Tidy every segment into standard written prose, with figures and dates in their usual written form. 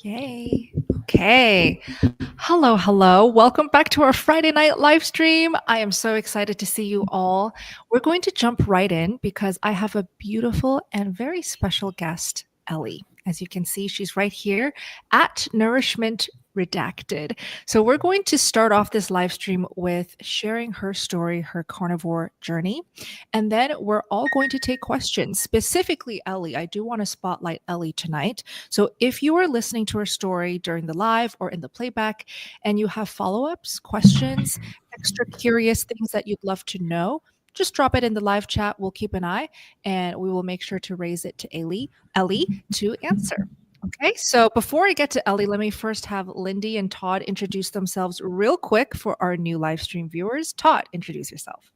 Yay. Okay. Hello. Welcome back to our Friday night live stream. I am so excited to see you all. We're going to jump right in because I have a beautiful and very special guest, Ellie. As you can see, she's right here at Nourishment Redacted. So we're going to start off this live stream with sharing her story, her carnivore journey. And then we're all going to take questions. Specifically, Ellie, I do want to spotlight Ellie tonight. So if you are listening to her story during the live or in the playback and you have follow-ups, questions, extra curious things that you'd love to know, just drop it in the live chat. We'll keep an eye and we will make sure to raise it to Ellie to answer. Okay, so before I get to Ellie, let me first have Lindy and Todd introduce themselves real quick for our new live stream viewers. Todd, introduce yourself.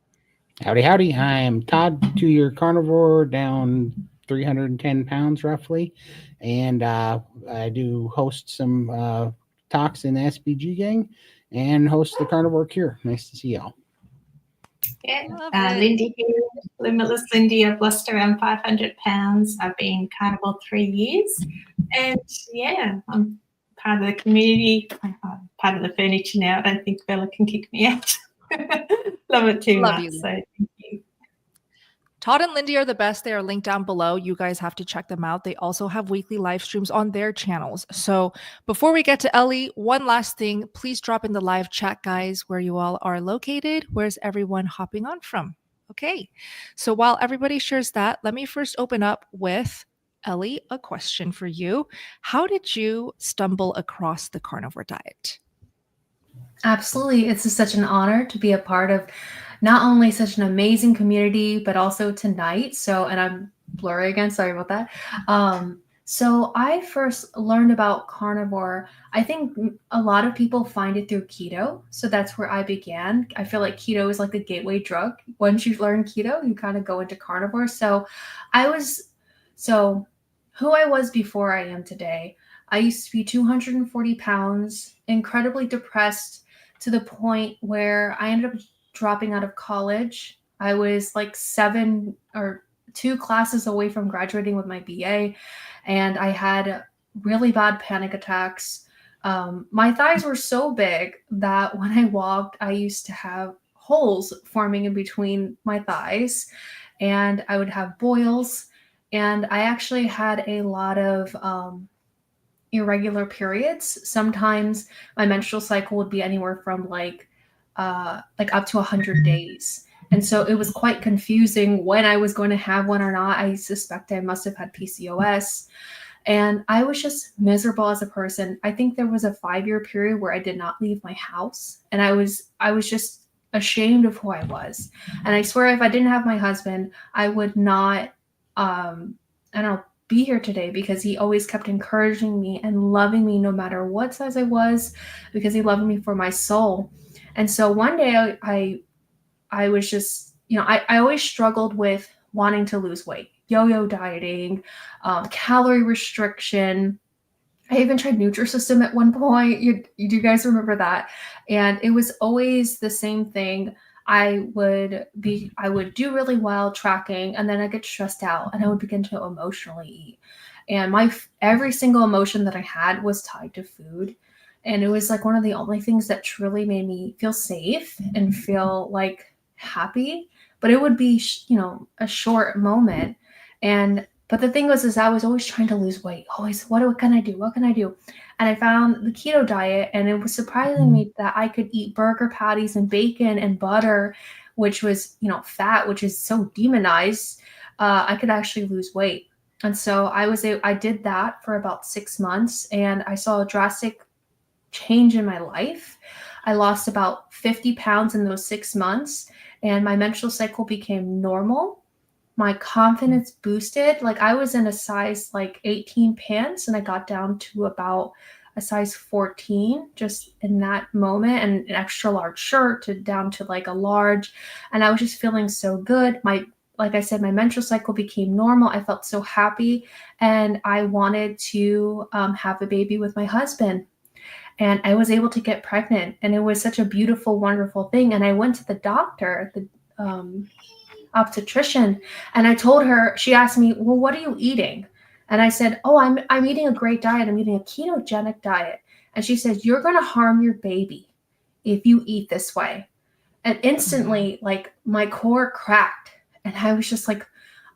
Howdy. I am Todd, 2-year carnivore, down 310 pounds roughly. And I do host some talks in the SBG gang and host the Carnivore Cure. Nice to see y'all. Yeah, Lindy here, Limitless Lindy. I've lost around 500 pounds. I've been carnivore 3 years. And yeah, I'm part of the community. I'm part of the furniture now. I don't think Bella can kick me out. Love it too much. So thank you. Todd and Lindy are the best. They are linked down below. You guys have to check them out. They also have weekly live streams on their channels. So before we get to Ellie, one last thing, please drop in the live chat, guys, where you all are located. Where's everyone hopping on from? Okay. So while everybody shares that, let me first open up with Ellie, a question for you. How did you stumble across the carnivore diet? Absolutely. It's just such an honor to be a part of not only such an amazing community, but also tonight. So, and I'm blurry again, sorry about that. So I first learned about carnivore. I think a lot of people find it through keto. So that's where I began. I feel like keto is like the gateway drug. Once you learn keto, you kind of go into carnivore. So who I was before I am today, I used to be 240 pounds, incredibly depressed to the point where I ended up dropping out of college. I was like 7 or 2 classes away from graduating with my BA, and I had really bad panic attacks. My thighs were so big that when I walked, I used to have holes forming in between my thighs, and I would have boils, and I actually had a lot of irregular periods. Sometimes my menstrual cycle would be anywhere from like up to 100 days. And so it was quite confusing when I was going to have one or not. I suspect I must have had PCOS. And I was just miserable as a person. I think there was a 5-year period where I did not leave my house. And I was just ashamed of who I was. And I swear if I didn't have my husband, I would not, be here today, because he always kept encouraging me and loving me no matter what size I was, because he loved me for my soul. And so one day I was just, I always struggled with wanting to lose weight, yo-yo dieting, calorie restriction. I even tried Nutrisystem at one point. Do you guys remember that? And it was always the same thing. I would do really well tracking, and then I get stressed out and I would begin to emotionally eat. And every single emotion that I had was tied to food. And it was like one of the only things that truly made me feel safe and feel like happy. But it would be, a short moment. But the thing was, I was always trying to lose weight. Always, what can I do? What can I do? And I found the keto diet, and it was surprising me that I could eat burger patties and bacon and butter, which was, fat, which is so demonized. I could actually lose weight. And so I did that for about 6 months, and I saw a drastic change in my life. I lost about 50 pounds in those 6 months, and my menstrual cycle became normal. My confidence boosted. Like I was in a size 18 pants, and I got down to about a size 14 just in that moment, and an extra large shirt down to like a large. And I was just feeling so good. Like I said, my menstrual cycle became normal. I felt so happy, and I wanted to have a baby with my husband. And I was able to get pregnant, and it was such a beautiful, wonderful thing. And I went to the doctor, the obstetrician, and I told her, she asked me, well, what are you eating? And I said, oh, I'm eating a great diet. I'm eating a ketogenic diet. And she said, you're going to harm your baby if you eat this way. And instantly, like, my core cracked. And I was just like,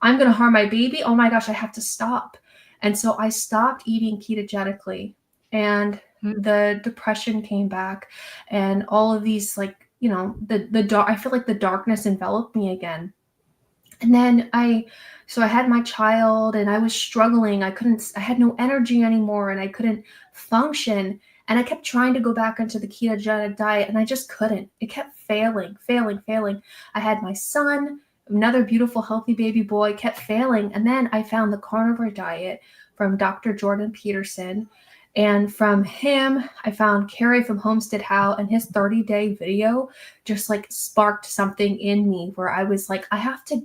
I'm going to harm my baby. Oh my gosh, I have to stop. And so I stopped eating ketogenically, and the depression came back, and all of these, like, you know, I feel like the darkness enveloped me again. And then I had my child, and I was struggling. I had no energy anymore, and I couldn't function. And I kept trying to go back into the ketogenic diet, and I just couldn't. It kept failing. I had my son, another beautiful, healthy baby boy, kept failing. And then I found the carnivore diet from Dr. Jordan Peterson. And from him, I found Carrie from Homestead How, and his 30-day video just like sparked something in me where I was like, I have to,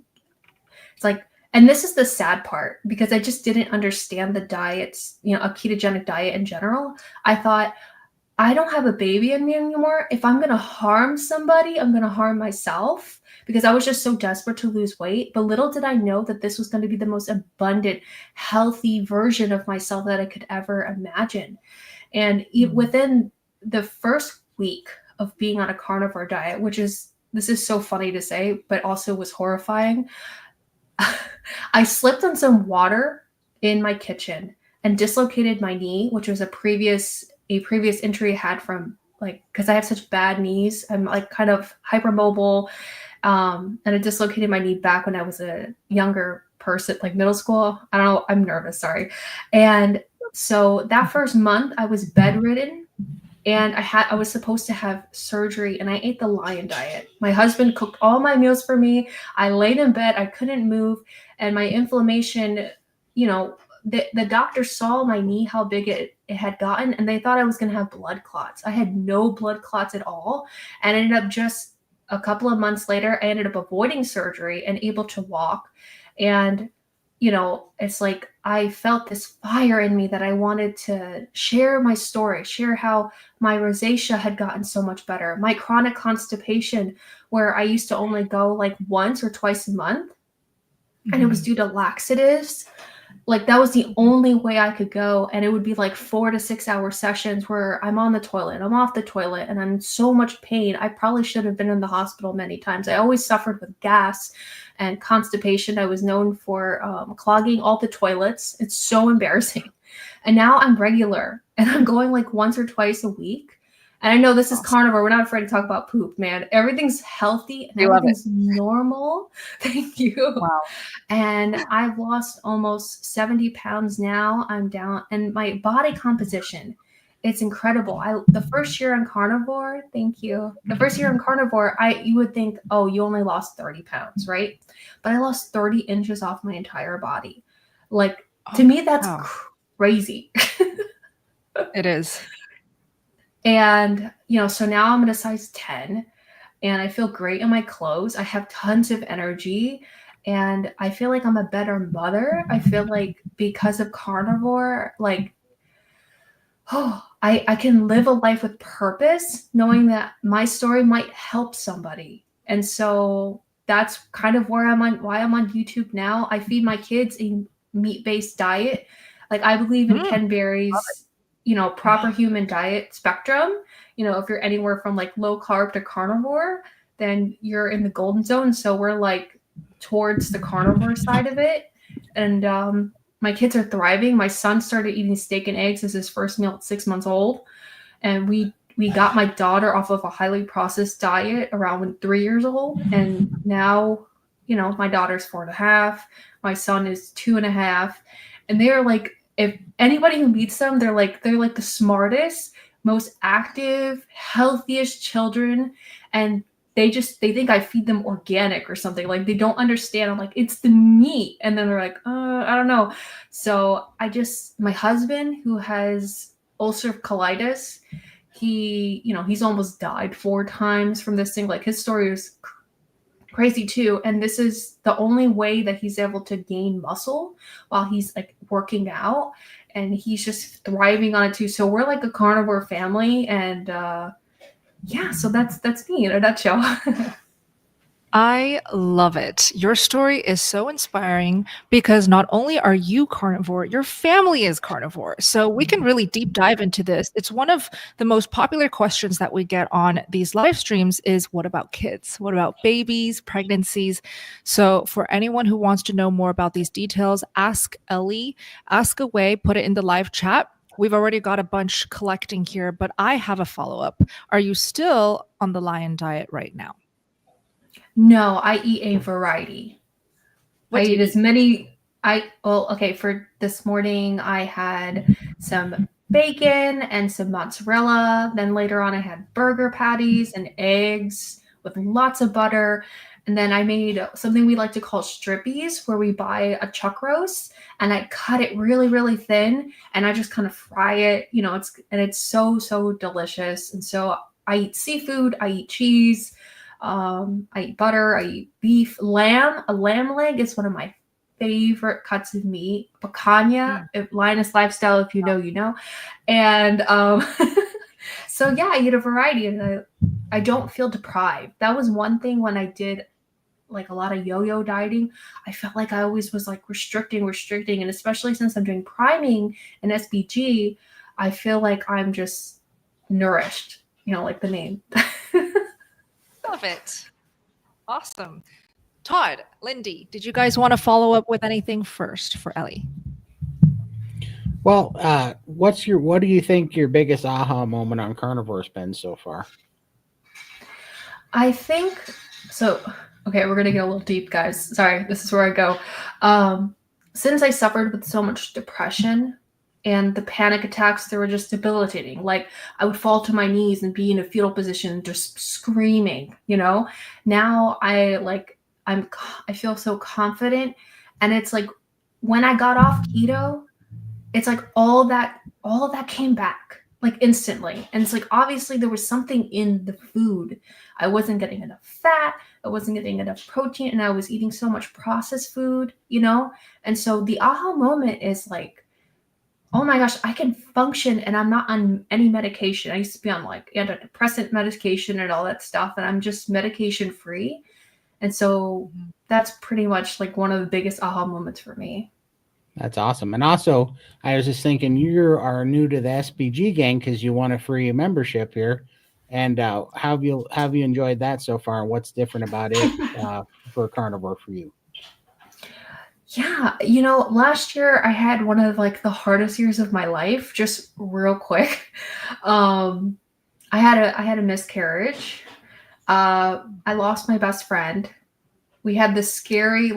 it's like, and this is the sad part, because I just didn't understand the diets, you know, a ketogenic diet in general. I thought, I don't have a baby in me anymore. If I'm going to harm somebody, I'm going to harm myself, because I was just so desperate to lose weight. But little did I know that this was going to be the most abundant, healthy version of myself that I could ever imagine. And within the first week of being on a carnivore diet, this is so funny to say, but also was horrifying. I slipped on some water in my kitchen and dislocated my knee, which was a previous injury I had from, like, because I have such bad knees. I'm like kind of hypermobile, and I dislocated my knee back when I was a younger person, like middle school. I don't know. I'm nervous. Sorry. And so that first month I was bedridden, and I was supposed to have surgery, and I ate the lion diet. My husband cooked all my meals for me. I laid in bed. I couldn't move. And my inflammation, you know, the doctor saw my knee, how big it had gotten, and they thought I was going to have blood clots. I had no blood clots at all. And ended up just a couple of months later, I ended up avoiding surgery and able to walk. And, you know, it's like I felt this fire in me that I wanted to share my story, share how my rosacea had gotten so much better. My chronic constipation, where I used to only go like once or twice a month, and it was due to laxatives. Like, that was the only way I could go. And it would be like 4 to 6 hour sessions where I'm on the toilet, I'm off the toilet, and I'm in so much pain. I probably should have been in the hospital many times. I always suffered with gas and constipation. I was known for clogging all the toilets. It's so embarrassing. And now I'm regular, and I'm going like once or twice a week. And I know this is carnivore. We're not afraid to talk about poop, man. Everything's healthy and everything's normal. Thank you. Wow. And I've lost almost 70 pounds now. I'm down, and my body composition, it's incredible. The first year on carnivore, thank you. The first year on carnivore, you would think, oh, you only lost 30 pounds, right? But I lost 30 inches off my entire body. Like, to me, that's crazy. It is. And, you know, so now I'm at a size 10, and I feel great in my clothes. I have tons of energy, and I feel like I'm a better mother. I feel like because of carnivore, like, I can live a life with purpose, knowing that my story might help somebody. And so that's kind of why I'm on YouTube now. I feed my kids a meat-based diet. Like, I believe in Ken Berry's, you know, proper human diet spectrum. You know, if you're anywhere from like low carb to carnivore, then you're in the golden zone. So we're like towards the carnivore side of it. And my kids are thriving. My son started eating steak and eggs as his first meal at 6 months old. And we got my daughter off of a highly processed diet around 3 years old. And now, you know, my daughter's 4.5. My son is 2.5. And they're like, if anybody who meets them, they're like the smartest, most active, healthiest children. And they think I feed them organic or something. Like, they don't understand. I'm like, it's the meat. And then they're like, I don't know. So my husband, who has ulcerative colitis, he's almost died 4 times from this thing. Like, his story is crazy too. And this is the only way that he's able to gain muscle while he's like working out, and he's just thriving on it too. So we're like a carnivore family. And so that's me in a nutshell. I love it. Your story is so inspiring because not only are you carnivore, your family is carnivore. So we can really deep dive into this. It's one of the most popular questions that we get on these live streams is what about kids? What about babies, pregnancies? So for anyone who wants to know more about these details, ask Ellie, ask away, put it in the live chat. We've already got a bunch collecting here, but I have a follow-up. Are you still on the lion diet right now? No, I eat a variety. What I do you eat as many. Okay, for this morning, I had some bacon and some mozzarella. Then later on, I had burger patties and eggs with lots of butter. And then I made something we like to call strippies, where we buy a chuck roast and I cut it really, really thin and I just kind of fry it. It's so delicious. And so I eat seafood, I eat cheese, I eat butter, I eat beef, lamb. A lamb leg is one of my favorite cuts of meat. Picanha, Linus Lifestyle, if you know, you know. And so yeah, I eat a variety and I don't feel deprived. That was one thing when I did like a lot of yo-yo dieting. I felt like I always was like restricting. And especially since I'm doing priming and SBG, I feel like I'm just nourished, like the name. Love it. Awesome. Todd, Lindy, did you guys want to follow up with anything first for Ellie? Well, what do you think your biggest aha moment on carnivore's been so far? I think so. Okay, we're gonna get a little deep, guys. Sorry, this is where I go. Since I suffered with so much depression and the panic attacks, they were just debilitating. Like I would fall to my knees and be in a fetal position, just screaming. Now I feel so confident, and it's like when I got off keto, it's like all that came back like instantly. And it's like obviously there was something in the food. I wasn't getting enough fat, I wasn't getting enough protein, and I was eating so much processed food, And so the aha moment is like, oh my gosh, I can function and I'm not on any medication. I used to be on like antidepressant medication and all that stuff, and I'm just medication free. And so that's pretty much like one of the biggest aha moments for me. That's awesome. And also, I was just thinking you are new to the SBG gang because you want a free membership here. And have you enjoyed that so far? And what's different about it for carnivore for you? Yeah, last year I had one of like the hardest years of my life. Just real quick, I had a miscarriage. I lost my best friend. We had this scary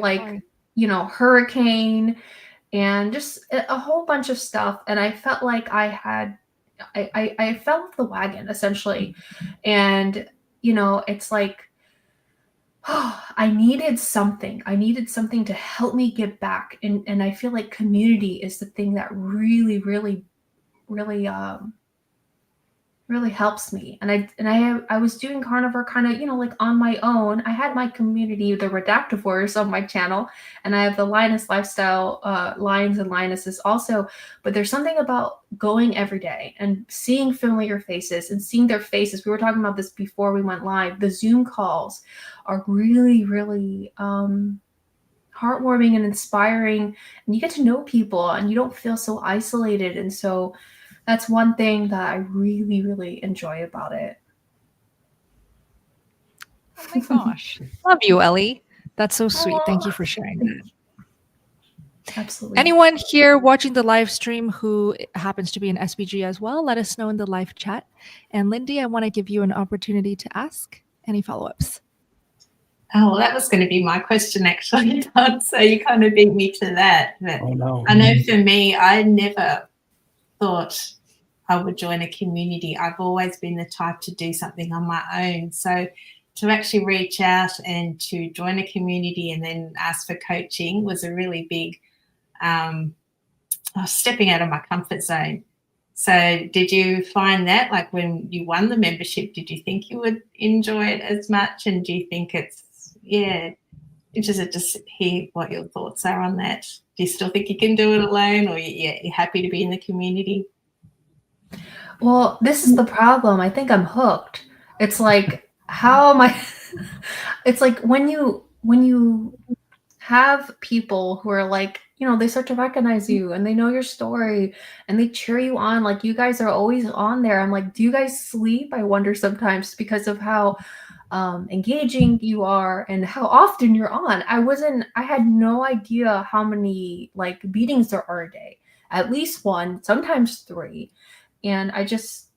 hurricane and just a whole bunch of stuff. And I felt like I fell off the wagon essentially. And, it's like, I needed something. I needed something to help me get back. And I feel like community is the thing that really, really, really, really helps me. And I was doing carnivore kind of, like on my own. I had my community, the Adaptivores on my channel, and I have the Linus Lifestyle, Lions and Lionesses also. But there's something about going every day and seeing familiar faces and seeing their faces. We were talking about this before we went live. The Zoom calls are really, really heartwarming and inspiring, and you get to know people and you don't feel so isolated. And so that's one thing that I really, really enjoy about it. Oh my gosh. Love you, Ellie. That's so sweet. Thank you for sharing that. Absolutely. Anyone here watching the live stream who happens to be an SBG as well, let us know in the live chat. And Lindy, I want to give you an opportunity to ask any follow-ups. Oh, well, that was going to be my question, actually, Todd. So you kind of beat me to that. But Oh, no. I know for me, I never thought I would join a community. I've always been the type to do something on my own. So to actually reach out and to join a community and then ask for coaching was a really big stepping out of my comfort zone. So did you find that, like when you won the membership, did you think you would enjoy it as much? And do you think it's, interested to hear what your thoughts are on that. Do you still think you can do it alone, or you're happy to be in the community? Well, this is the problem. I think I'm hooked. It's like, how am I It's like when you have people who are like, they start to recognize you and they know your story and they cheer you on. Like, you guys are always on there. I'm like, do you guys sleep? I wonder sometimes because of how engaging you are and how often you're on. I had no idea how many like meetings there are a day, at least one, sometimes three. And I just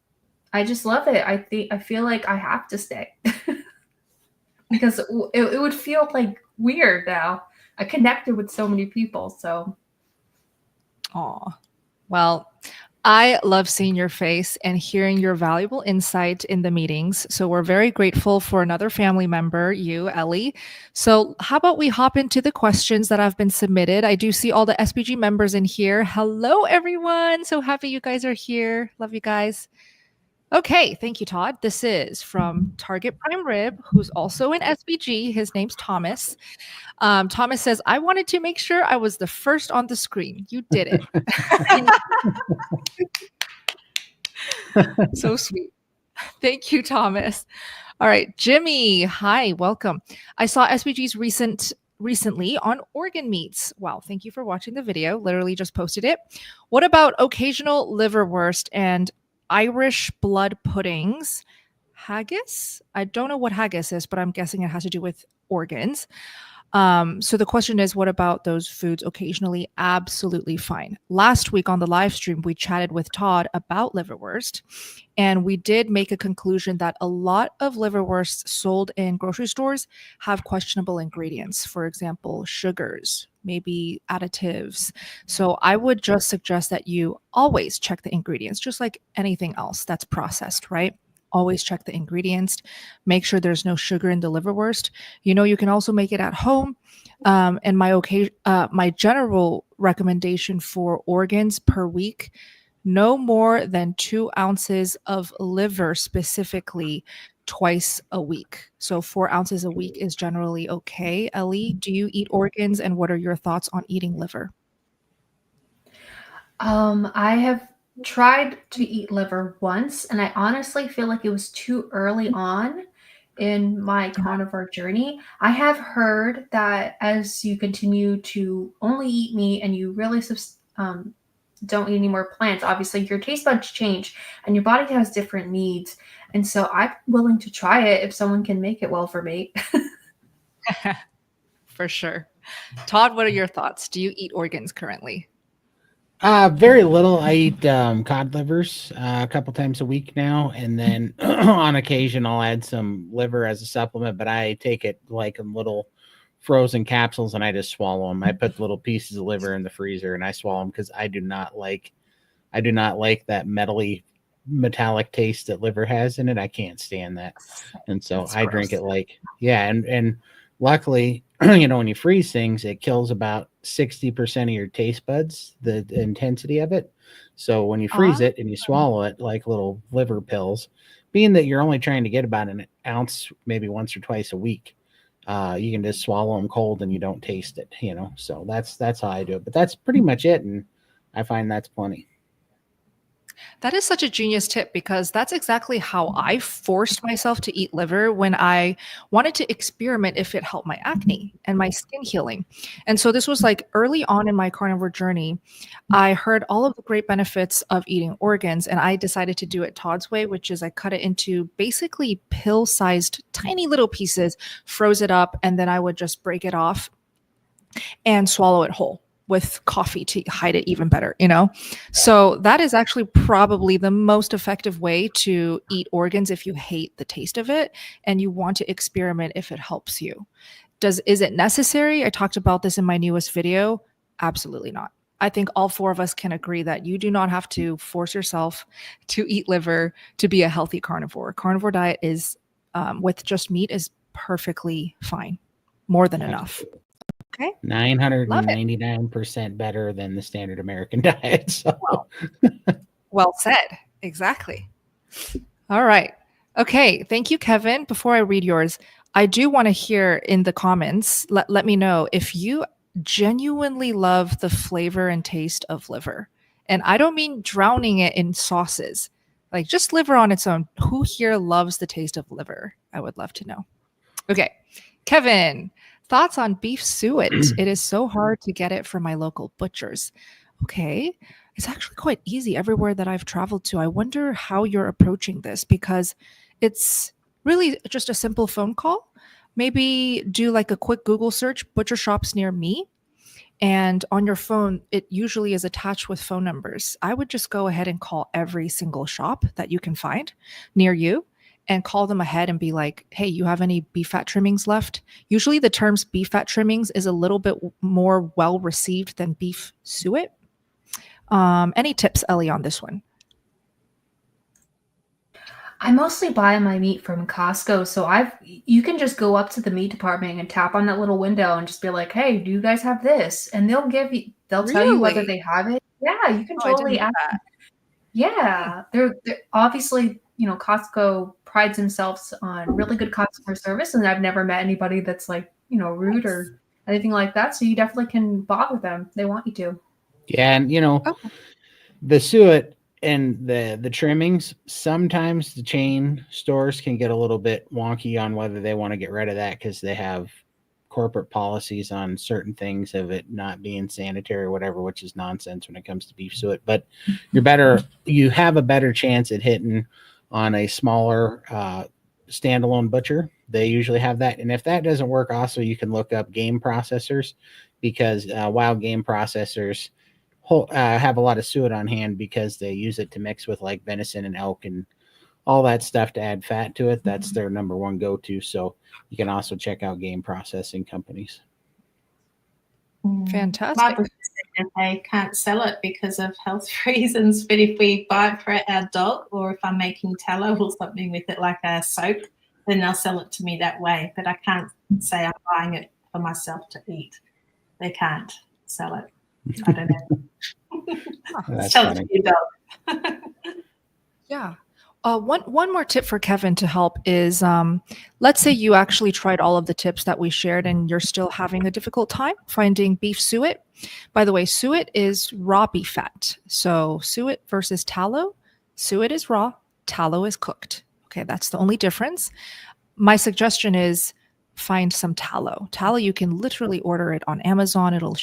love it. I feel like I have to stay because it would feel like weird now. I connected with so many people. So, Aw. Well, I love seeing your face and hearing your valuable insight in the meetings. So we're very grateful for another family member, you, Ellie. So how about we hop into the questions that have been submitted? I do see all the SPG members in here. Hello, everyone. So happy you guys are here. Love you guys. Okay, thank you, Todd. This is from Target Prime Rib, who's also in SBG. His name's Thomas. Thomas says, I wanted to make sure I was the first on the screen. You did it. So sweet. Thank you, Thomas. All right, Jimmy. Hi, welcome. I saw SBG's recently on organ meats. Wow, thank you for watching the video. Literally just posted it. What about occasional liverwurst and Irish blood puddings? Haggis? I don't know what haggis is, but I'm guessing it has to do with organs. So the question is, what about those foods occasionally? Absolutely fine. Last week on the live stream, we chatted with Todd about liverwurst, and we did make a conclusion that a lot of liverwursts sold in grocery stores have questionable ingredients. For example, sugars, maybe additives. So I would just suggest that you always check the ingredients, just like anything else that's processed, right? Always check the ingredients. Make sure there's no sugar in the liverwurst. You can also make it at home. And my general recommendation for organs per week, no more than 2 ounces of liver specifically twice a week. So 4 ounces a week is generally okay. Ellie, do you eat organs, and what are your thoughts on eating liver? I have tried to eat liver once, and I honestly feel like it was too early on in my carnivore journey. I have heard that as you continue to only eat meat and you really don't eat any more plants, obviously your taste buds change and your body has different needs. And so I'm willing to try it if someone can make it well for me. For sure. Todd, what are your thoughts? Do you eat organs currently? Very little. I eat cod livers a couple times a week now, and then on occasion I'll add some liver as a supplement. But I take it like in little frozen capsules, and I just swallow them. I put little pieces of liver in the freezer, and I swallow them because I do not like that metallic taste that liver has in it. I can't stand that, and so That's I gross. drink it like and luckily, when you freeze things, it kills about 60% of your taste buds, the intensity of it. So when you freeze it and you swallow it like little liver pills, being that you're only trying to get about an ounce, maybe once or twice a week, you can just swallow them cold and you don't taste it, So that's how I do it. But that's pretty much it, and I find that's plenty. That is such a genius tip, because that's exactly how I forced myself to eat liver when I wanted to experiment if it helped my acne and my skin healing. And so this was like early on in my carnivore journey. I heard all of the great benefits of eating organs, and I decided to do it Todd's way, which is I cut it into basically pill-sized tiny little pieces, froze it up, and then I would just break it off and swallow it whole with coffee to hide it even better, So that is actually probably the most effective way to eat organs if you hate the taste of it and you want to experiment if it helps you. Is it necessary? I talked about this in my newest video. Absolutely not. I think all 4 of us can agree that you do not have to force yourself to eat liver to be a healthy carnivore. Carnivore diet is with just meat is perfectly fine. More than enough. Okay. 999% better than the standard American diet. So. Well said. Exactly. All right. Okay. Thank you, Kevin. Before I read yours, I do want to hear in the comments, let me know if you genuinely love the flavor and taste of liver. And I don't mean drowning it in sauces, like just liver on its own. Who here loves the taste of liver? I would love to know. Okay. Kevin, thoughts on beef suet? It is so hard to get it from my local butchers. Okay. It's actually quite easy everywhere that I've traveled to. I wonder how you're approaching this because it's really just a simple phone call. Maybe do like a quick Google search, butcher shops near me. And on your phone, it usually is attached with phone numbers. I would just go ahead and call every single shop that you can find near you and call them ahead and be like, hey, you have any beef fat trimmings left? Usually the terms beef fat trimmings is a little bit more well received than beef suet. Any tips, Ellie, on this one? I mostly buy my meat from Costco, so you can just go up to the meat department and tap on that little window and just be like, "Hey, do you guys have this?" And they'll tell you whether Really? they have it. Yeah, you can Oh, I didn't totally know ask. that. Yeah, they're obviously, Costco prides themselves on really good customer service, and I've never met anybody that's like, rude Nice. or anything like that. So you definitely can bother them. They want you to. Yeah, and Okay. the suet and the trimmings, sometimes the chain stores can get a little bit wonky on whether they want to get rid of that because they have corporate policies on certain things of it not being sanitary or whatever, which is nonsense when it comes to beef suet. But you have a better chance at hitting on a smaller standalone butcher. They usually have that. And if that doesn't work, also you can look up game processors because wild game processors have a lot of suet on hand because they use it to mix with like venison and elk and all that stuff to add fat to it. That's their number one go-to. So you can also check out game processing companies. My Fantastic. butcher said that they can't sell it because of health reasons, but if we buy it for our dog or if I'm making tallow or something with it like a soap, then they'll sell it to me that way. But I can't say I'm buying it for myself to eat. They can't sell it. I don't know. That's Sell it funny. to your dog. Yeah. One more tip for Kevin to help is let's say you actually tried all of the tips that we shared and you're still having a difficult time finding beef suet. By the way, suet is raw beef fat. So suet versus tallow, suet is raw, tallow is cooked. Okay, that's the only difference. My suggestion is find some tallow. Tallow, you can literally order it on Amazon. It'll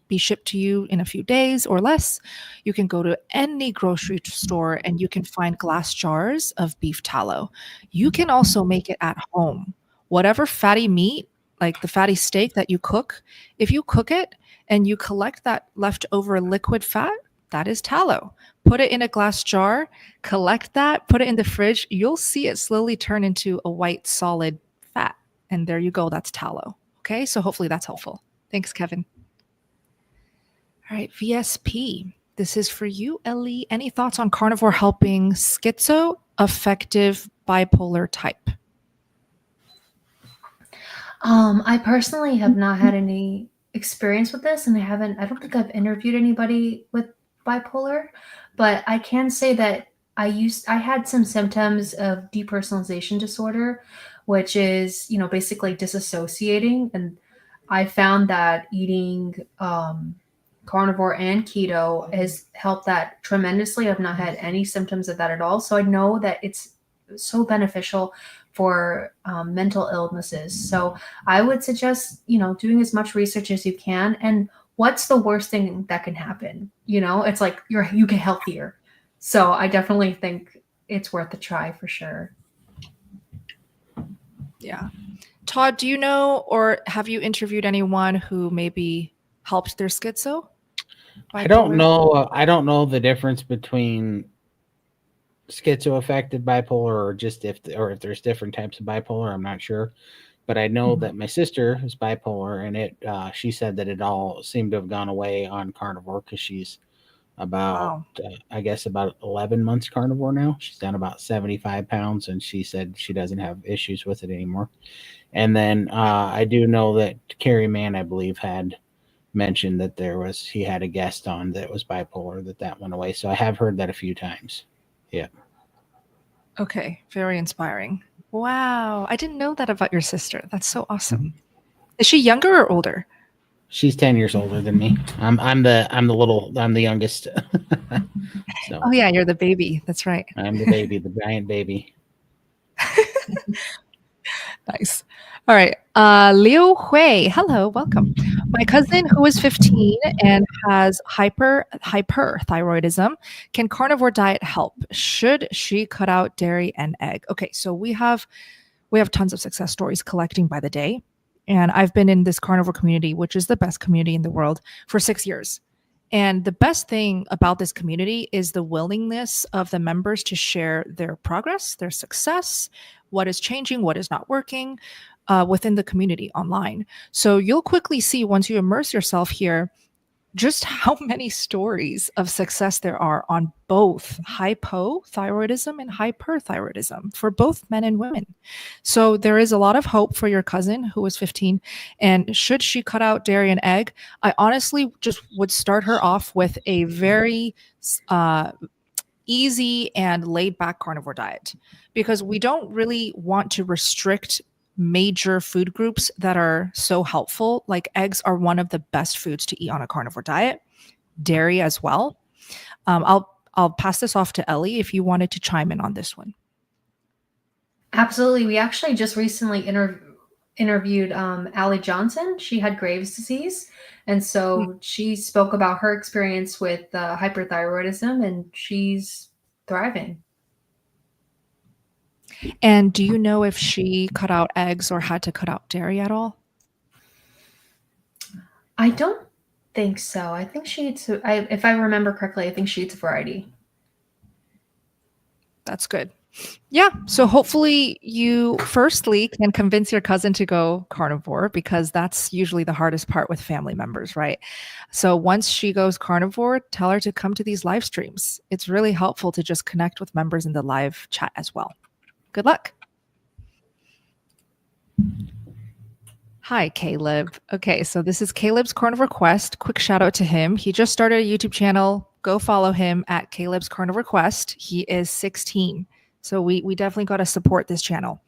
be shipped to you in a few days or less. You can go to any grocery store and you can find glass jars of beef tallow. You can also make it at home. Whatever fatty meat, like the fatty steak that you cook, if you cook it and you collect that leftover liquid fat, that is tallow. Put it in a glass jar, collect that, put it in the fridge. You'll see it slowly turn into a white solid fat. And there you go. That's tallow. Okay. So hopefully that's helpful. Thanks, Kevin. All right. VSP. This is for you, Ellie. Any thoughts on carnivore helping schizoaffective bipolar type? I personally have not had any experience with this, and I don't think I've interviewed anybody with bipolar, but I can say that I had some symptoms of depersonalization disorder, which is, basically disassociating. And I found that eating carnivore and keto has helped that tremendously. I've not had any symptoms of that at all. So I know that it's so beneficial for mental illnesses. So I would suggest, doing as much research as you can. And what's the worst thing that can happen? It's like you get healthier. So I definitely think it's worth a try for sure. Yeah. Todd, do you know or have you interviewed anyone who maybe helped their schizo? I don't know. I don't know the difference between schizoaffected bipolar or just if there's different types of bipolar. I'm not sure, but I know that my sister is bipolar, and she said that it all seemed to have gone away on carnivore because she's about I guess about 11 months carnivore now. She's down about 75 pounds, and she said she doesn't have issues with it anymore. And then I do know that Carrie Mann, I believe, had mentioned that he had a guest on that was bipolar, that went away. So I have heard that a few times. Yeah. Okay. Very inspiring. Wow. I didn't know that about your sister. That's so awesome. Mm-hmm. Is she younger or older? She's 10 years older than me. I'm the youngest. So, oh yeah, you're the baby. That's right. I'm the baby, the giant baby. Nice. All right. Liu Hui. Hello, welcome. My cousin who is 15 and has hyperthyroidism. Can carnivore diet help? Should she cut out dairy and egg? Okay, so we have tons of success stories collecting by the day. And I've been in this carnivore community, which is the best community in the world, for 6 years. And the best thing about this community is the willingness of the members to share their progress, their success, what is changing, what is not working within the community online. So you'll quickly see once you immerse yourself here just how many stories of success there are on both hypothyroidism and hyperthyroidism for both men and women. So there is a lot of hope for your cousin who was 15. And should she cut out dairy and egg? I honestly just would start her off with a very uh, easy and laid back carnivore diet because we don't really want to restrict major food groups that are so helpful. Like eggs are one of the best foods to eat on a carnivore diet, dairy as well. I'll pass this off to Ellie if you wanted to chime in on this one. Absolutely. We actually just recently interviewed Allie Johnson. She had Graves' disease. And so she spoke about her experience with hyperthyroidism, and she's thriving. And do you know if she cut out eggs or had to cut out dairy at all? I don't think so. I think she eats, if I remember correctly, I think she eats a variety. That's good. Yeah. So hopefully you firstly can convince your cousin to go carnivore because that's usually the hardest part with family members, right? So once she goes carnivore, tell her to come to these live streams. It's really helpful to just connect with members in the live chat as well. Good luck. Hi, Caleb. Okay, so this is Caleb's Carnivore Quest. Quick shout out to him. He just started a YouTube channel. Go follow him at Caleb's Carnivore Quest. He is 16. So we definitely got to support this channel.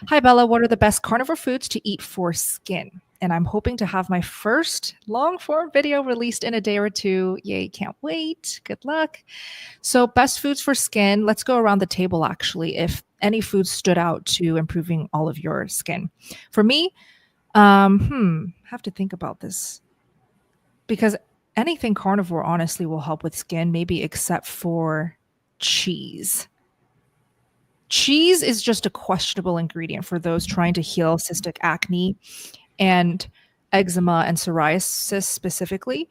Hi, Bella. What are the best carnivore foods to eat for skin? And I'm hoping to have my first long form video released in a day or two. Yay, can't wait. Good luck. So best foods for skin. Let's go around the table, actually, if any foods stood out to improving all of your skin. For me, have to think about this because anything carnivore honestly will help with skin, maybe except for cheese. Cheese is just a questionable ingredient for those trying to heal cystic acne and eczema and psoriasis specifically.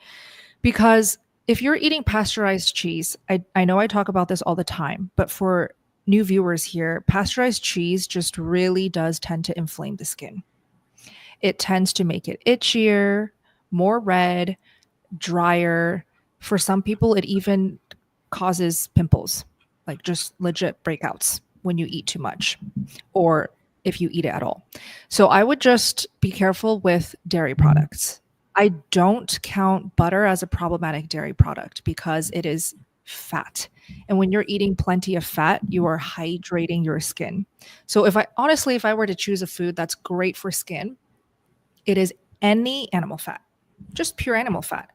Because if you're eating pasteurized cheese, I know I talk about this all the time, but for new viewers here, pasteurized cheese just really does tend to inflame the skin. It tends to make it itchier, more red, drier. For some people, it even causes pimples, like just legit breakouts when you eat too much or if you eat it at all. So I would just be careful with dairy products. I don't count butter as a problematic dairy product because it is fat. And when you're eating plenty of fat, you are hydrating your skin. So if I were to choose a food that's great for skin, it is any animal fat, just pure animal fat.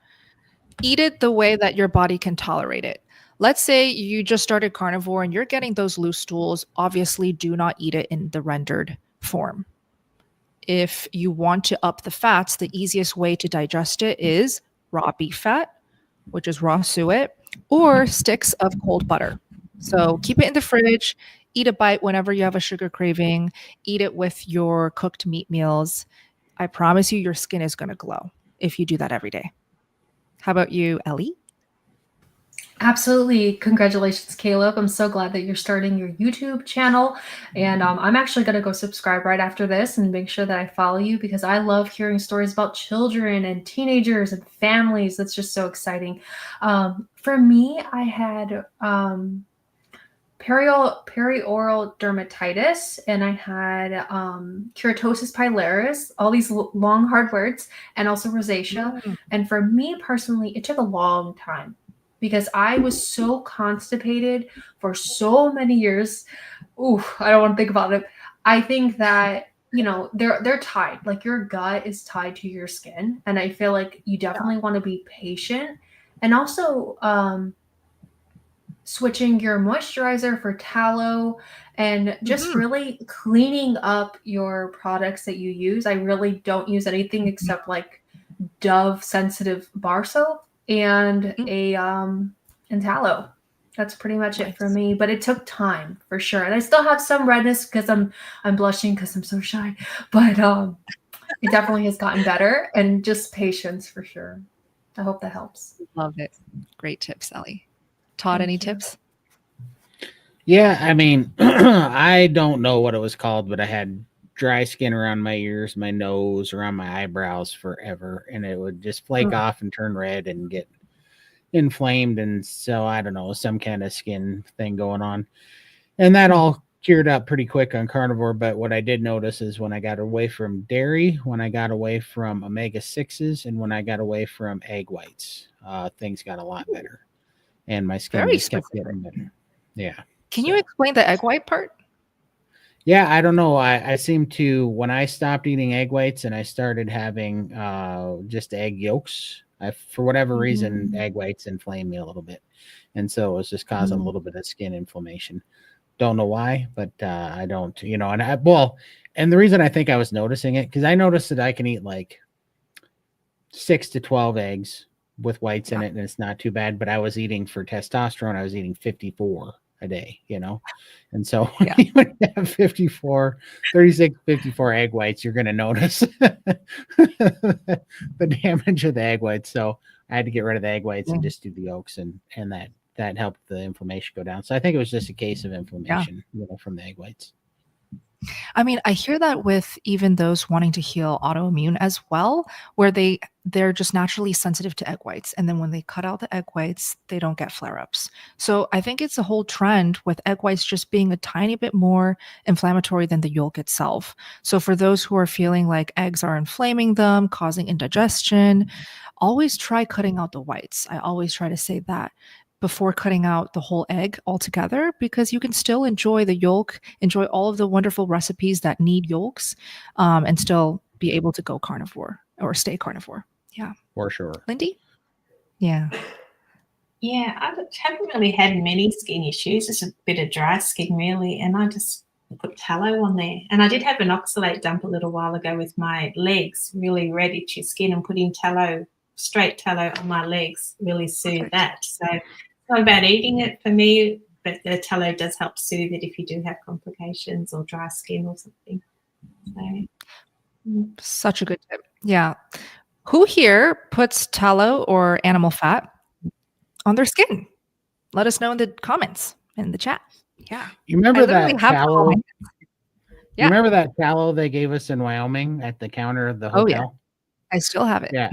Eat it the way that your body can tolerate it. Let's say you just started carnivore and you're getting those loose stools. Obviously, do not eat it in the rendered form. If you want to up the fats, the easiest way to digest it is raw beef fat, which is raw suet, or sticks of cold butter. So keep it in the fridge, eat a bite whenever you have a sugar craving, eat it with your cooked meat meals. I promise you, your skin is going to glow if you do that every day. How about you, Ellie? Absolutely. Congratulations, Caleb. I'm so glad that you're starting your YouTube channel. And I'm actually going to go subscribe right after this and make sure that I follow you because I love hearing stories about children and teenagers and families. That's just so exciting. For me, I had perioral dermatitis and I had keratosis pilaris, all these long, hard words, and also rosacea. And for me personally, it took a long time because I was so constipated for so many years. Ooh, I don't want to think about it. I think that, they're tied. Like your gut is tied to your skin. And I feel like you definitely want to be patient. And also, switching your moisturizer for tallow and just Mhm. really cleaning up your products that you use. I really don't use anything except like Dove sensitive bar soap and and tallow. That's pretty much it for Nice. me, but it took time for sure. And I still have some redness because I'm blushing because I'm so shy. But it definitely has gotten better, and just patience for sure. I hope that helps. Love it. Great tips, Ellie. Todd, Thank any you. tips? Yeah, I mean, I don't know what it was called, but I had dry skin around my ears, my nose, around my eyebrows forever, and it would just flake Mm. off and turn red and get inflamed. And so I don't know, some kind of skin thing going on. And that all cured up pretty quick on carnivore. But what I did notice is when I got away from dairy, when I got away from omega-6s, and when I got away from egg whites, things got a lot better. And my skin Very just kept specific. getting better. Yeah. Can you explain the egg white part? Yeah, I don't know. I seem to, when I stopped eating egg whites and I started having just egg yolks, for whatever reason, egg whites inflame me a little bit. And so it was just causing a little bit of skin inflammation. Don't know why, but I don't, and the reason I think I was noticing it, because I noticed that I can eat like 6 to 12 eggs with whites in it, and it's not too bad. But I was eating, for testosterone, I was eating 54 a day, and so when you have 36, 54 egg whites, you're going to notice the damage of the egg whites. So I had to get rid of the egg whites and just do the yolks, and that helped the inflammation go down. So I think it was just a case of inflammation, from the egg whites. I mean, I hear that with even those wanting to heal autoimmune as well, where they're just naturally sensitive to egg whites. And then when they cut out the egg whites, they don't get flare-ups. So I think it's a whole trend with egg whites just being a tiny bit more inflammatory than the yolk itself. So for those who are feeling like eggs are inflaming them, causing indigestion, always try cutting out the whites. I always try to say that before cutting out the whole egg altogether, because you can still enjoy the yolk, enjoy all of the wonderful recipes that need yolks, and still be able to go carnivore or stay carnivore. Yeah. For sure. Lindy? Yeah. Yeah, I haven't really had many skin issues, just a bit of dry skin really, and I just put tallow on there. And I did have an oxalate dump a little while ago with my legs, really red itchy skin, and putting tallow, straight tallow on my legs really soothed that. So it's not about eating it for me, but the tallow does help soothe it if you do have complications or dry skin or something. So, such a good tip. Yeah. Who here puts tallow or animal fat on their skin? Let us know in the comments, in the chat. Yeah. You remember that tallow? Yeah. You remember that tallow they gave us in Wyoming at the counter of the hotel? Oh, yeah. I still have it. Yeah.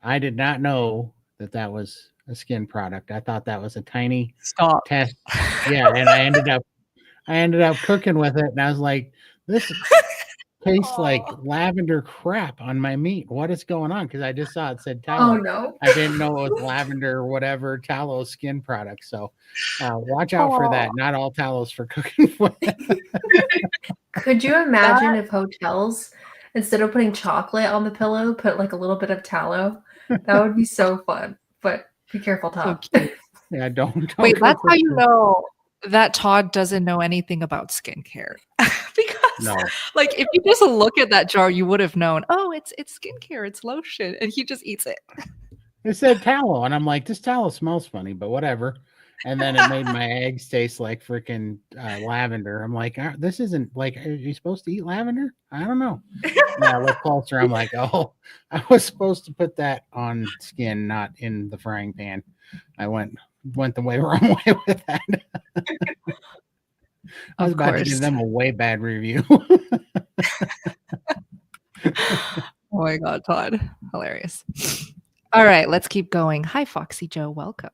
I did not know that was a skin product. I thought that was a tiny test. Yeah, and I ended up cooking with it, and I was like, this tastes like lavender crap on my meat. What is going on? Because I just saw it said tallow. Oh no. I didn't know it was lavender or whatever tallow skin product. So watch out for that. Not all tallow's for cooking with. Could you imagine if hotels, instead of putting chocolate on the pillow, put like a little bit of tallow? That would be so fun. But be careful, Todd. So yeah, don't. Wait, that's how you know that Todd doesn't know anything about skincare. Because like if you just look at that jar, you would have known, oh, it's skincare, it's lotion, and he just eats it. It said tallow, and I'm like, this tallow smells funny, but whatever. And then it made my eggs taste like freaking lavender. I'm like, this isn't like, are you supposed to eat lavender? I don't know. Yeah, I look closer. I'm like, oh, I was supposed to put that on skin, not in the frying pan. I went the wrong way with that. I was about to give them a way bad review. Oh my God, Todd. Hilarious. All right, let's keep going. Hi, Foxy Joe. Welcome.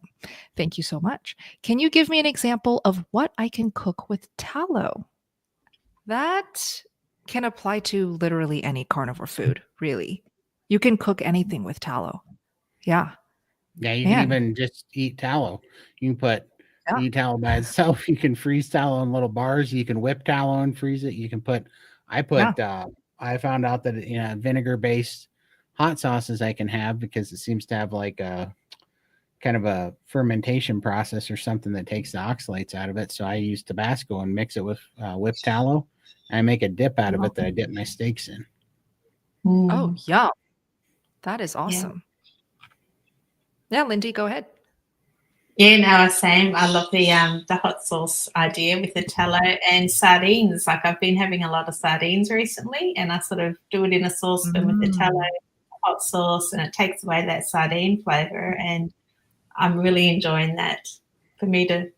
Thank you so much. Can you give me an example of what I can cook with tallow? That can apply to literally any carnivore food, really. You can cook anything with tallow. Yeah. Yeah, you can even just eat tallow. You can eat tallow by itself. You can freeze tallow in little bars. You can whip tallow and freeze it. You can I found out that vinegar-based hot sauces I can have, because it seems to have like kind of a fermentation process or something that takes the oxalates out of it. So I use Tabasco and mix it with whipped tallow. I make a dip out of it that I dip my steaks in. Oh, yeah. That is awesome. Yeah, Lindy, go ahead. Yeah, no, same. I love the hot sauce idea with the tallow and sardines. Like I've been having a lot of sardines recently, and I sort of do it in a saucepan with the tallow, hot sauce, and it takes away that sardine flavor. And I'm really enjoying that. For me to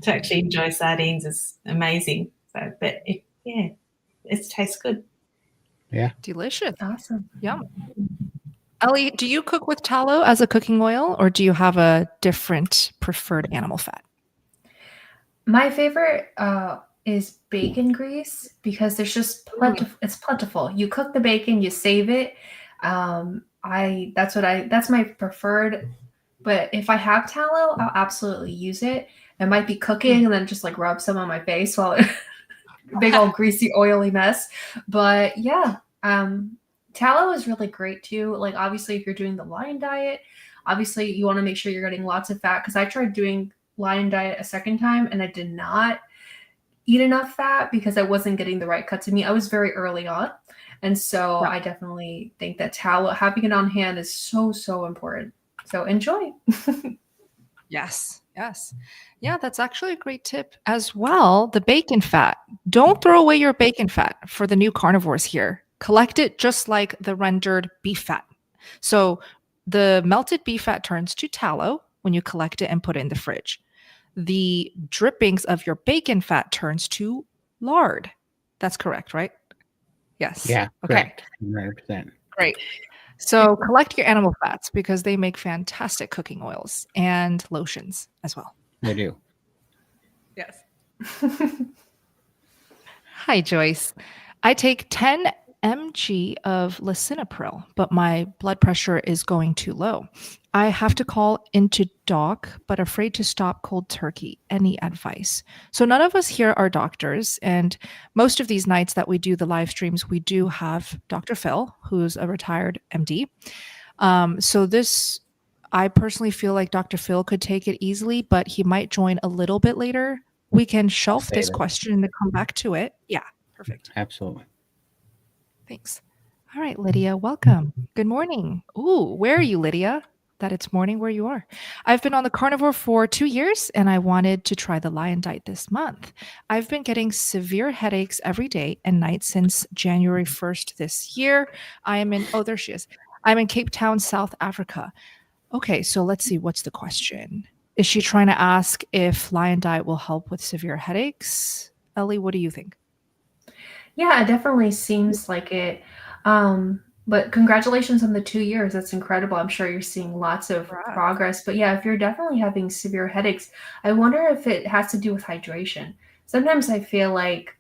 actually enjoy sardines is amazing. So, but it tastes good. Yeah, Delicious. Awesome. Yum. Ellie, do you cook with tallow as a cooking oil, or do you have a different preferred animal fat? My favorite is bacon grease because there's just plentiful. It's plentiful. You cook the bacon, you save it. That's my preferred. But if I have tallow, I'll absolutely use it. I might be cooking and then just like rub some on my face while big old greasy oily mess. But yeah, tallow is really great too. Like obviously if you're doing the lion diet, obviously you want to make sure you're getting lots of fat, because I tried doing lion diet a second time and I did not eat enough fat because I wasn't getting the right cuts of meat. I was very early on. And so I definitely think that tallow, having it on hand is so, so important. So enjoy. Yes. Yeah, that's actually a great tip as well. The bacon fat. Don't throw away your bacon fat for the new carnivores here. Collect it just like the rendered beef fat. So the melted beef fat turns to tallow when you collect it and put it in the fridge. The drippings of your bacon fat turns to lard. That's correct, right? Yes. Yeah. Okay. Correct. 100%. Great. So collect your animal fats because they make fantastic cooking oils and lotions as well. They do. Yes. Hi, Joyce. I take 10 mg of lisinopril, but my blood pressure is going too low. I have to call into doc, but afraid to stop cold turkey. Any advice? So none of us here are doctors, and most of these nights that we do the live streams, we do have Dr. Phil, who's a retired MD. So this, I personally feel like Dr. Phil could take it easily, but he might join a little bit later. We can shelf this question and come back to it. Yeah, perfect. Absolutely. Thanks. All right, Lydia, welcome. Good morning. Ooh, where are you, Lydia? That it's morning where you are. I've been on the carnivore for 2 years and I wanted to try the lion diet this month. I've been getting severe headaches every day and night since January 1st this year. There she is. I'm in Cape Town, South Africa. Okay, so let's see. What's the question? Is she trying to ask if lion diet will help with severe headaches? Ellie, what do you think? Yeah, it definitely seems like it. But congratulations on the 2 years. That's incredible. I'm sure you're seeing lots of progress. But yeah, if you're definitely having severe headaches, I wonder if it has to do with hydration. Sometimes I feel like,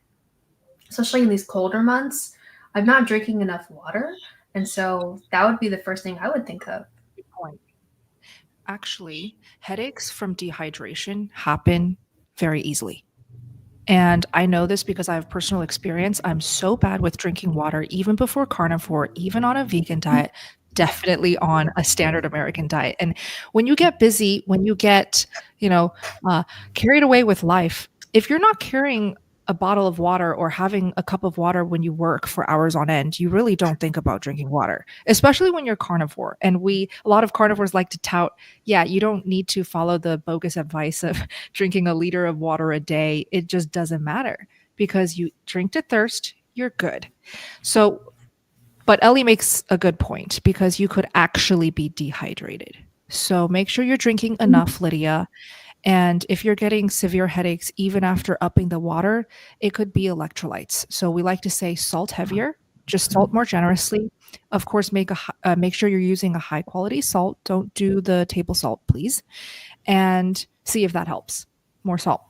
especially in these colder months, I'm not drinking enough water. And so that would be the first thing I would think of. Good point. Actually, headaches from dehydration happen very easily. And I know this because I have personal experience. I'm so bad with drinking water, even before carnivore, even on a vegan diet, definitely on a standard American diet. And when you get busy, when you get, carried away with life, if you're not carrying a bottle of water or having a cup of water when you work for hours on end, you really don't think about drinking water, especially when you're carnivore. And a lot of carnivores like to tout, you don't need to follow the bogus advice of drinking a liter of water a day. It just doesn't matter because you drink to thirst, you're good. So, but Ellie makes a good point because you could actually be dehydrated. So make sure you're drinking enough, Lydia. And if you're getting severe headaches, even after upping the water, it could be electrolytes. So we like to say salt heavier, just salt more generously. Of course, make sure you're using a high quality salt. Don't do the table salt, please. And see if that helps. More salt.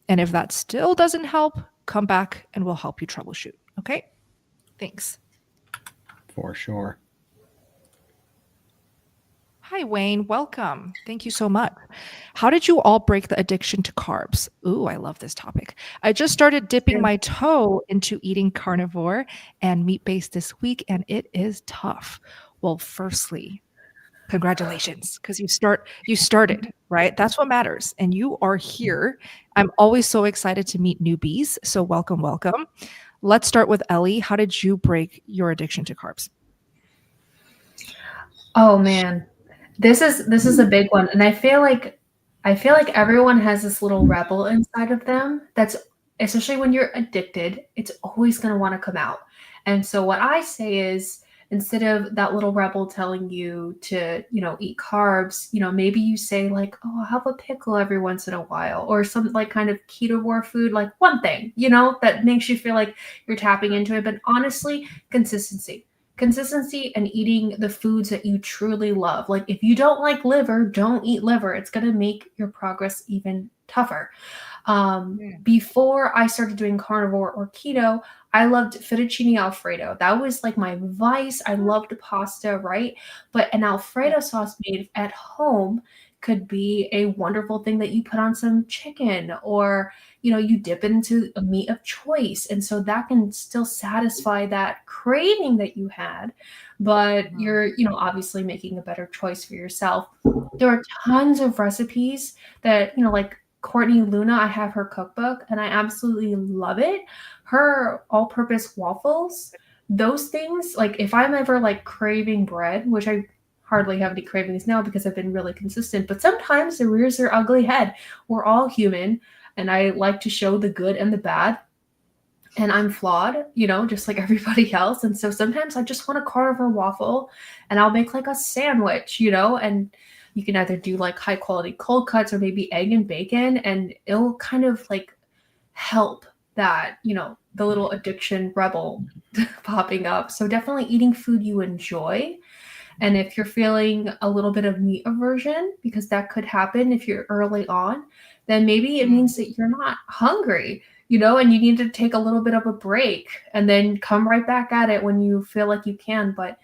And if that still doesn't help, come back and we'll help you troubleshoot. Okay? Thanks. For sure. Hi, Wayne. Welcome. Thank you so much. How did you all break the addiction to carbs? Ooh, I love this topic. I just started dipping my toe into eating carnivore and meat-based this week, and it is tough. Well, firstly, Congratulations, because you started, right? That's what matters. And you are here. I'm always so excited to meet newbies. So welcome, welcome. Let's start with Ellie. How did you break your addiction to carbs? Oh man, this is a big one, and I feel like everyone has this little rebel inside of them. That's especially when you're addicted, it's always going to want to come out. And so what I say is, instead of that little rebel telling you to, eat carbs, maybe you say like, oh, I'll have a pickle every once in a while, or some like kind of keto food, like one thing, that makes you feel like you're tapping into it. But honestly, consistency and eating the foods that you truly love. Like if you don't like liver, don't eat liver. It's going to make your progress even tougher. Before I started doing carnivore or keto, I loved fettuccine alfredo. That was like my vice. I loved pasta, right? But an alfredo sauce made at home could be a wonderful thing that you put on some chicken, or you dip it into a meat of choice. And so that can still satisfy that craving that you had, but you're obviously making a better choice for yourself. There are tons of recipes that like Courtney Luna, I have her cookbook and I absolutely love it. Her all-purpose waffles, those things, like if I'm ever like craving bread, which I hardly have any cravings now because I've been really consistent, but sometimes it rears their ugly head. We're all human, and I like to show the good and the bad. And I'm flawed, just like everybody else. And so sometimes I just want a carnivore waffle, and I'll make like a sandwich, and you can either do like high quality cold cuts or maybe egg and bacon, and it'll kind of like help that, the little addiction rebel popping up. So definitely eating food you enjoy. And if you're feeling a little bit of meat aversion, because that could happen if you're early on, then maybe it means that you're not hungry, and you need to take a little bit of a break and then come right back at it when you feel like you can. But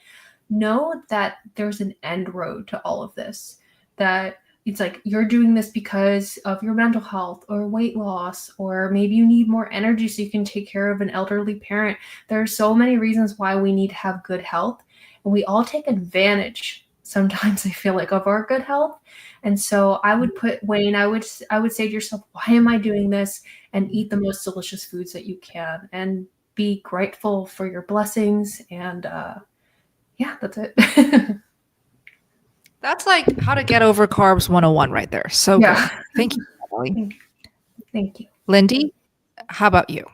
know that there's an end road to all of this, that it's like you're doing this because of your mental health or weight loss, or maybe you need more energy so you can take care of an elderly parent. There are so mmany reasons why we need to have good health. And we all take advantage sometimes, I feel like, of our good health. And so I would I would say to yourself, why am I doing this? And eat the most delicious foods that you can, and be grateful for your blessings. And yeah, that's it. That's like how to get over carbs 101 right there. So Yeah. good. Thank you, Ellie. Thank you. Lindy, how about you?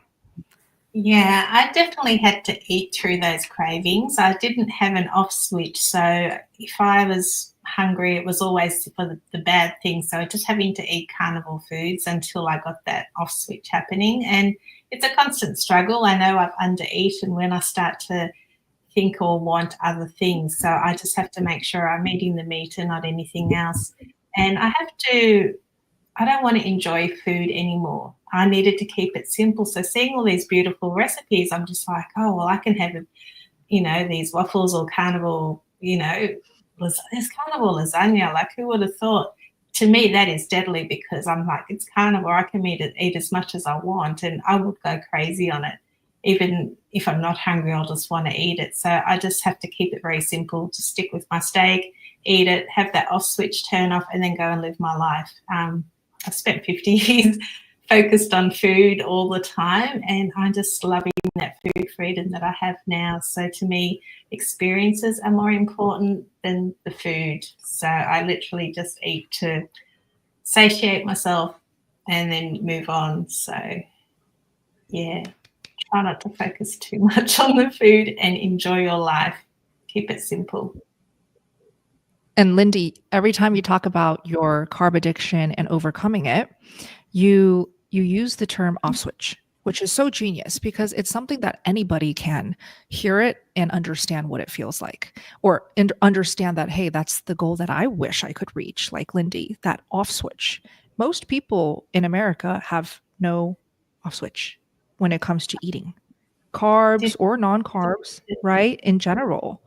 Yeah, I definitely had to eat through those cravings. I didn't have an off switch. So if I was hungry, it was always for the bad things. So just having to eat carnivore foods until I got that off switch happening. And it's a constant struggle. I know I've undereaten when I start to think or want other things. So I just have to make sure I'm eating the meat and not anything else. And I don't want to enjoy food anymore. I needed to keep it simple. So seeing all these beautiful recipes, I'm just like, oh, well, I can have, these waffles or carnivore, there's carnivore lasagna. Like, who would have thought? To me, that is deadly, because I'm like, it's carnivore. I can eat as much as I want, and I would go crazy on it. Even if I'm not hungry, I'll just want to eat it. So I just have to keep it very simple, to stick with my steak, eat it, have that off switch turn off, and then go and live my life. I've spent 50 years focused on food all the time, and I'm just loving that food freedom that I have now. So to me, experiences are more important than the food. So I literally just eat to satiate myself and then move on. So yeah, try not to focus too much on the food and enjoy your life. Keep it simple. And Lindy, every time you talk about your carb addiction and overcoming it, you use the term off switch, which is so genius, because it's something that anybody can hear it and understand what it feels like, or understand that, hey, that's the goal that I wish I could reach, like Lindy, that off switch. Most people in America have no off switch when it comes to eating. carbs or non-carbs, right? In general.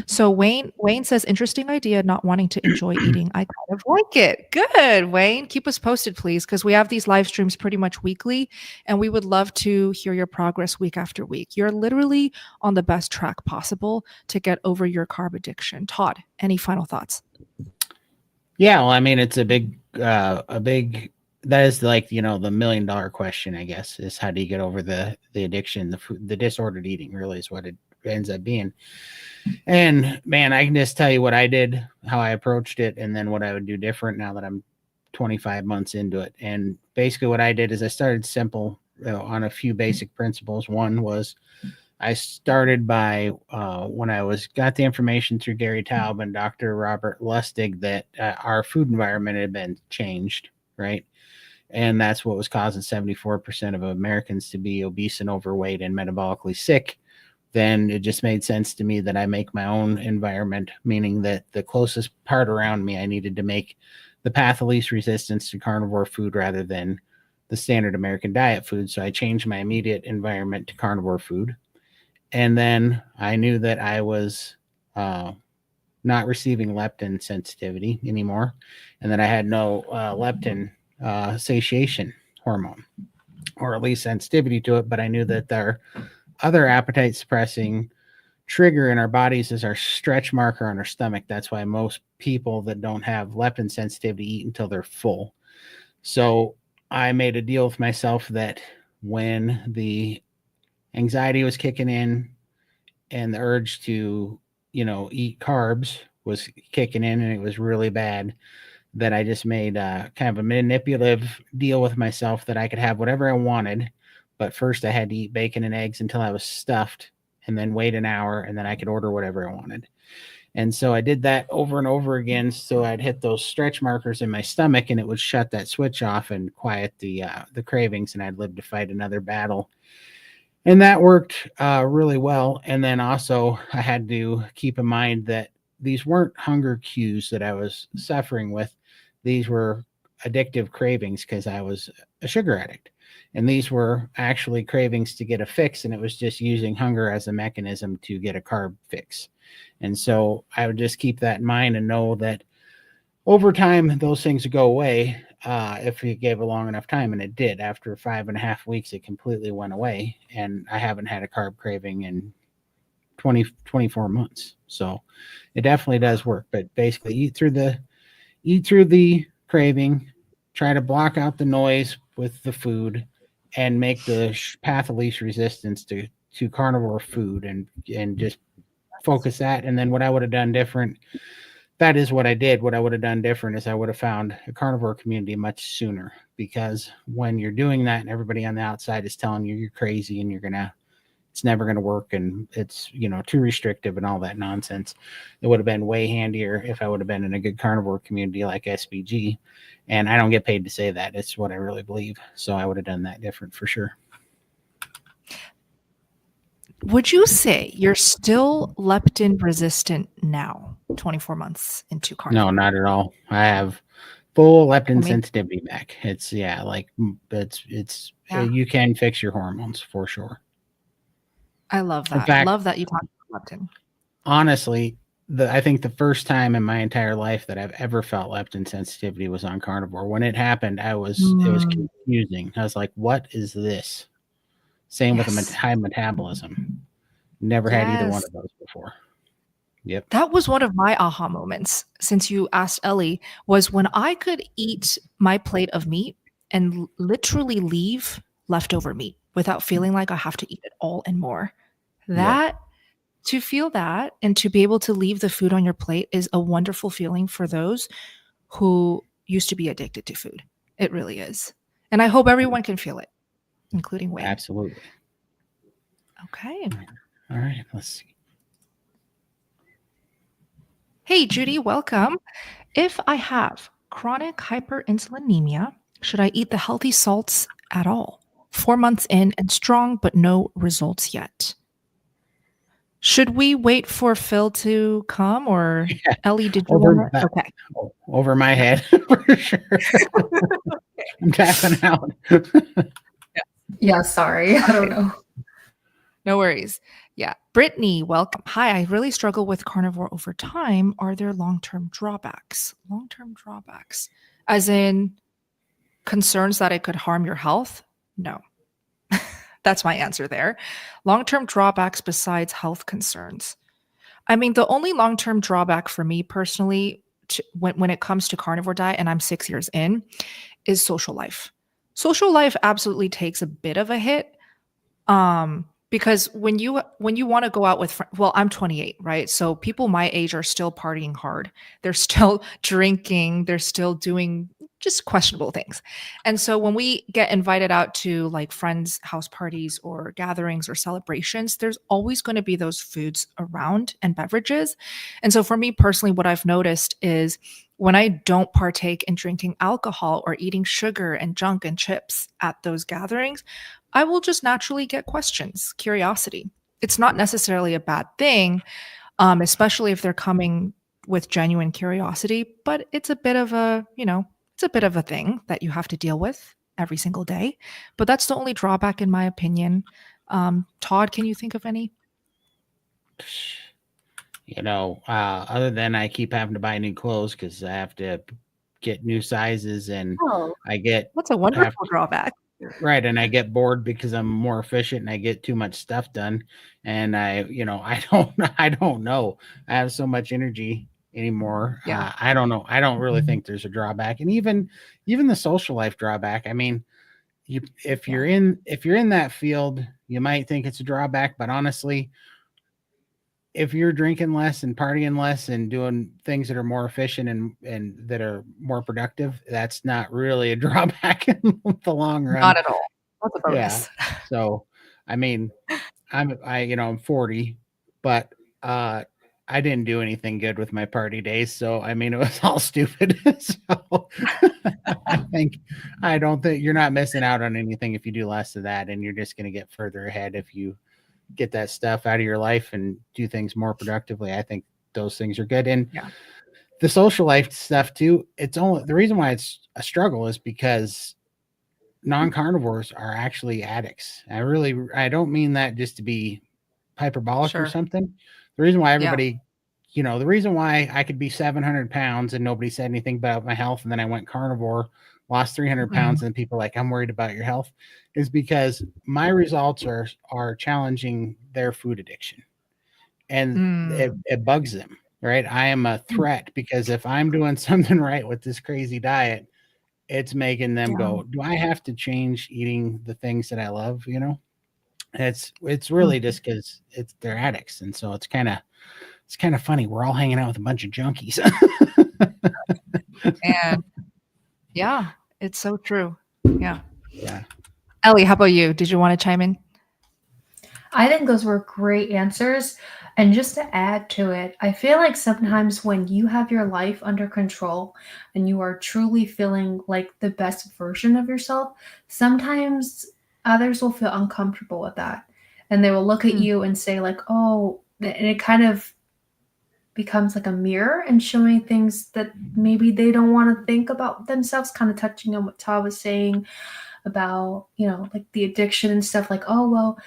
So Wayne says, interesting idea, not wanting to enjoy eating. I kind of like it. Good, Wayne. Keep us posted, please, because we have these live streams pretty much weekly, and we would love to hear your progress week after week. You're literally on the best track possible to get over your carb addiction. Todd, any final thoughts? Yeah, well, I mean, it's a big, that is like, the $1 million question, I guess, is how do you get over the addiction, the disordered eating really is what it ends up being. And man, I can just tell you what I did, how I approached it, and then what I would do different now that I'm 25 months into it. And basically what I did is I started simple on a few basic principles. One was I started by when I got the information through Gary Taub and Dr. Robert Lustig that our food environment had been changed, right? And that's what was causing 74% of Americans to be obese and overweight and metabolically sick. Then it just made sense to me that I make my own environment, meaning that the closest part around me, I needed to make the path of least resistance to carnivore food rather than the standard American diet food. So I changed my immediate environment to carnivore food. And then I knew that I was not receiving leptin sensitivity anymore, and that I had no leptin satiation hormone, or at least sensitivity to it. But I knew that their other appetite suppressing trigger in our bodies is our stretch marker on our stomach. That's why most people that don't have leptin sensitivity eat until they're full. So I made a deal with myself that when the anxiety was kicking in and the urge to, eat carbs was kicking in and it was really bad, that I just made kind of a manipulative deal with myself that I could have whatever I wanted. But first I had to eat bacon and eggs until I was stuffed, and then wait an hour, and then I could order whatever I wanted. And so I did that over and over again. So I'd hit those stretch markers in my stomach and it would shut that switch off and quiet the cravings, and I'd live to fight another battle. And that worked really well. And then also I had to keep in mind that these weren't hunger cues that I was suffering with. These were addictive cravings because I was a sugar addict. And these were actually cravings to get a fix. And it was just using hunger as a mechanism to get a carb fix. And so I would just keep that in mind and know that over time, those things would go away if you gave a long enough time. And it did. After 5.5 weeks, it completely went away. And I haven't had a carb craving in 24 months. So it definitely does work. But basically, eat through the craving, try to block out the noise with the food, and make the path of least resistance to carnivore food, and just focus that. And then what I would have done different, that is what I did. What I would have done different is I would have found a carnivore community much sooner, because when you're doing that and everybody on the outside is telling you you're crazy and it's never going to work and it's, too restrictive and all that nonsense, it would have been way handier if I would have been in a good carnivore community like SBG. And I don't get paid to say that. It's what I really believe. So I would have done that different for sure. Would you say you're still leptin resistant now, 24 months into carnivore? No, not at all. I have full leptin sensitivity back. It's you can fix your hormones for sure. I love that. Fact, love that you talked about leptin. Honestly, I think the first time in my entire life that I've ever felt leptin sensitivity was on carnivore. When it happened, it was confusing. I was like, what is this? Same with a high metabolism. Never had either one of those before. Yep. That was one of my aha moments, since you asked Ellie, was when I could eat my plate of meat and literally leave leftover meat without feeling like I have to eat it all and more. To feel that and to be able to leave the food on your plate is a wonderful feeling for those who used to be addicted to food. It really is. And I hope everyone can feel it, including Wayne. Absolutely. Okay. All right. Let's see. Hey, Judy, welcome. If I have chronic hyperinsulinemia, should I eat the healthy salts at all? 4 months in and strong, but no results yet. Should we wait for Phil to come, or Ellie, did you want to? Okay. Over my head, for sure. I'm tapping out. Yeah, sorry. I don't know. No worries. Yeah. Brittany, welcome. Hi, I really struggle with carnivore over time. Are there long-term drawbacks? Long-term drawbacks, as in concerns that it could harm your health? No. That's my answer there. Long-term drawbacks besides health concerns. I mean, the only long-term drawback for me personally when it comes to carnivore diet, and I'm 6 years in, is social life. Social life absolutely takes a bit of a hit. Because when you want to go out with well, I'm 28, right? So people my age are still partying hard. They're still drinking, they're still doing just questionable things. And so when we get invited out to like friends' house parties or gatherings or celebrations, there's always going to be those foods around and beverages. And so for me personally, what I've noticed is when I don't partake in drinking alcohol or eating sugar and junk and chips at those gatherings, I will just naturally get questions, curiosity. It's not necessarily a bad thing, especially if they're coming with genuine curiosity, but it's a bit of a, it's a bit of a thing that you have to deal with every single day. But that's the only drawback, in my opinion. Todd, can you think of any? Other than I keep having to buy new clothes because I have to get new sizes, and Oh, that's a have wonderful drawback. right, and I get bored because I'm more efficient and I get too much stuff done, and I don't know. I have so much energy anymore. Yeah. I don't know. I don't really think there's a drawback, and even the social life drawback. I mean, if you're in that field, you might think it's a drawback, but honestly, if you're drinking less and partying less and doing things that are more efficient and that are more productive, that's not really a drawback in the long run. Not at all. That's a Yeah. bonus. So, I mean, I'm 40, but I didn't do anything good with my party days. So, I mean, it was all stupid. So, I don't think you're not missing out on anything if you do less of that, and you're just going to get further ahead if you get that stuff out of your life and do things more productively. I think those things are good. And the social life stuff too, it's only the reason why it's a struggle is because non-carnivores are actually addicts. I don't mean that just to be hyperbolic or something. The reason why everybody, the reason why I could be 700 pounds and nobody said anything about my health, and then I went carnivore, lost 300 pounds, and people are like, I'm worried about your health, is because my results are challenging their food addiction. And it bugs them, right? I am a threat because if I'm doing something right with this crazy diet, it's making them go, do I have to change eating the things that I love? It's really just because they're addicts. And so it's kind of funny. We're all hanging out with a bunch of junkies. And yeah, it's so true. Yeah. Ellie, how about you? Did you want to chime in? I think those were great answers. And just to add to it, I feel like sometimes when you have your life under control and you are truly feeling like the best version of yourself, sometimes others will feel uncomfortable with that. And they will look at you and say like, oh, and it kind of becomes like a mirror and showing things that maybe they don't want to think about themselves, kind of touching on what Todd was saying about, like the addiction and stuff, like, oh, well,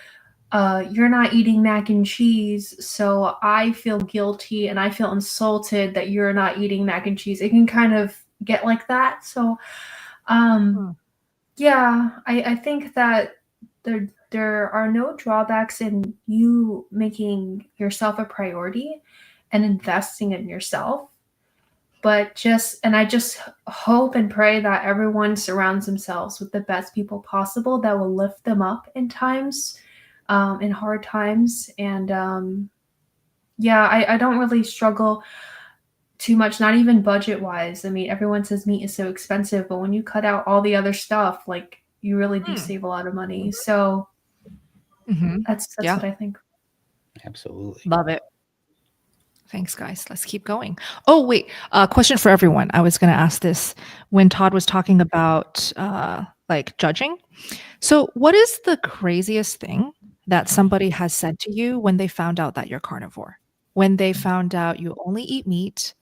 you're not eating mac and cheese, so I feel guilty and I feel insulted that you're not eating mac and cheese. It can kind of get like that. So, I think that there are no drawbacks in you making yourself a priority and investing in yourself. But I just hope and pray that everyone surrounds themselves with the best people possible that will lift them up in times, in hard times. And I don't really struggle too much, not even budget wise. I mean, everyone says meat is so expensive, but when you cut out all the other stuff, like you really do save a lot of money. So that's what I think. Absolutely. Love it. Thanks, guys. Let's keep going. Oh, wait. Question for everyone. I was going to ask this when Todd was talking about like judging. So what is the craziest thing that somebody has said to you when they found out that you're carnivore? When they found out you only eat meat?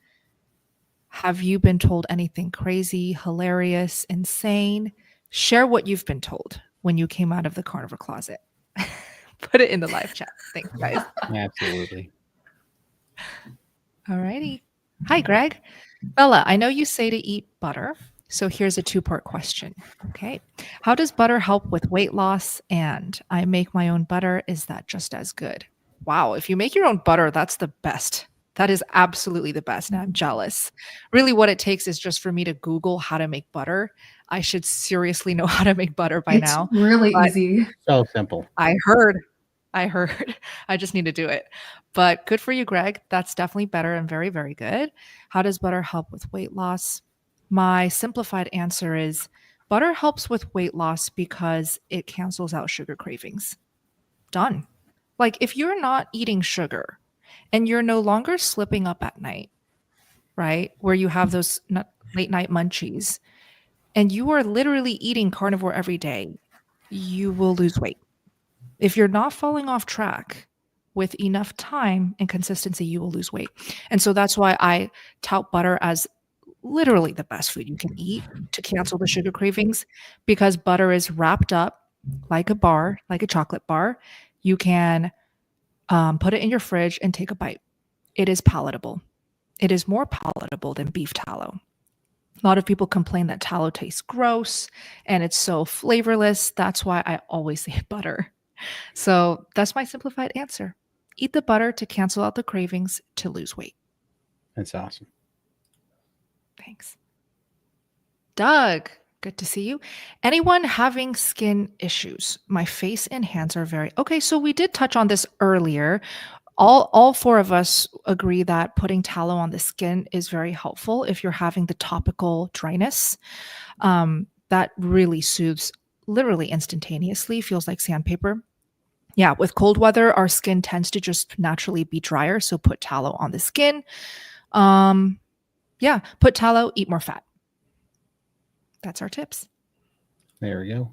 Have you been told anything crazy, hilarious, insane? Share what you've been told when you came out of the carnivore closet. put it in the live chat. Thanks, guys. Absolutely. All righty. Hi, Greg. Bella, I know you say to eat butter. So here's a two-part question. Okay. How does butter help with weight loss? And I make my own butter. Is that just as good? Wow. If you make your own butter, that's the best. That is absolutely the best. And I'm jealous. Really, what it takes is just for me to Google how to make butter. I should seriously know how to make butter by It's now. really But easy. So simple. I heard. I just need to do it. But good for you, Greg. That's definitely better and very, very good. How does butter help with weight loss? My simplified answer is butter helps with weight loss because it cancels out sugar cravings. Done. Like if you're not eating sugar and you're no longer slipping up at night, right? Where you have those late night munchies and you are literally eating carnivore every day, you will lose weight. If you're not falling off track with enough time and consistency, you will lose weight. And so that's why I tout butter as literally the best food you can eat to cancel the sugar cravings, because butter is wrapped up like a bar, like a chocolate bar. You can put it in your fridge and take a bite. It is palatable. It is more palatable than beef tallow. A lot of people complain that tallow tastes gross and it's so flavorless. That's why I always say butter. So that's my simplified answer. Eat the butter to cancel out the cravings to lose weight. That's awesome. Thanks. Doug, good to see you. Anyone having skin issues? My face and hands are very... Okay, so we did touch on this earlier. All four of us agree that putting tallow on the skin is very helpful if you're having the topical dryness. That really soothes literally instantaneously, feels like sandpaper. Yeah, with cold weather, our skin tends to just naturally be drier, so put tallow on the skin. Yeah, put tallow, eat more fat. That's our tips. There we go.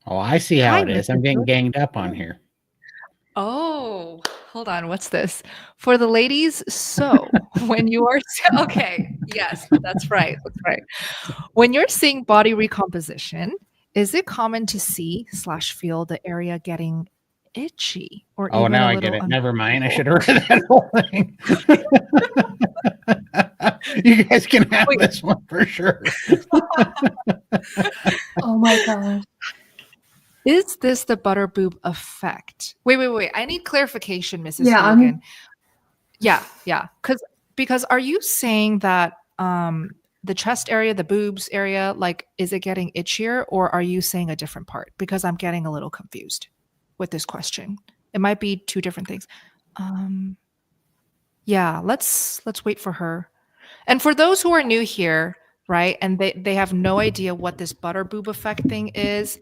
Oh, I see how it is. I'm getting ganged up on here. Oh, hold on. What's this? For the ladies, so when you are... Okay, yes, that's right. That's right. When you're seeing body recomposition, is it common to see/feel the area getting itchy or Oh, even now a I little get it. Never mind. I uncomfortable? should have read that whole thing. You guys can have Wait. this one for sure. Oh my gosh. Is this the butter boob effect? Wait. I need clarification, Mrs. Yeah, Hogan. Yeah. Because are you saying that the chest area, the boobs area, like, is it getting itchier, or are you saying a different part? Because I'm getting a little confused with this question. It might be two different things. Yeah, let's wait for her. And for those who are new here, right, and they have no idea what this butter boob effect thing is,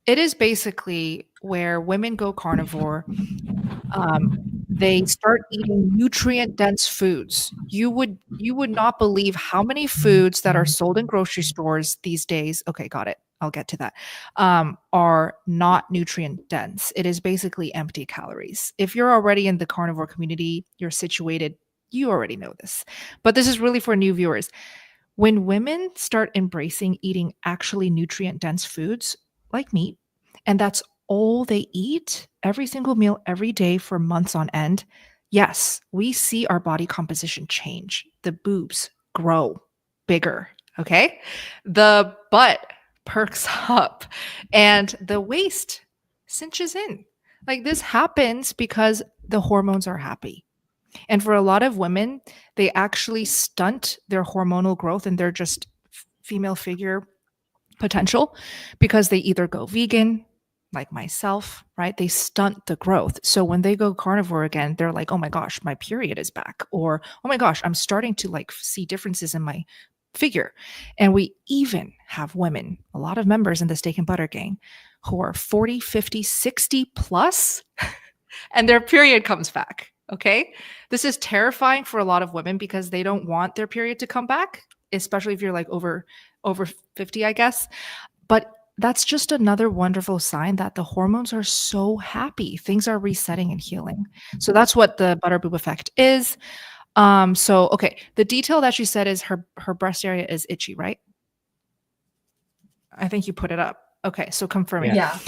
it is basically where women go carnivore. They start eating nutrient-dense foods. You would not believe how many foods that are sold in grocery stores these days. Okay, got it. I'll get to that. Are not nutrient-dense. It is basically empty calories. If you're already in the carnivore community, you're situated, you already know this. But this is really for new viewers. When women start embracing eating actually nutrient-dense foods like meat, and that's all they eat every single meal every day for months on end, yes, we see our body composition change. The boobs grow bigger, okay? The butt perks up and the waist cinches in. Like, this happens because the hormones are happy. And for a lot of women, they actually stunt their hormonal growth and their just female figure potential because they either go vegan, like myself, right? They stunt the growth. So when they go carnivore again, they're like, oh my gosh, my period is back. Or, oh my gosh, I'm starting to like see differences in my figure. And we even have women, a lot of members in the Steak and Butter Gang, who are 40, 50, 60 plus, and their period comes back. Okay. This is terrifying for a lot of women because they don't want their period to come back, especially if you're like over 50, I guess. But that's just another wonderful sign that the hormones are so happy. Things are resetting and healing. So that's what the butter boob effect is. So, okay. The detail that she said is her breast area is itchy, right? I think you put it up. Okay. So confirming. Yeah.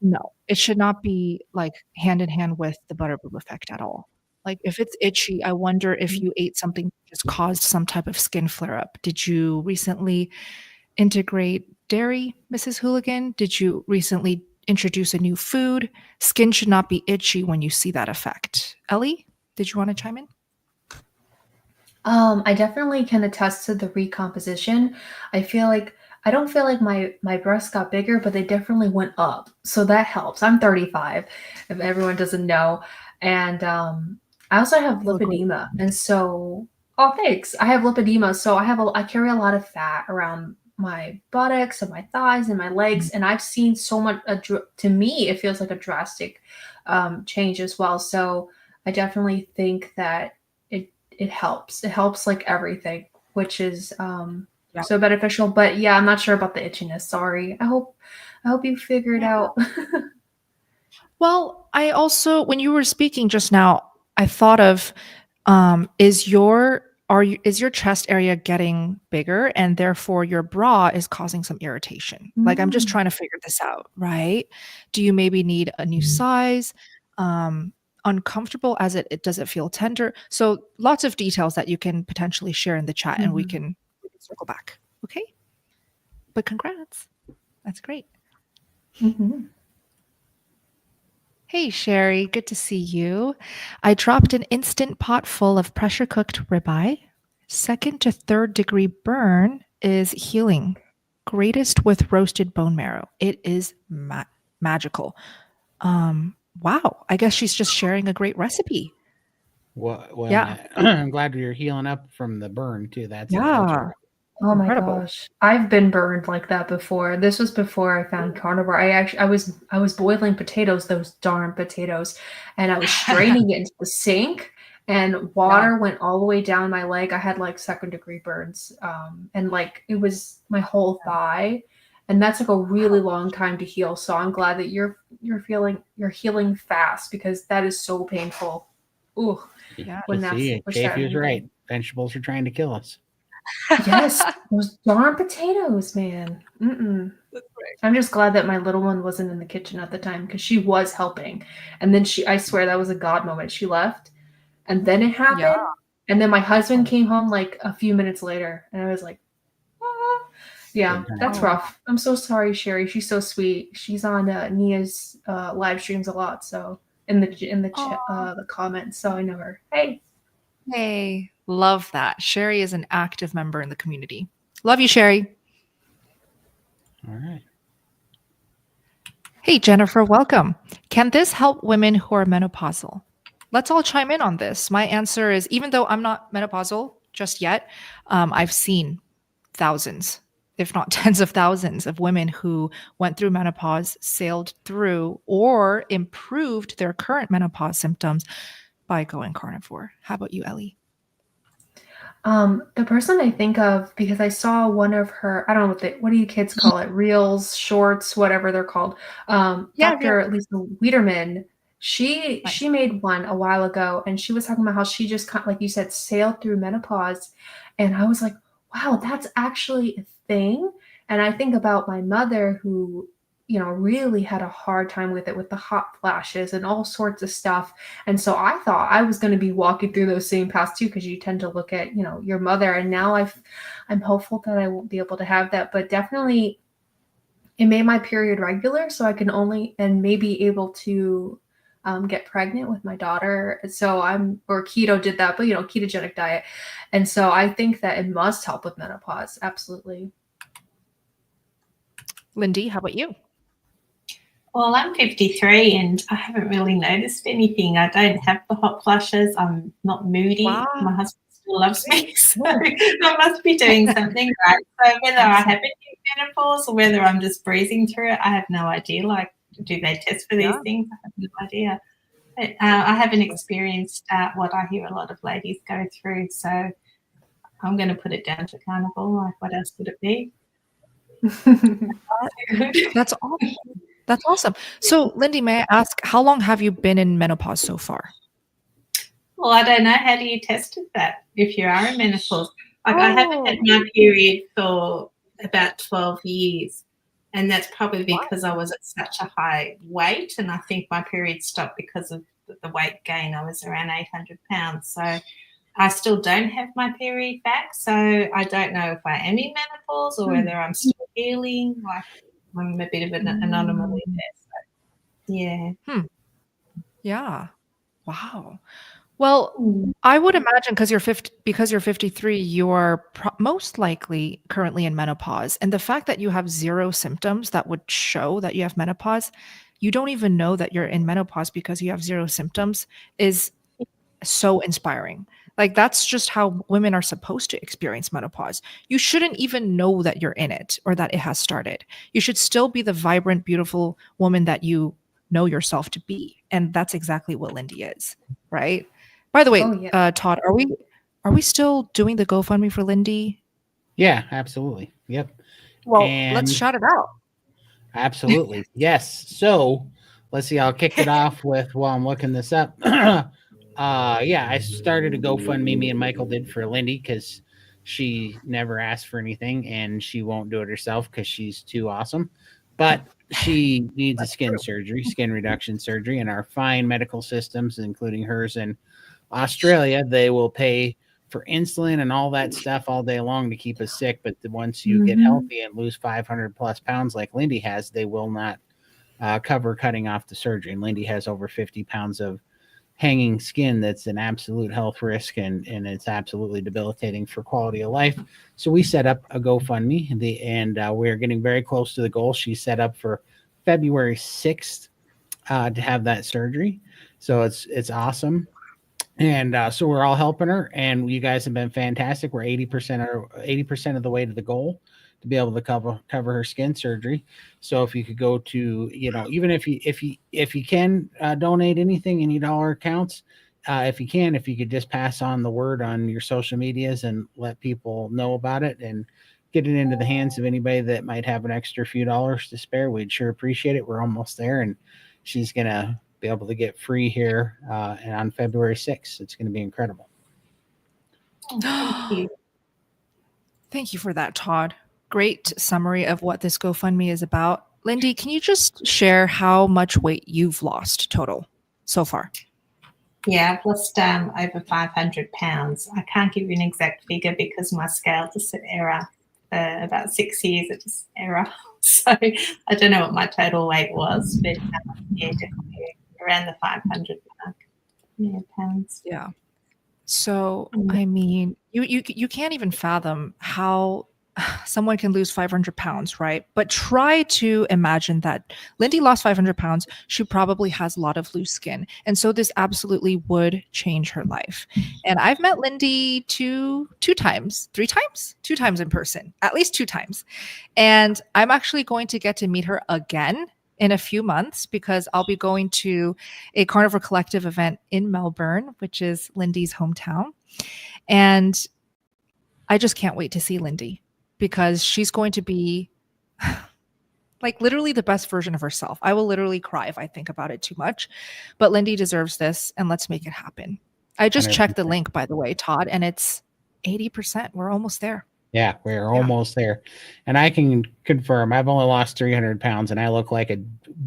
No, it should not be like hand in hand with the butterboob effect at all. Like if it's itchy, I wonder if you ate something that just caused some type of skin flare up. Did you recently integrate dairy, Mrs. Hooligan? Did you recently introduce a new food? Skin should not be itchy when you see that effect. Ellie, did you want to chime in? I definitely can attest to the recomposition. I feel like I don't feel like my breasts got bigger, but they definitely went up. So that helps. I'm 35, if everyone doesn't know. And I also have You look great. lipedema. And so, oh, thanks. I have lipedema. So I carry a lot of fat around my buttocks and my thighs and my legs. And I've seen so much, to me, it feels like a drastic change as well. So I definitely think that it helps. It helps like everything, which is Yeah. so beneficial. But yeah, I'm not sure about the itchiness. Sorry. I hope you figure it out. Well, I also, when you were speaking just now, I thought of, is your chest area getting bigger and therefore your bra is causing some irritation? Like I'm just trying to figure this out, right? Do you maybe need a new size? Uncomfortable as it does it feel tender? So lots of details that you can potentially share in the chat and we can circle back. Okay. But congrats. That's great. Mhm. Hey, Sherry, good to see you. I dropped an instant pot full of pressure cooked ribeye. 2nd to 3rd degree burn is healing. Greatest with roasted bone marrow. It is magical. Wow. I guess she's just sharing a great recipe. Well, Yeah. I'm glad you're healing up from the burn too. That's Yeah. Oh my Incredible. gosh. I've been burned like that before. This was before I found carnivore. I was boiling potatoes, those darn potatoes, and I was straining it into the sink and water went all the way down my leg. I had like 2nd degree burns. And like it was my whole thigh. And that took a really long time to heal. So I'm glad that you're healing fast because that is so painful. Ooh, Yeah. when See, push Chafee that was in. right. Vegetables are trying to kill us. Yes, those darn potatoes, man. I'm just glad that my little one wasn't in the kitchen at the time because she was helping. And then I swear that was a God moment. She left and then it happened. Yeah. And then my husband came home like a few minutes later and I was like, ah. Yeah, that's Oh, rough. I'm so sorry, Sherry. She's so sweet. She's on Nia's live streams a lot. So in the comments. So I know her. Hey. hey, love that. Sherry is an active member in the community. Love you, Sherry. All right. Hey, Jennifer, welcome. Can this help women who are menopausal? Let's all chime in on this. My answer is, even though I'm not menopausal just yet, I've seen thousands, if not tens of thousands of women who went through menopause, sailed through, or improved their current menopause symptoms by going carnivore. How about you, Ellie? The person I think of, because I saw one of her, I don't know what do you kids call it? Reels, shorts, whatever they're called. Yeah, Dr. Lisa Wiederman, she made one a while ago and she was talking about how she just kind of, like you said, sailed through menopause. And I was like, wow, that's actually a thing. And I think about my mother who, really had a hard time with it, with the hot flashes and all sorts of stuff. And so I thought I was going to be walking through those same paths too, because you tend to look at, your mother. And now I'm hopeful that I won't be able to have that, but definitely it made my period regular. So I can maybe able to get pregnant with my daughter. So or keto did that, but ketogenic diet. And so I think that it must help with menopause. Absolutely. Lindy, how about you? Well, I'm 53 and I haven't really noticed anything. I don't have the hot flushes. I'm not moody. Wow. My husband still loves me. So I must be doing something right. So whether I have any menopause or whether I'm just breezing through it, I have no idea. Like, do they test for these things? I have no idea. But I haven't experienced what I hear a lot of ladies go through. So I'm going to put it down to carnivore. Like, what else would it be? That's awesome. That's awesome. So, Lindy, may I ask, how long have you been in menopause so far? Well, I don't know. How do you test that if you are in menopause? Like, I haven't had my period for about 12 years. And that's probably because I was at such a high weight, and I think my period stopped because of the weight gain. I was around 800 pounds. So I still don't have my period back. So I don't know if I am in menopause or whether I'm still healing. Like, I'm a bit of an anomaly there. So, yeah. Yeah. Wow. Well, I would imagine because you're 53, you are most likely currently in menopause. And the fact that you have zero symptoms that would show that you have menopause, you don't even know that you're in menopause because you have zero symptoms, is so inspiring. Like, that's just how women are supposed to experience menopause. You shouldn't even know that you're in it or that it has started. You should still be the vibrant, beautiful woman that you know yourself to be. And that's exactly what Lindy is, right? By the way, Oh, yeah. Todd, are we still doing the GoFundMe for Lindy? Yeah, absolutely. Yep. Well, let's And shout it out. absolutely. Yes. So let's see. I'll kick it off with while I'm looking this up. Yeah, I started a GoFundMe. Me and Michael did for Lindy because she never asked for anything and she won't do it herself because she's too awesome. But she needs a skin surgery, skin reduction surgery, and our fine medical systems, including hers in Australia, they will pay for insulin and all that stuff all day long to keep us sick. But once you get healthy and lose 500 plus pounds like Lindy has, they will not cover cutting off the surgery. And Lindy has over 50 pounds of hanging skin that's an absolute health risk, and it's absolutely debilitating for quality of life. So we set up a GoFundMe, and we're getting very close to the goal. She set up for February 6th to have that surgery. So it's awesome. And so we're all helping her, and you guys have been fantastic. We're 80% of the way to the goal to be able to cover her skin surgery. So if you could go to, even if you can donate anything, any dollar counts. If you could just pass on the word on your social medias and let people know about it and get it into the hands of anybody that might have an extra few dollars to spare, we'd sure appreciate it. We're almost there, and she's gonna be able to get free here and on February 6th. It's going to be incredible. Thank you. Thank you for that, Todd. Great summary of what this GoFundMe is about. Lindy, can you just share how much weight you've lost total so far? Yeah, I've lost over 500 pounds. I can't give you an exact figure because my scale just said error for about 6 years. It just error. So I don't know what my total weight was, but yeah, definitely around the 500 mark. Yeah, pounds. Yeah. So, I mean, you can't even fathom how someone can lose 500 pounds, right? But try to imagine that Lindy lost 500 pounds. She probably has a lot of loose skin. And so this absolutely would change her life. And I've met Lindy two times in person, at least 2 times. And I'm actually going to get to meet her again in a few months because I'll be going to a Carnivore Collective event in Melbourne, which is Lindy's hometown. And I just can't wait to see Lindy because she's going to be like literally the best version of herself. I will literally cry if I think about it too much, but Lindy deserves this, and let's make it happen. I just 100%. checked the link, by the way, Todd, and it's 80%. We're almost there. Yeah, we're almost there. And I can confirm I've only lost 300 pounds and I look like a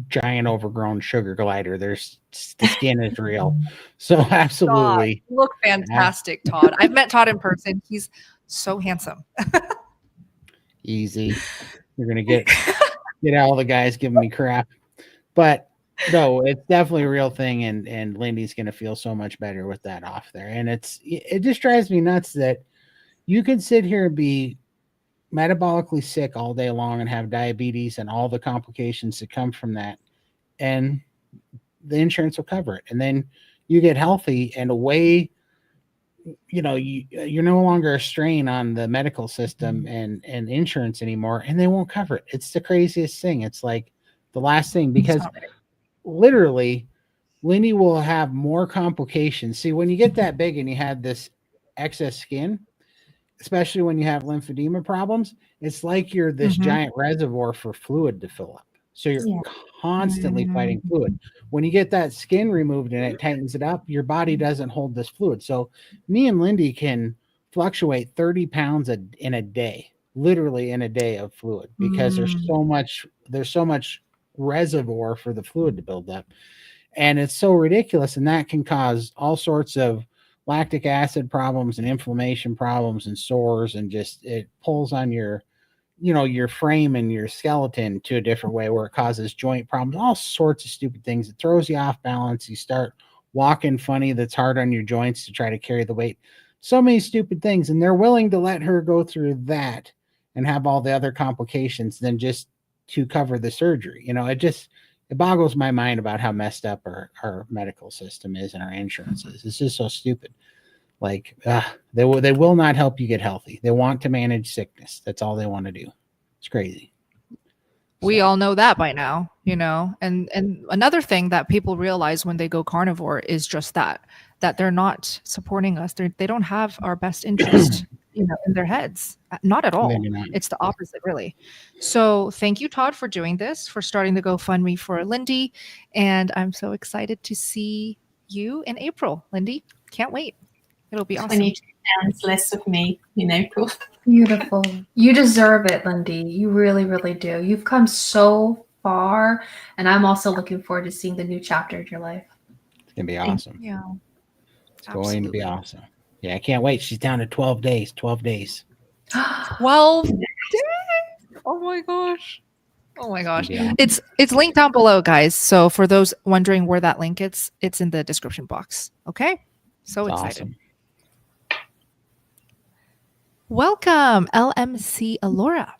giant overgrown sugar glider. The skin is real. So absolutely. God, you look fantastic, Todd. I've met Todd in person. He's so handsome. Easy. You're going to get all the guys giving me crap. But no, it's definitely a real thing. And Lindy's going to feel so much better with that off there. And it just drives me nuts that you can sit here and be metabolically sick all day long and have diabetes and all the complications that come from that. And the insurance will cover it. And then you get healthy and away, you're no longer a strain on the medical system and insurance anymore, and they won't cover it. It's the craziest thing. It's like the last thing, because literally Lindy will have more complications. See, when you get that big and you have this excess skin, especially when you have lymphedema problems, it's like you're this giant reservoir for fluid to fill up. So you're constantly fighting fluid. When you get that skin removed and it tightens it up, your body doesn't hold this fluid. So me and Lindy can fluctuate 30 pounds in a day literally in a day of fluid because there's so much reservoir for the fluid to build up. And it's so ridiculous, and that can cause all sorts of lactic acid problems and inflammation problems and sores, and just it pulls on your your frame and your skeleton to a different way where it causes joint problems, all sorts of stupid things. It throws you off balance. You start walking funny. That's hard on your joints to try to carry the weight. So many stupid things. And they're willing to let her go through that and have all the other complications than just to cover the surgery. It boggles my mind about how messed up our medical system is and our insurance is. It's just so stupid. Like they will not help you get healthy. They want to manage sickness. That's all they want to do. It's crazy. We all know that by now, and another thing that people realize when they go carnivore is just that they're not supporting us. They don't have our best interest, in their heads. Not at all. It's the opposite, really. So thank you, Todd, for doing this, for starting the GoFundMe for Lindy. And I'm so excited to see you in April, Lindy. Can't wait. It'll be awesome. 22 pounds less of me in April. Beautiful. You deserve it, Lindy. You really, really do. You've come so far, and I'm also looking forward to seeing the new chapter of your life. It's going to be awesome. Yeah. It's going to be awesome. Yeah, I can't wait. She's down to 12 days. 12 days. 12 days? Oh my gosh. Oh my gosh. Yeah. It's linked down below, guys. So for those wondering where that link is, it's in the description box. Okay? So That's excited. Awesome. Welcome, LMC Alora.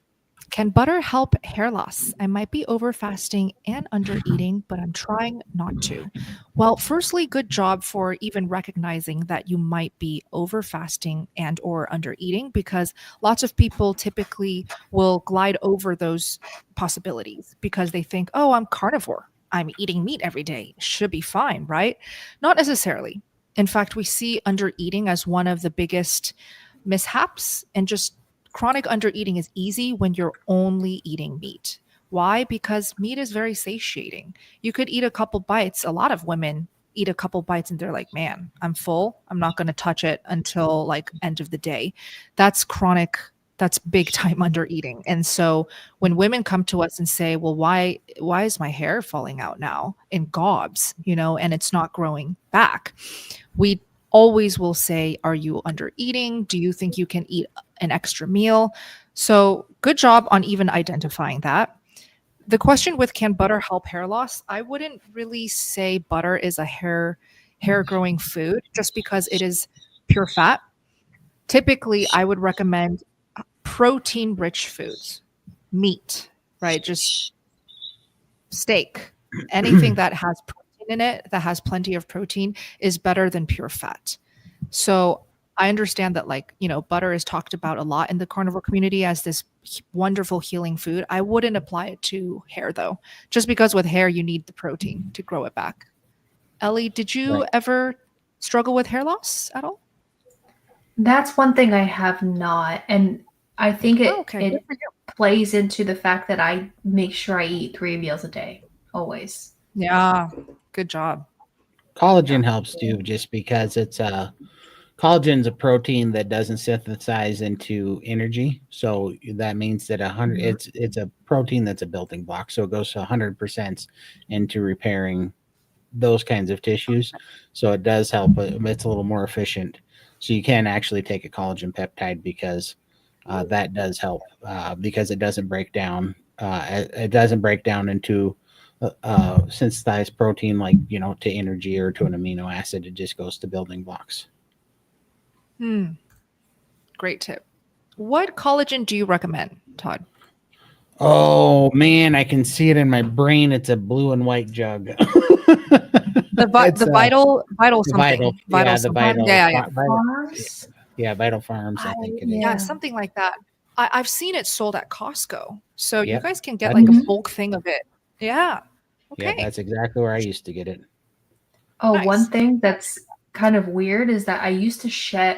Can butter help hair loss? I might be over fasting and under eating, but I'm trying not to. Well, firstly, good job for even recognizing that you might be over fasting and or under eating, because lots of people typically will glide over those possibilities because they think, oh, I'm carnivore. I'm eating meat every day. Should be fine, right? Not necessarily. In fact, we see under eating as one of the biggest mishaps, and just chronic undereating is easy when you're only eating meat. Why? Because meat is very satiating. You could eat a couple bites. A lot of women eat a couple bites and they're like, man, I'm full. I'm not going to touch it until like end of the day. That's chronic. That's big time undereating. And so when women come to us and say, well, why is my hair falling out now in gobs, and it's not growing back? We always will say, are you under eating? Do you think you can eat an extra meal? So good job on even identifying that. The question with can butter help hair loss? I wouldn't really say butter is a hair growing food just because it is pure fat. Typically, I would recommend protein rich foods, meat, right? Just steak, anything that has protein in it, that has plenty of protein, is better than pure fat. So I understand that butter is talked about a lot in the carnivore community as this wonderful healing food. I wouldn't apply it to hair though, just because with hair, you need the protein to grow it back. Ellie, did you ever struggle with hair loss at all? That's one thing I have not. And I think it plays into the fact that I make sure I eat 3 meals a day, always. Yeah, good job. Collagen helps too, just because collagen's a protein that doesn't synthesize into energy. So that means that it's a protein that's a building block. So it goes to 100% into repairing those kinds of tissues. So it does help. It's a little more efficient. So you can actually take a collagen peptide because that does help because it doesn't break down. It doesn't break down into synthesized protein to energy or to an amino acid. It just goes to building blocks. Great tip. What collagen do you recommend, Todd? Oh man, I can see it in my brain. It's a blue and white jug. The vital something. Vital Farms. I think it is. Yeah, something like that. I've seen it sold at Costco, so you guys can get like a bulk thing of it. Yeah. Okay. Yeah, that's exactly where I used to get it. Oh, nice. One thing that's kind of weird is that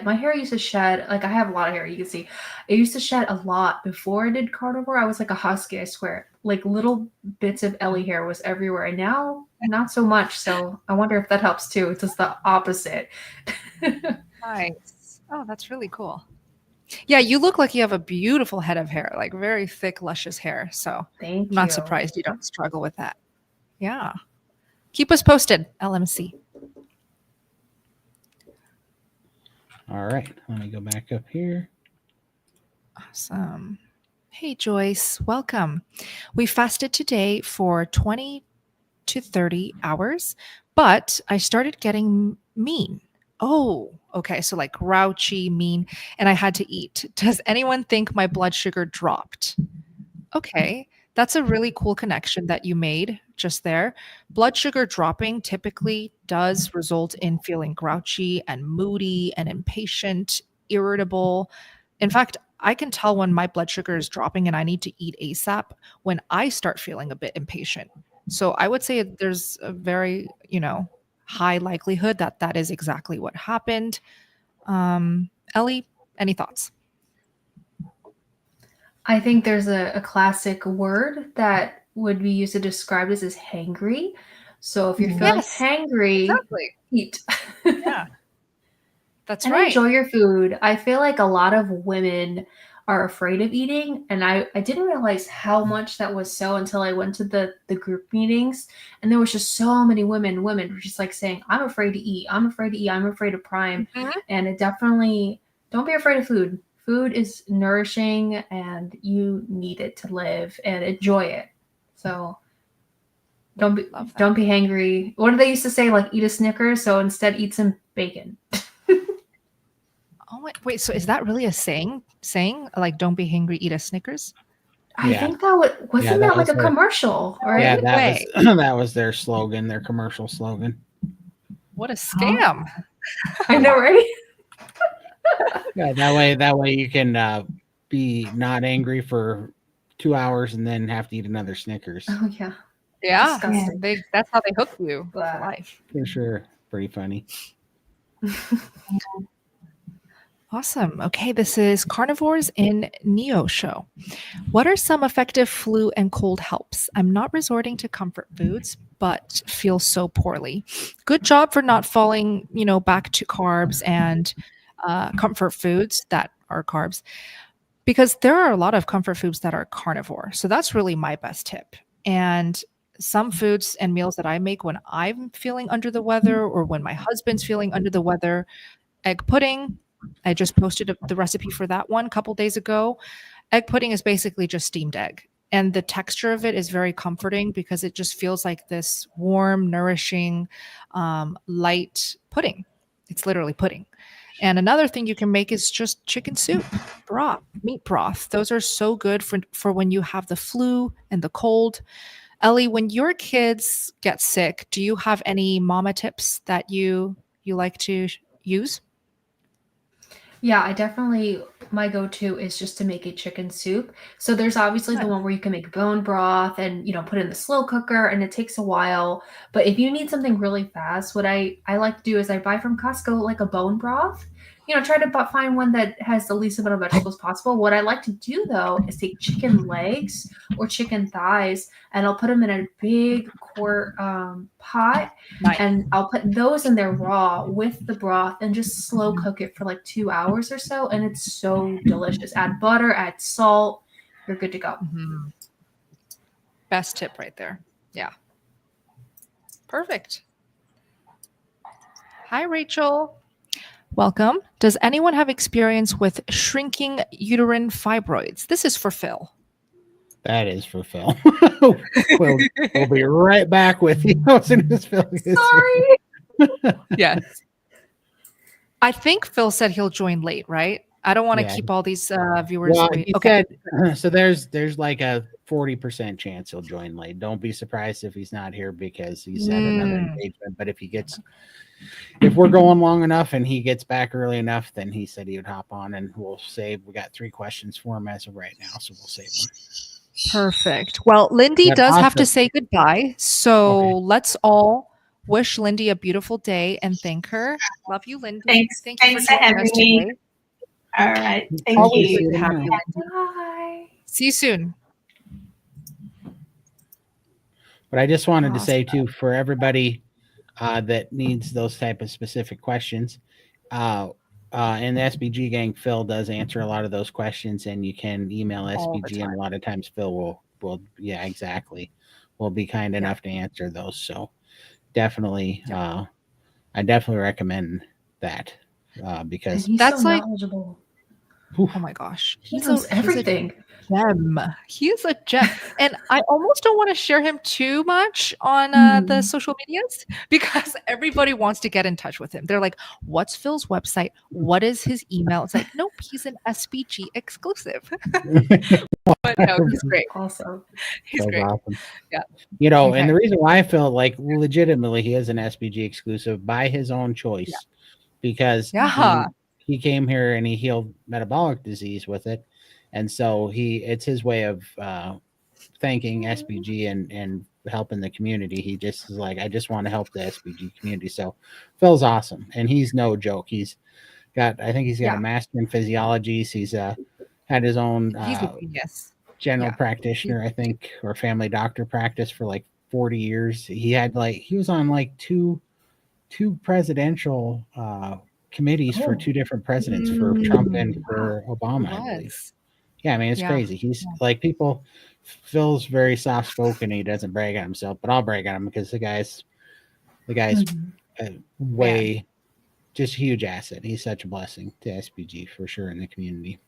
my hair used to shed, like I have a lot of hair, you can see. It used to shed a lot before I did carnivore. I was like a husky, I swear. Like little bits of Ellie hair was everywhere. And now, not so much. So I wonder if that helps too. It's just the opposite. Nice. Oh, that's really cool. Yeah, you look like you have a beautiful head of hair, like very thick, luscious hair. So I'm Thank not you. surprised you don't struggle with that. Yeah. Keep us posted, LMC. All right. Let me go back up here. Awesome. Hey, Joyce, welcome. We fasted today for 20 to 30 hours, but I started getting mean. Oh, okay. So like grouchy, mean, and I had to eat. Does anyone think my blood sugar dropped? Okay. That's a really cool connection that you made just there. Blood sugar dropping typically does result in feeling grouchy and moody and impatient, irritable. In fact, I can tell when my blood sugar is dropping and I need to eat ASAP when I start feeling a bit impatient. So I would say there's a very, high likelihood that that is exactly what happened. Ellie, any thoughts? I think there's a classic word that would be used to describe this as hangry. So if you're feeling Yes, hangry, exactly. eat. Yeah, that's And right. enjoy your food. I feel like a lot of women are afraid of eating, and I didn't realize how much that was so until I went to the group meetings, and there was just so many women were just like saying, I'm afraid to eat, I'm afraid to eat, I'm afraid of prime. Mhm. And it definitely, don't be afraid of food. Food is nourishing and you need it to live, and enjoy it. So don't be Love that. don't be hangry. What did they used to say? Like, eat a Snickers, so instead eat some bacon. Oh, wait. So is that really a saying? Saying like, "Don't be hungry, eat a Snickers." I Yeah. think that wasn't that that like was a their- commercial, Yeah, right? that Way. was that was their slogan, their commercial slogan. What a scam! I know, right? Yeah, that way you can be not angry for 2 hours and then have to eat another Snickers. Oh yeah, Yeah, disgusting. that's how they hook you for Blah. life. For sure. Pretty funny. Awesome. Okay, this is Carnivores in Neo Show. What are some effective flu and cold helps? I'm not resorting to comfort foods, but feel so poorly. Good job for not falling, back to carbs and comfort foods that are carbs, because there are a lot of comfort foods that are carnivore. So that's really my best tip. And some foods and meals that I make when I'm feeling under the weather or when my husband's feeling under the weather, egg pudding. I just posted the recipe for that one a couple days ago. Egg pudding is basically just steamed egg. And the texture of it is very comforting because it just feels like this warm, nourishing, light pudding. It's literally pudding. And another thing you can make is just chicken soup, broth, meat broth. Those are so good for when you have the flu and the cold. Ellie, when your kids get sick, do you have any mama tips that you like to use? Yeah, I definitely, my go-to is just to make a chicken soup. So there's obviously the Nice. one where you can make bone broth and, put it in the slow cooker, and it takes a while. But if you need something really fast, what I like to do is I buy from Costco like a bone broth. Try to find one that has the least amount of vegetables possible. What I like to do though is take chicken legs or chicken thighs, and I'll put them in a big quart pot, Nice. and I'll put those in there raw with the broth and just slow cook it for like 2 hours or so. And it's so delicious. Add butter, add salt. You're good to go. Mhm. Best tip right there. Yeah. Perfect. Hi, Rachel. Welcome. Does anyone have experience with shrinking uterine fibroids? This is for Phil. That is for Phil. we'll be right back with you as soon as Phil gets here. Sorry. Yes. I think Phil said he'll join late, right? I don't want to Yeah. keep all these viewers Well, wait. he Okay. said, so there's like a 40% chance he'll join late. Don't be surprised if he's not here because he's at another engagement. But if we're going long enough and he gets back early enough, then he said he would hop on, and we got 3 questions for him as of right now, so we'll save them. Perfect. Well, Lindy But does have to awesome. say goodbye. So Okay. let's all wish Lindy a beautiful day and thank her. Love you, Lindy. Thanks. Thank you Thanks for for joining having us me. today. All right. Thank Always you. good to have you, Lindy. Bye. See you soon. But I just wanted to Awesome. say too, for everybody that needs those type of specific questions, in the SBG gang, Phil does answer a lot of those questions, and you can email All the SBG, and a lot of times Phil will yeah, exactly, will be kind enough to answer those. So definitely, I definitely recommend that And because he's That's so like, knowledgeable. oh my gosh, He knows everything. gem. He's a gem. And I almost don't want to share him too much on the social medias because everybody wants to get in touch with him. They're like, what's Phil's website? What is his email? It's like, nope, he's an SBG exclusive. But no, he's great. Awesome. He's so great. awesome. Yeah. You know, Okay. and the reason why I feel like legitimately he is an SBG exclusive by his own choice because he came here and he healed metabolic disease with it. And so it's his way of thanking SBG and helping the community. He just is like, I just want to help the SBG community. So Phil's awesome. And he's no joke. I think he's got a master in physiology. He's had his own He's a genius. general practitioner, I think, or family doctor practice for like 40 years. He was on like two presidential committees for two different presidents, for Trump and for Obama, I believe. Yeah, I mean, it's crazy. He's like, Phil's very soft spoken. He doesn't brag on himself, but I'll brag on him because the guy's way just a huge asset. He's such a blessing to SPG for sure in the community.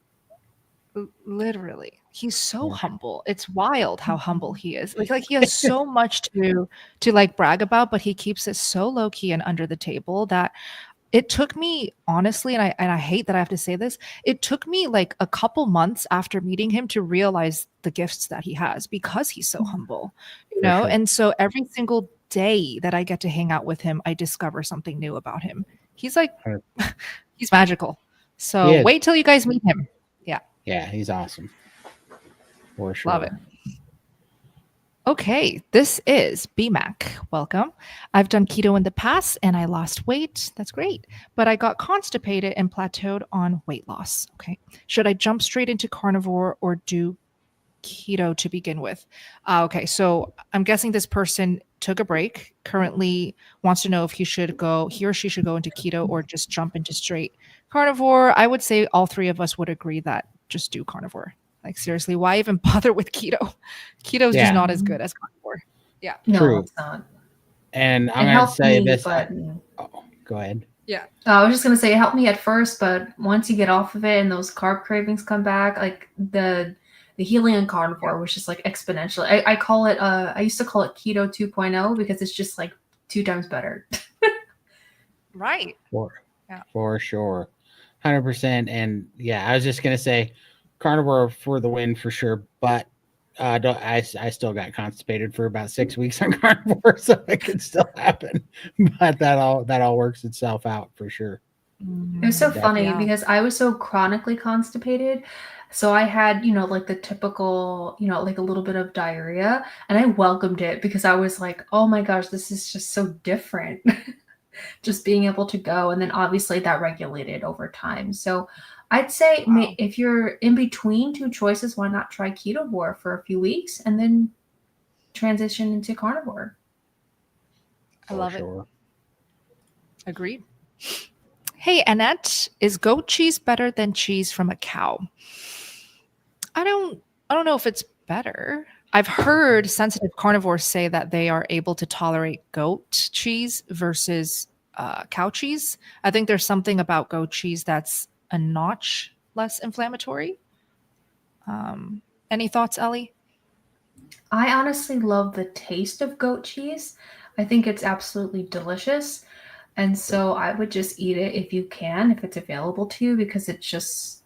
Literally, he's so humble. It's wild how humble he is. Like he has so much to like brag about, but he keeps it so low key and under the table that it took me, honestly, and I hate that I have to say this, it took me like a couple months after meeting him to realize the gifts that he has because he's so humble, you know? sure. And so every single day that I get to hang out with him, I discover something new about him. He's like, he's magical. So wait till you guys meet him. Yeah, he's awesome. For sure. Love it. Okay, this is BMAC. Welcome. I've done keto in the past and I lost weight. That's great. But I got constipated and plateaued on weight loss. Okay. Should I jump straight into carnivore or do keto to begin with? Okay, so I'm guessing this person took a break, currently wants to know if he or she should go into keto or just jump into straight carnivore. I would say all three of us would agree that just do carnivore. Like seriously, why even bother with keto? Keto is just not as good as carnivore. Yeah. No, True. it's not. And I'm going to say this. But go ahead. Yeah. I was just going to say it helped me at first, but once you get off of it and those carb cravings come back, like the healing in carnivore was just like exponential. I call it, I used to call it keto 2.0 because it's just like 2 times better. Right. For sure. 100%. And yeah, I was just going to say carnivore for the win for sure. But I still got constipated for about 6 weeks on carnivore, so it could still happen. But that all works itself out for sure. It was so funny because I was so chronically constipated. So I had, like the typical, like a little bit of diarrhea, and I welcomed it because I was like, oh my gosh, this is just so different. Just being able to go. And then obviously that regulated over time. So I'd say if you're in between two choices, why not try ketovore for a few weeks and then transition into carnivore? I love it. Agreed. Hey, Annette, is goat cheese better than cheese from a cow? I don't know if it's better. I've heard sensitive carnivores say that they are able to tolerate goat cheese versus cow cheese. I think there's something about goat cheese that's a notch less inflammatory. Any thoughts, Ellie? I honestly love the taste of goat cheese. I think it's absolutely delicious. And so I would just eat it if you can, if it's available to you, because it's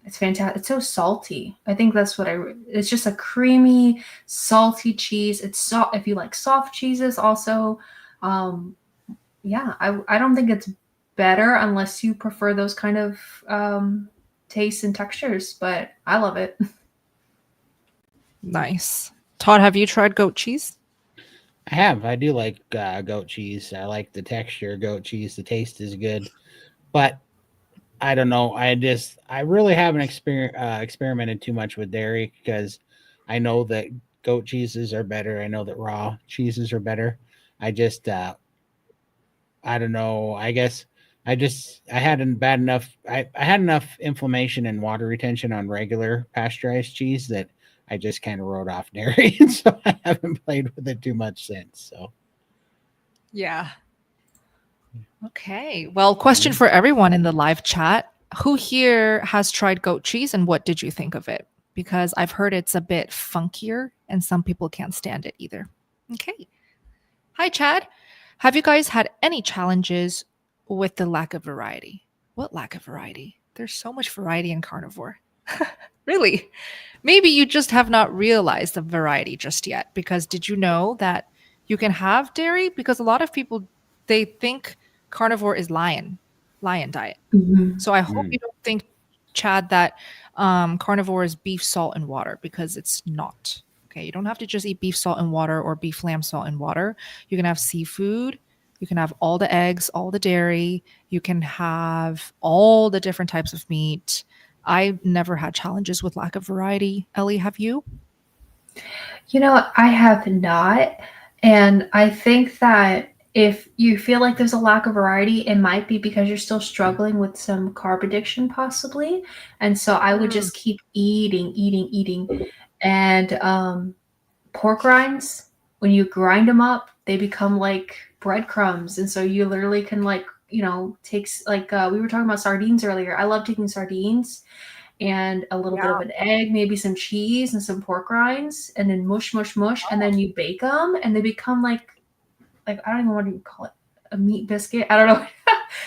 fantastic. It's so salty. I think that's it's just a creamy, salty cheese. It's soft. If you like soft cheeses also, I don't think it's better unless you prefer those kind of tastes and textures, but I love it. Nice. Todd, have you tried goat cheese? I have. I do like goat cheese. I like the texture of goat cheese. The taste is good, but I don't know. I really haven't experimented too much with dairy because I know that goat cheeses are better. I know that raw cheeses are better. I just, I don't know. I guess I hadn't bad enough. I had enough inflammation and water retention on regular pasteurized cheese that I just kind of wrote off dairy. And so I haven't played with it too much since. So, Yeah. Okay. Well, question for everyone in the live chat. Who here has tried goat cheese and what did you think of it? Because I've heard it's a bit funkier and some people can't stand it either. Okay. Hi, Chad. Have you guys had any challenges with the lack of variety? What lack of variety? There's so much variety in carnivore. Really? Maybe you just have not realized the variety just yet. Because did you know that you can have dairy? Because a lot of people, they think carnivore is lion diet. So I hope you don't think, Chad, that carnivore is beef, salt, and water, because it's not. Okay, you don't have to just eat beef, salt, and water or beef, lamb, salt, and water. You can have seafood. You can have all the eggs, all the dairy. You can have all the different types of meat. I've never had challenges with lack of variety. Ellie, have you? I have not. And I think that if you feel like there's a lack of variety, it might be because you're still struggling with some carb addiction, possibly. And so I would just keep eating. And pork rinds, when you grind them up, they become like breadcrumbs. And so you literally can takes we were talking about sardines earlier. I love taking sardines and a little bit of an egg, maybe some cheese and some pork rinds, and then mush, and then you bake them, and they become like I don't even know what you call it, a meat biscuit. I don't know.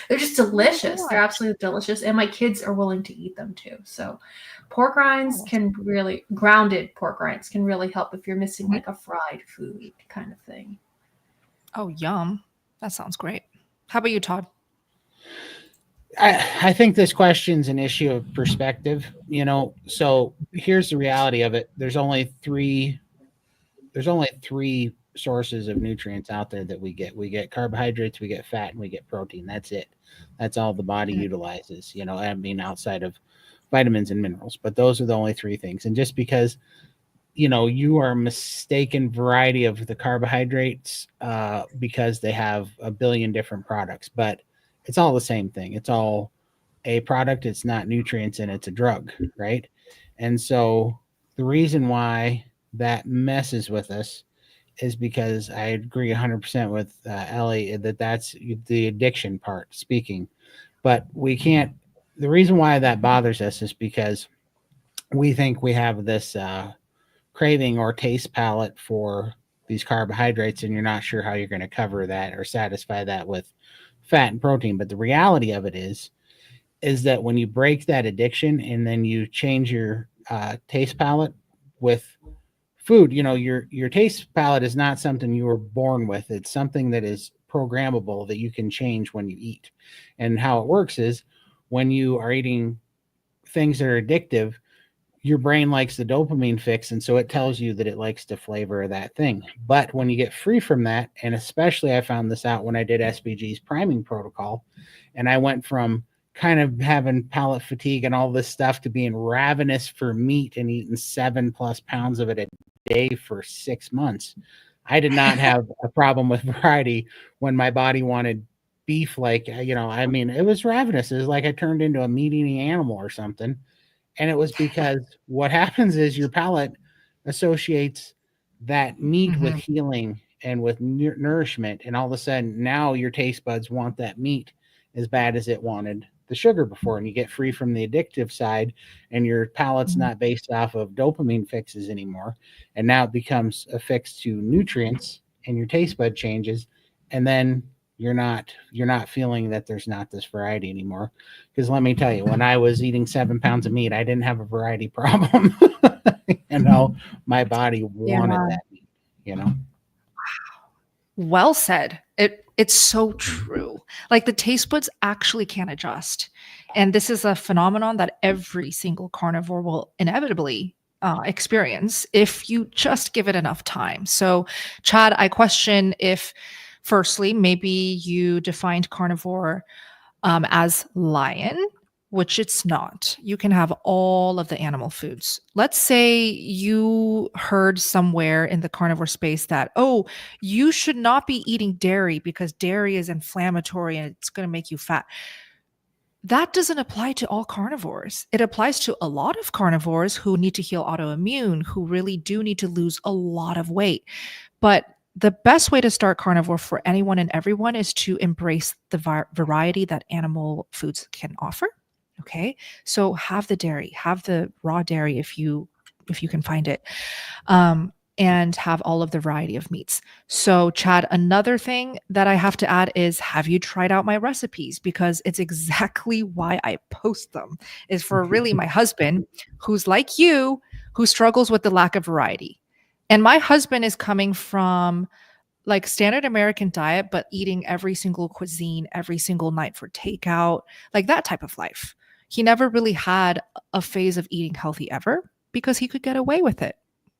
They're just delicious. They're absolutely delicious, and my kids are willing to eat them too. So, grounded pork rinds can really help if you're missing like a fried food kind of thing. Oh, yum! That sounds great. How about you, Todd? I think this question's an issue of perspective, so here's the reality of it. There's only three sources of nutrients out there that we get. We get carbohydrates, we get fat, and we get protein. That's it. That's all the body utilizes, outside of vitamins and minerals, but those are the only three things. And just because you are mistaken variety of the carbohydrates because they have a billion different products, but it's all the same thing. It's all a product. It's not nutrients, and it's a drug, right? And so the reason why that messes with us is because I agree 100% with Ellie that that's the addiction part speaking. But we can't. The reason why that bothers us is because we think we have this craving or taste palette for these carbohydrates, and you're not sure how you're going to cover that or satisfy that with fat and protein. But the reality of it is that when you break that addiction and then you change your taste palette with food, your taste palette is not something you were born with. It's something that is programmable that you can change when you eat. And how it works is when you are eating things that are addictive, your brain likes the dopamine fix, and so it tells you that it likes to flavor that thing. But when you get free from that, and especially I found this out when I did SBG's priming protocol, and I went from kind of having palate fatigue and all this stuff to being ravenous for meat and eating 7+ pounds of it a day for 6 months. I did not have a problem with variety when my body wanted beef. It was ravenous. It was like I turned into a meat-eating animal or something. And it was because what happens is your palate associates that meat with healing and with nourishment. And all of a sudden, now your taste buds want that meat as bad as it wanted the sugar before. And you get free from the addictive side, and your palate's not based off of dopamine fixes anymore. And now it becomes a fix to nutrients, and your taste bud changes. And then you're not feeling that there's not this variety anymore. Because let me tell you, when I was eating 7 pounds of meat, I didn't have a variety problem. My body wanted that meat. Well said. It's so true. Like the taste buds actually can adjust. And this is a phenomenon that every single carnivore will inevitably experience if you just give it enough time. So, Chad, I question if, firstly, maybe you defined carnivore as lion, which it's not. You can have all of the animal foods. Let's say you heard somewhere in the carnivore space that, oh, you should not be eating dairy because dairy is inflammatory and it's going to make you fat. That doesn't apply to all carnivores. It applies to a lot of carnivores who need to heal autoimmune, who really do need to lose a lot of weight. But the best way to start carnivore for anyone and everyone is to embrace the variety that animal foods can offer. Okay. So have the dairy, have the raw dairy if you can find it. And have all of the variety of meats. So, Chad, another thing that I have to add is, have you tried out my recipes? Because it's exactly why I post them, is for really my husband, who's like you, who struggles with the lack of variety. And my husband is coming from like standard American diet, but eating every single cuisine every single night for takeout, like that type of life. He never really had a phase of eating healthy ever because he could get away with it,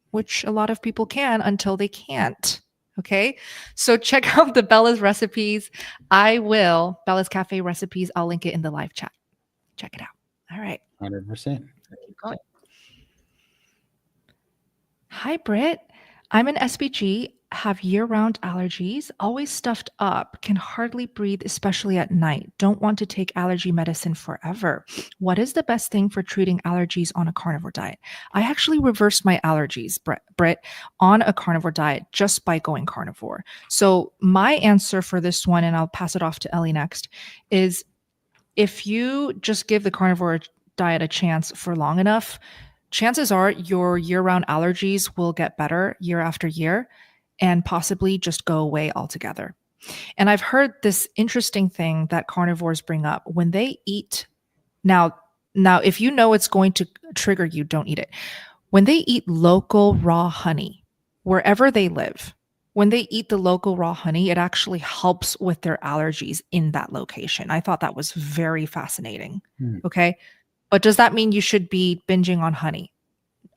which a lot of people can until they can't. Okay. So check out the Bella's recipes. Bella's Cafe recipes. I'll link it in the live chat. Check it out. All right. 100%. Keep going. Hi, Britt. I'm an SPG, have year-round allergies, always stuffed up, can hardly breathe, especially at night. Don't want to take allergy medicine forever. What is the best thing for treating allergies on a carnivore diet? I actually reversed my allergies, Britt, on a carnivore diet just by going carnivore. So my answer for this one, and I'll pass it off to Ellie next, is if you just give the carnivore diet a chance for long enough, chances are your year-round allergies will get better year after year and possibly just go away altogether. And I've heard this interesting thing that carnivores bring up when they eat. Now, if you know it's going to trigger you, don't eat it. When they eat local raw honey, wherever they live, when they eat the local raw honey, it actually helps with their allergies in that location. I thought that was very fascinating. Okay. But does that mean you should be binging on honey?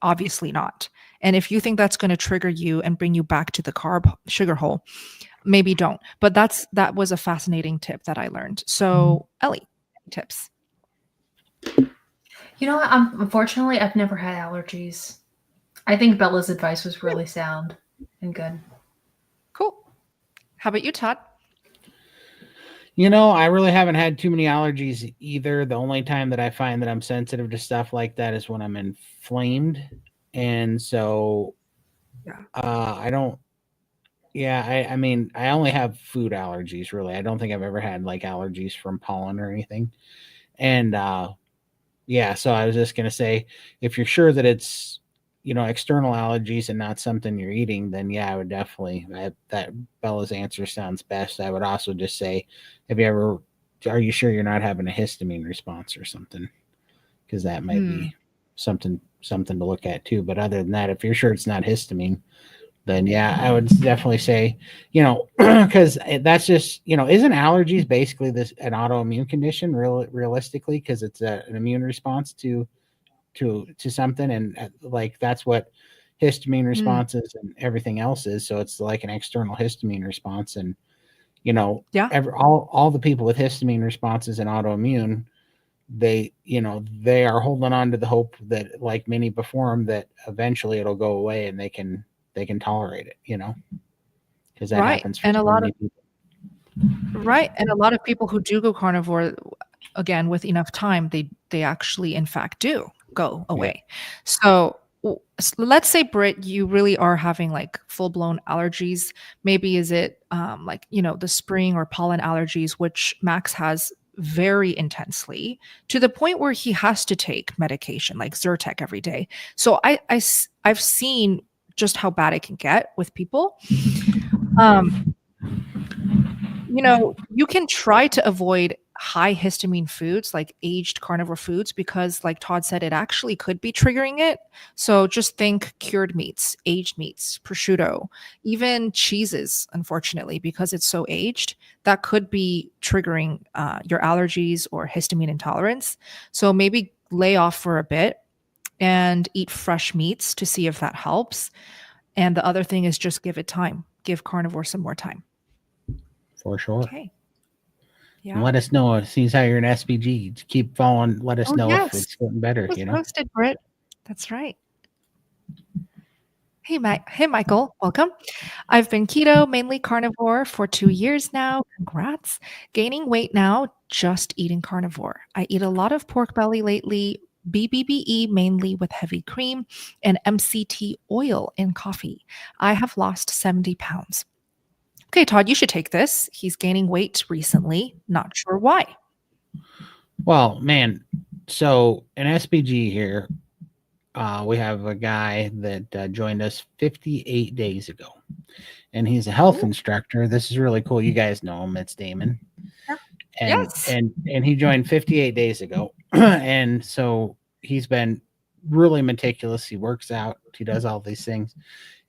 Obviously not. And if you think that's going to trigger you and bring you back to the carb sugar hole, maybe don't. But that was a fascinating tip that I learned. So, Ellie, tips. You know what? Unfortunately, I've never had allergies. I think Bella's advice was really sound and good. Cool. How about you, Todd? You know, I really haven't had too many allergies either. The only time that I find that I'm sensitive to stuff like that is when I'm inflamed. And so I don't, I mean, I only have food allergies, really. I don't think I've ever had like allergies from pollen or anything. And so I was just going to say, if you're sure that it's, external allergies and not something you're eating, then I would definitely, that Bella's answer sounds best. I would also just say, are you sure you're not having a histamine response or something? Because that might be something to look at too. But other than that, if you're sure it's not histamine, then I would definitely say, because that's just, isn't allergies basically an autoimmune condition realistically, because it's an immune response to something, and like that's what histamine responses and everything else is. So it's like an external histamine response, and all the people with histamine responses and autoimmune, they are holding on to the hope that, like many before them, that eventually it'll go away and they can tolerate it, because that happens for and a lot many of people. Right. And a lot of people who do go carnivore, again, with enough time, they actually, in fact, do go away. So let's say, Britt, you really are having like full-blown allergies. Maybe is it the spring or pollen allergies, which Max has very intensely, to the point where he has to take medication like Zyrtec every day. So I've seen just how bad it can get with people. You can try to avoid high histamine foods like aged carnivore foods, because like Todd said, it actually could be triggering it. So just think cured meats, aged meats, prosciutto, even cheeses, unfortunately, because it's so aged, that could be triggering your allergies or histamine intolerance. So maybe lay off for a bit and eat fresh meats to see if that helps. And the other thing is just give it time. Give carnivore some more time. For sure. Okay. And let us know. Seems how you're an SPG. Keep following. Let us know if Yes. it's getting better. It was posted, Britt. That's right. Hey, Michael. Welcome. I've been keto, mainly carnivore, for 2 years now. Congrats. Gaining weight now, just eating carnivore. I eat a lot of pork belly lately, BBBE mainly with heavy cream, and MCT oil in coffee. I have lost 70 pounds. Okay, Todd, you should take this. He's gaining weight recently. Not sure why. Well, man, so an SPG here, we have a guy that joined us 58 days ago, and he's a health instructor. This is really cool. You guys know him. It's Damon. And, Yes. and he joined 58 days ago. And so he's been really meticulous. He works out. He does all these things.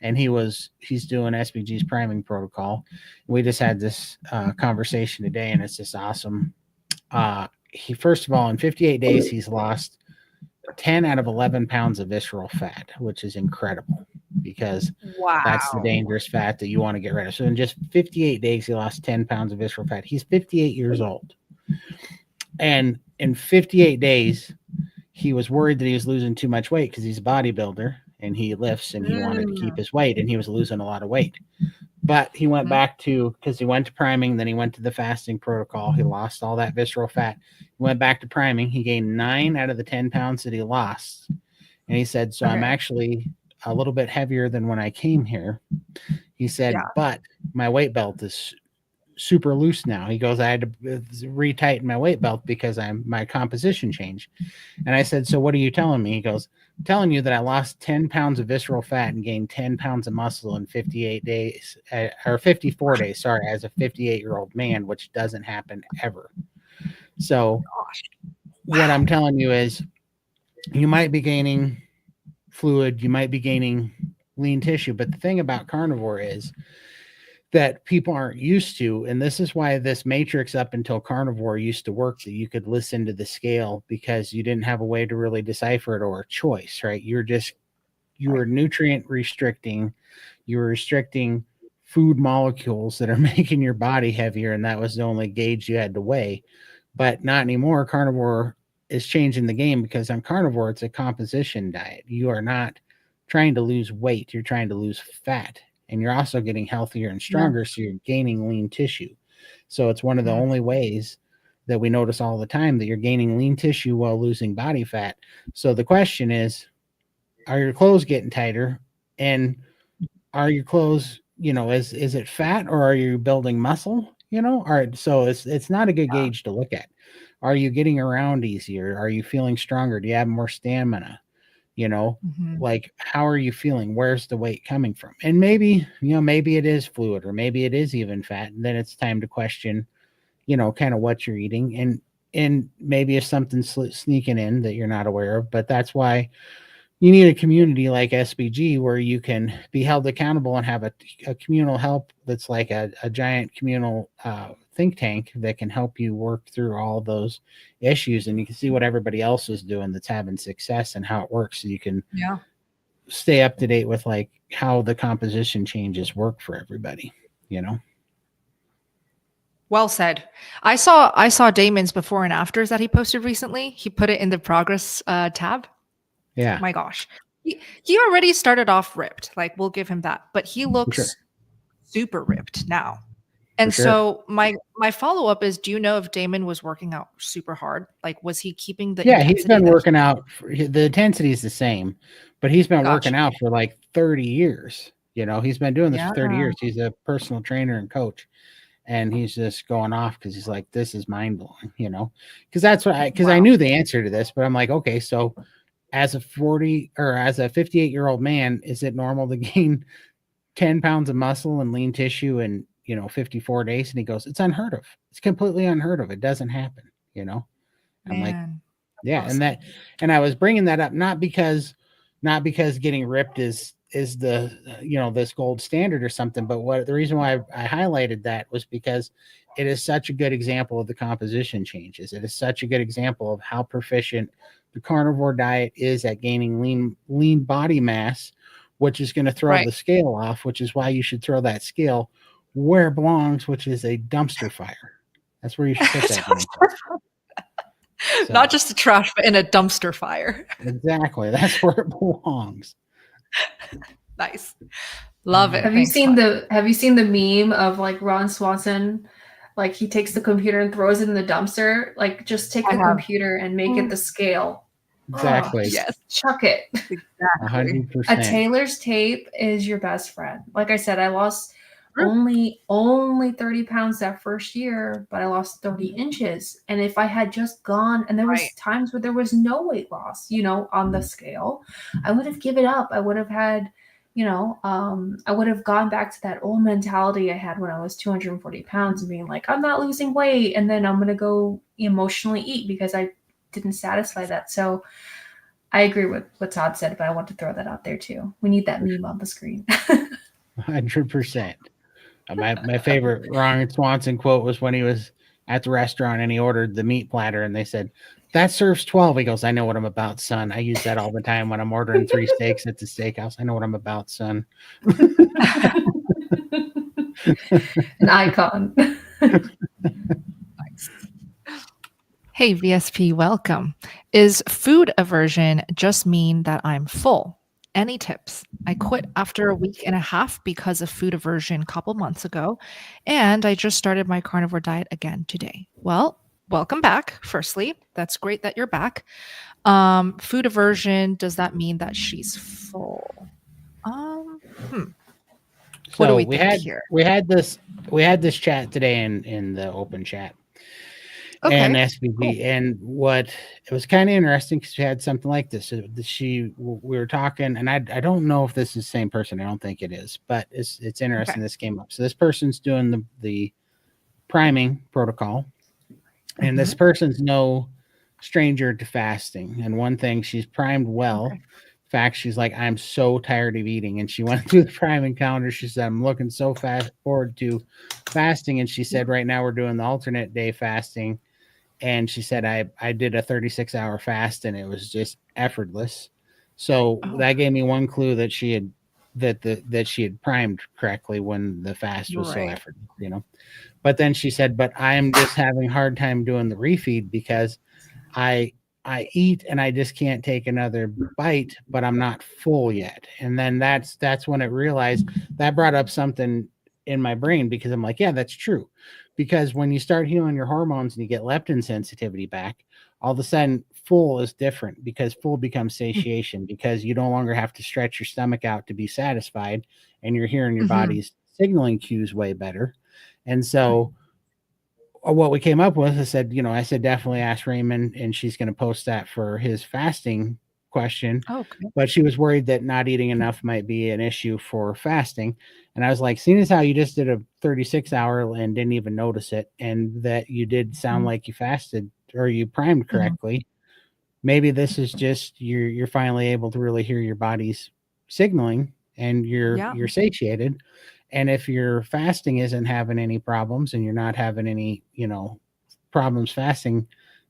And he's doing SPG's priming protocol. We just had this conversation today, and it's just awesome. He, first of all, in 58 days, he's lost 10 out of 11 pounds of visceral fat, which is incredible because that's the dangerous fat that you want to get rid of. So in just 58 days, he lost 10 pounds of visceral fat. He's 58 years old. And in 58 days, he was worried that he was losing too much weight because he's a bodybuilder and he lifts and he wanted to keep his weight, and he was losing a lot of weight. But he went back to, because he went to priming, then he went to the fasting protocol. He lost all that visceral fat. He went back to priming. He gained 9 out of the 10 pounds that he lost. And he said, so I'm actually a little bit heavier than when I came here. He said, but my weight belt is super loose now. He goes, I had to retighten my weight belt because my composition changed. And I said, so what are you telling me? He goes, I'm telling you that I lost 10 pounds of visceral fat and gained 10 pounds of muscle in 58 days, or 54 days, sorry, as a 58-year-old man, which doesn't happen ever. So what I'm telling you is you might be gaining fluid, you might be gaining lean tissue, but the thing about carnivore is that people aren't used to, and this is why this matrix up until carnivore used to work, that you could listen to the scale because you didn't have a way to really decipher it or a choice, right? You were nutrient restricting, you were restricting food molecules that are making your body heavier, and that was the only gauge you had to weigh. But not anymore. Carnivore is changing the game because on carnivore, it's a composition diet. You are not trying to lose weight, you're trying to lose fat. And you're also getting healthier and stronger, so you're gaining lean tissue. So it's one of the only ways that we notice all the time that you're gaining lean tissue while losing body fat. So the question is, are your clothes getting tighter? And are your clothes, is it fat or are you building muscle? All right. So it's not a good gauge to look at. Are you getting around easier? Are you feeling stronger? Do you have more stamina? Like, how are you feeling? Where's the weight coming from? And maybe it is fluid, or maybe it is even fat. And then it's time to question, kind of what you're eating. And maybe if something's sneaking in that you're not aware of, but that's why you need a community like SBG where you can be held accountable and have a communal help that's like a giant communal think tank that can help you work through all those issues, and you can see what everybody else is doing that's having success and how it works, so you can stay up to date with like how the composition changes work for everybody. Well said. I saw Damon's before and afters that he posted recently. He put it in the progress tab. Yeah. My gosh. He already started off ripped. Like, we'll give him that. But he looks super ripped now. And so my follow-up is, do you know if Damon was working out super hard? Like, was he keeping the intensity? He's been working out. The intensity is the same, but he's been working out for like 30 years. He's been doing this for 30 years. He's a personal trainer and coach. And he's just going off because he's like, this is mind-blowing, because that's what I knew the answer to this, but I'm like, okay, so as a 58-year-old man, is it normal to gain 10 pounds of muscle and lean tissue in 54 days? And he goes, it's unheard of. It's completely unheard of. It doesn't happen. I'm like, yeah. Awesome. And I was bringing that up, not because getting ripped is the, this gold standard or something, but the reason why I highlighted that was because it is such a good example of the composition changes. It is such a good example of how proficient the carnivore diet is at gaining lean body mass, which is going to throw the scale off, which is why you should throw that scale where it belongs, which is a dumpster fire. That's where you should put that. So, Not just a trash, but in a dumpster fire. exactly. That's where it belongs. Nice. Love it. Have you Thanks, seen Todd. the meme of like Ron Swanson? Like he takes the computer and throws it in the dumpster. Like just take I the have. computer and make it the scale. Exactly. Just Yes. chuck it. Exactly. 100%. A tailor's tape is your best friend. Like I said, I lost True. only 30 pounds that first year, but I lost 30 inches. And if I had just gone, and there was Right. times where there was no weight loss, on the scale, I would have given up. I would have had, I would have gone back to that old mentality I had when I was 240 pounds and being like, I'm not losing weight. And then I'm going to go emotionally eat because I didn't satisfy that. So I agree with what Todd said, but I want to throw that out there too. We need that meme on the screen. 100%. My favorite Ron Swanson quote was when he was at the restaurant and he ordered the meat platter and they said, that serves 12. He goes, I know what I'm about, son. I use that all the time when I'm ordering 3 steaks at the steakhouse. I know what I'm about, son. An icon. Hey, VSP, welcome. Is food aversion just mean that I'm full? Any tips? I quit after a week and a half because of food aversion a couple months ago, and I just started my carnivore diet again today. Well, welcome back. Firstly, that's great that you're back. Food aversion, does that mean that she's full? What do we think here? We had this chat today in the open chat. Okay, and SBB. cool. And what it was kind of interesting because we had something like this. We were talking, and I don't know if this is the same person. I don't think it is, but it's interesting. Okay. This came up. So this person's doing the priming protocol, and this person's no stranger to fasting. And one thing, she's primed well. Okay. In fact, she's like, I'm so tired of eating. And she went through the priming calendar. She said, I'm looking so forward to fasting. And she said, right now we're doing the alternate day fasting. And she said, I did a 36-hour fast and it was just effortless. So that gave me one clue that she had that she had primed correctly when the fast was so effortless, But then she said, but I'm just having a hard time doing the refeed because I eat and I just can't take another bite, but I'm not full yet. And then that's when it realized that brought up something in my brain because I'm like, yeah, that's true. Because when you start healing your hormones and you get leptin sensitivity back, all of a sudden full is different because full becomes satiation because you no longer have to stretch your stomach out to be satisfied and you're hearing your body's signaling cues way better. And so what we came up with, I said definitely ask Raymond, and she's going to post that for his fasting question. Okay. But she was worried that not eating enough might be an issue for fasting. And I was like, seeing as how you just did a 36-hour and didn't even notice it, and that you did sound like you fasted or you primed correctly, maybe this is just you're finally able to really hear your body's signaling and you're satiated. And if your fasting isn't having any problems and you're not having any, problems fasting,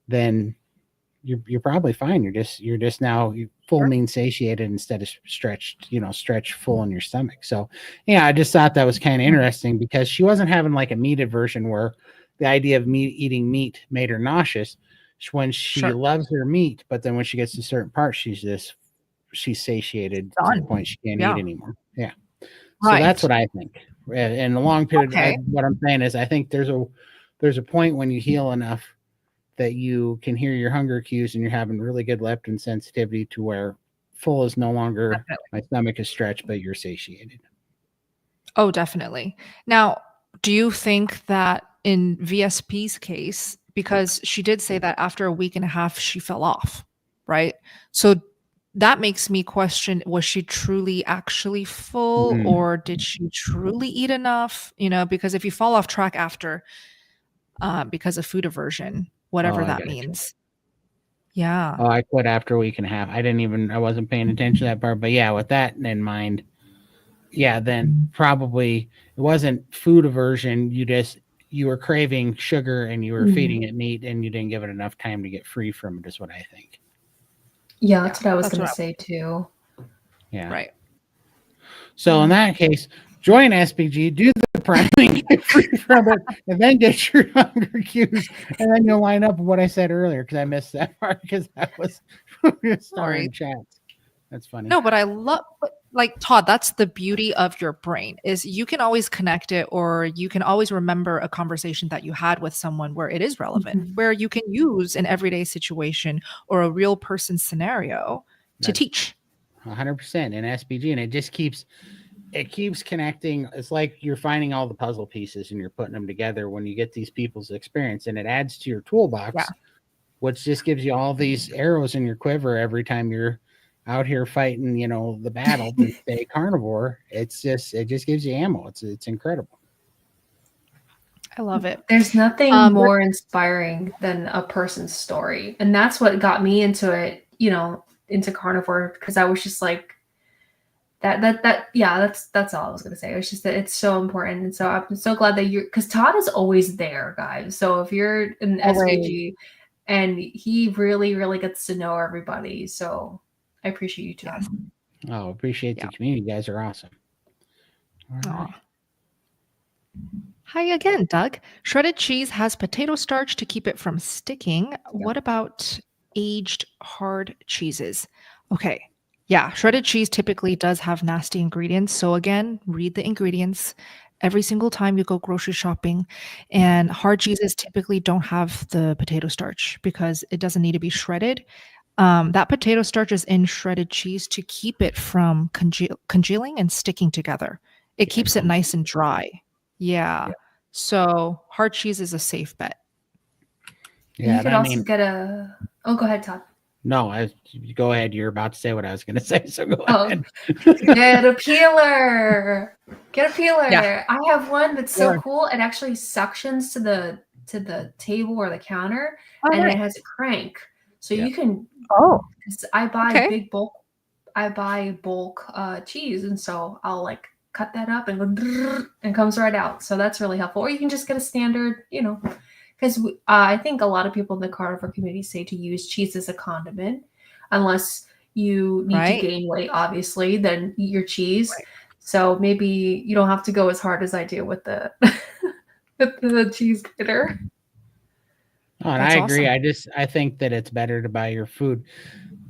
then you're probably fine. You're just now full means satiated instead of stretch full in your stomach. So yeah, I just thought that was kind of interesting because she wasn't having like a meat aversion where the idea of eating meat made her nauseous. When she loves her meat, but then when she gets to certain parts, she's satiated to the point she can't eat anymore. Yeah. So that's what I think. In the long period, what I'm saying is I think there's a point when you heal enough that you can hear your hunger cues and you're having really good leptin sensitivity to where full is no longer my stomach is stretched, but you're satiated. Oh, definitely. Now, do you think that in VSP's case, because she did say that after a week and a half, she fell off, right? So that makes me question, was she truly actually full or did she truly eat enough? Because if you fall off track after, because of food aversion, whatever that means. Yeah. Oh, I quit after a week and a half. I wasn't paying attention to that part, but yeah, with that in mind, yeah, then probably it wasn't food aversion. You were craving sugar and you were feeding it meat and you didn't give it enough time to get free from it is what I think. Yeah, that's what I was going to say too. Yeah. Right. So in that case, join SPG, do the priming, get free from it, and then get your hunger cues, and then you'll line up with what I said earlier because I missed that part because I was starring chats. That's funny. No, but I love, like Todd, that's the beauty of your brain is you can always connect it, or you can always remember a conversation that you had with someone where it is relevant, where you can use an everyday situation or a real person scenario to teach. 100% in SPG, and it keeps connecting. It's like you're finding all the puzzle pieces and you're putting them together when you get these people's experience, and it adds to your toolbox, which just gives you all these arrows in your quiver every time you're out here fighting, the battle to stay carnivore. It just gives you ammo. It's incredible. I love it. There's nothing more inspiring than a person's story. And that's what got me into it, into carnivore, because I was just like, that's all I was going to say. It's just that it's so important. And so I'm so glad that because Todd is always there, guys. So if you're an SPG, and he really, really gets to know everybody. So I appreciate you, Todd. Oh, appreciate the community. You guys are awesome. All right. Hi again, Doug. Shredded cheese has potato starch to keep it from sticking. What about aged hard cheeses? Okay. Yeah, shredded cheese typically does have nasty ingredients. So again, read the ingredients every single time you go grocery shopping. And hard cheeses typically don't have the potato starch because it doesn't need to be shredded. That potato starch is in shredded cheese to keep it from congealing and sticking together. It keeps it nice and dry. Yeah. So hard cheese is a safe bet. Yeah, you could also get a... Oh, go ahead, Todd. No, go ahead. You're about to say what I was going to say, so go ahead. Get a peeler. Get a peeler. Yeah. I have one that's so cool. It actually suctions to the table or the counter, and it has a crank. So you can... because I buy big bulk. I buy bulk cheese, and so I'll like cut that up and go and comes right out. So that's really helpful. Or you can just get a standard, because I think a lot of people in the carnivore community say to use cheese as a condiment, unless you need to gain weight, obviously, then eat your cheese. Right. So maybe you don't have to go as hard as I do with the with the cheese grater. Oh, and I agree. Awesome. I think that it's better to buy your food.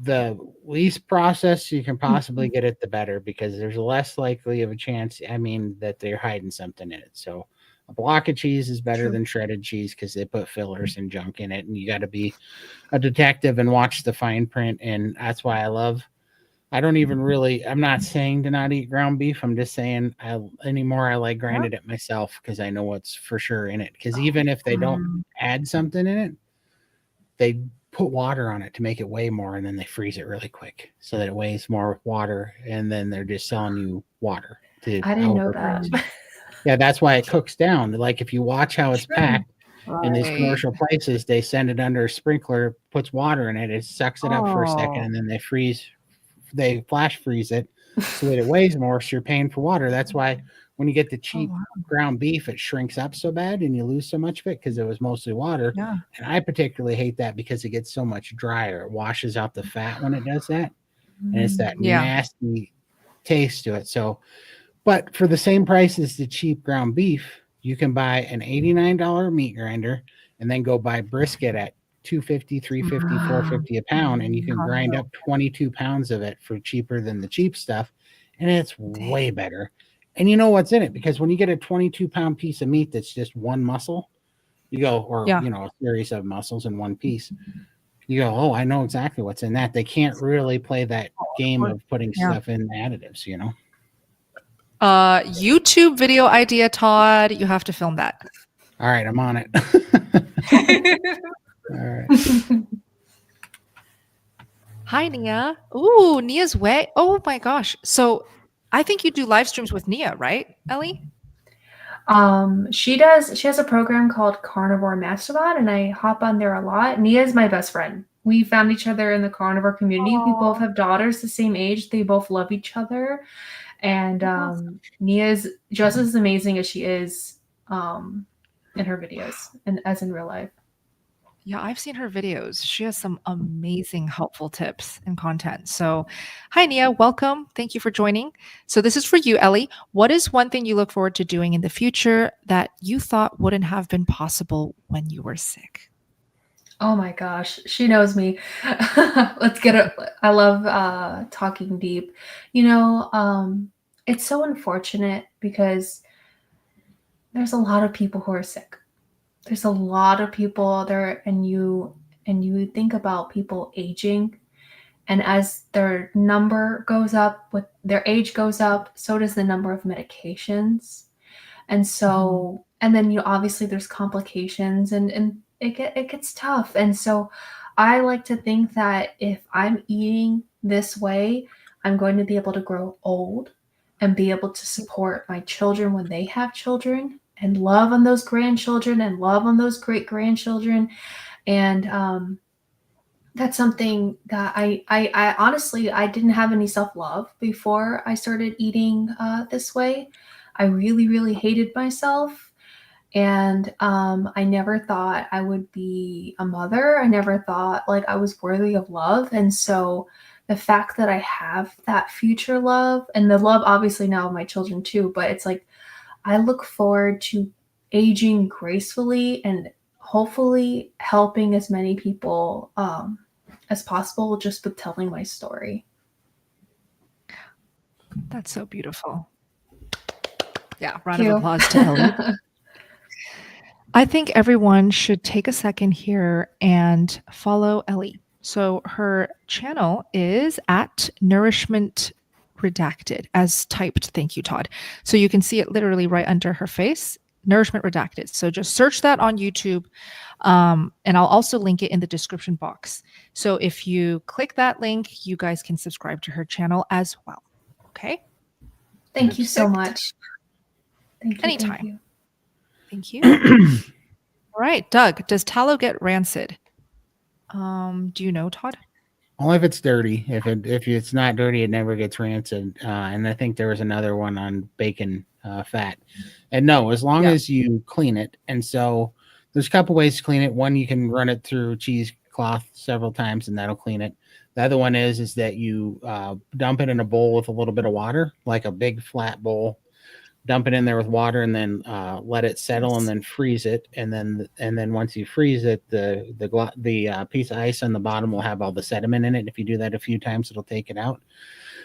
The least processed you can possibly get it, the better, because there's less likely of a chance, that they're hiding something in it. So a block of cheese is better than shredded cheese because they put fillers and junk in it, and you got to be a detective and watch the fine print. And that's why I'm not saying to not eat ground beef. I'm just saying I like grinded it myself because I know what's for sure in it. Because even if they don't add something in it, they put water on it to make it weigh more, and then they freeze it really quick so that it weighs more water, and then they're just selling you water. I didn't know that. Yeah, that's why it cooks down. Like if you watch how it's packed in these commercial places, they send it under a sprinkler, puts water in it, it sucks it up for a second, and then they flash freeze it so that it weighs more, so you're paying for water. That's why when you get the cheap ground beef, it shrinks up so bad and you lose so much of it because it was mostly water. Yeah. And I particularly hate that because it gets so much drier. It washes out the fat when it does that. And it's that nasty taste to it. So, but for the same price as the cheap ground beef, you can buy an $89 meat grinder and then go buy brisket at $250, $350, $450 a pound, and you can grind up 22 pounds of it for cheaper than the cheap stuff, and it's way better. And you know what's in it, because when you get a 22-pound piece of meat that's just one muscle, you go, a series of muscles in one piece, you go, oh, I know exactly what's in that. They can't really play that game of putting stuff in additives, YouTube video idea, Todd. You have to film that. All right, I'm on it. All right. Hi, Nia. Ooh, Nia's way. Oh my gosh. So I think you do live streams with Nia, right, Ellie? She does. She has a program called Carnivore Mastodon, and I hop on there a lot. Nia is my best friend. We found each other in the carnivore community. Aww. We both have daughters the same age. They both love each other. And Nia is just as amazing as she is in her videos and as in real life. Yeah, I've seen her videos. She has some amazing helpful tips and content. So, hi, Nia. Welcome. Thank you for joining. So, this is for you, Ellie. What is one thing you look forward to doing in the future that you thought wouldn't have been possible when you were sick? Oh my gosh, she knows me. Let's get it. I love talking deep. You know, it's so unfortunate because there's a lot of people who are sick. There's a lot of people out there, and you think about people aging, and as their number goes up, with their age goes up, so does the number of medications. And so, and then obviously there's complications, and it gets tough. And so I like to think that if I'm eating this way, I'm going to be able to grow old and be able to support my children when they have children, and love on those grandchildren and love on those great grandchildren. And that's something that I honestly, I didn't have any self-love before I started eating this way. I really, really hated myself. And I never thought I would be a mother. I never thought like I was worthy of love. And so the fact that I have that future love, and the love obviously now of my children too, but it's like I look forward to aging gracefully and hopefully helping as many people as possible just with telling my story. That's so beautiful. Yeah, round of applause to Ellie. I think everyone should take a second here and follow Ellie. So her channel is at Nourishment Redacted, as typed. Thank you, Todd. So you can see it literally right under her face, Nourishment Redacted. So just search that on YouTube. And I'll also link it in the description box. So if you click that link, you guys can subscribe to her channel as well. Okay. Thank you so much. Thank you. Anytime. Thank you. All right, Doug, does tallow get rancid? Do you know, Todd? Only if it's dirty. If it's not dirty, it never gets rancid. And I think there was another one on bacon fat. And no, as long as you clean it. And so there's a couple ways to clean it. One, you can run it through cheesecloth several times, and that'll clean it. The other one is that you dump it in a bowl with a little bit of water, like a big flat bowl. Dump it in there with water, and then let it settle, and then freeze it. And then once you freeze it, the piece of ice on the bottom will have all the sediment in it. If you do that a few times, it'll take it out.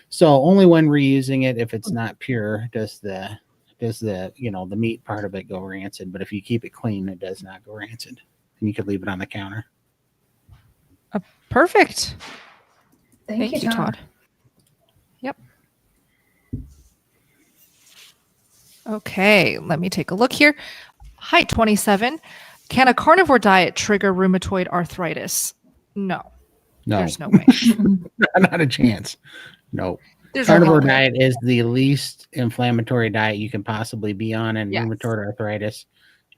So only when reusing it, if it's not pure, does the the meat part of it go rancid. But if you keep it clean, it does not go rancid, and you could leave it on the counter. Perfect. Thank you, Todd. Yep. Okay, let me take a look here. Hi, 27. Can a carnivore diet trigger rheumatoid arthritis? No. There's no way. Not a chance. No. Carnivore diet is the least inflammatory diet you can possibly be on, and rheumatoid arthritis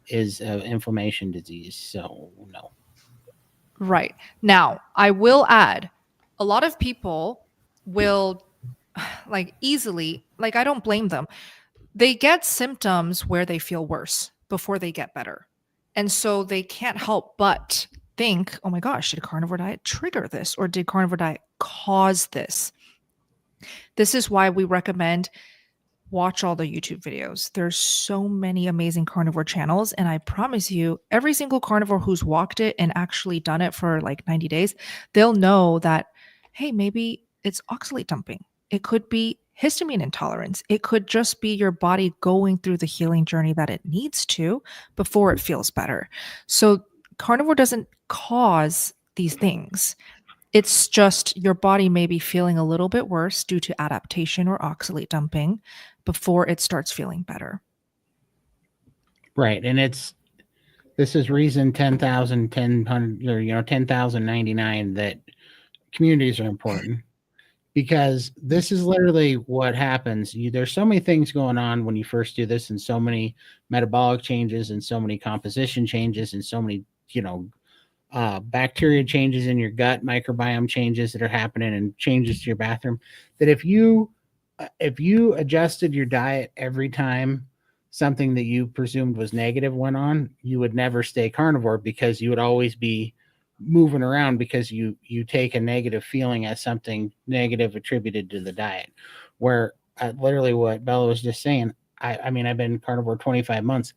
is an inflammation disease. So no. Right. Now, I will add, a lot of people will easily, I don't blame them. They get symptoms where they feel worse before they get better. And so they can't help but think, oh my gosh, did carnivore diet trigger this? Or did carnivore diet cause this? This is why we recommend watch all the YouTube videos. There's so many amazing carnivore channels. And I promise you, every single carnivore who's walked it and actually done it for 90 days, they'll know that, hey, maybe it's oxalate dumping. It could be histamine intolerance. It could just be your body going through the healing journey that it needs to before it feels better. So carnivore doesn't cause these things. It's just your body may be feeling a little bit worse due to adaptation or oxalate dumping before it starts feeling better. Right. And this is reason 10,099 that communities are important. Because this is literally what happens. There's so many things going on when you first do this, and so many metabolic changes, and so many composition changes, and so many, bacteria changes in your gut, microbiome changes that are happening, and changes to your bathroom, that if you adjusted your diet every time something that you presumed was negative went on, you would never stay carnivore because you would always be moving around because you take a negative feeling as something negative attributed to the diet. Where literally what Bella was just saying, I mean, I've been carnivore 25 months.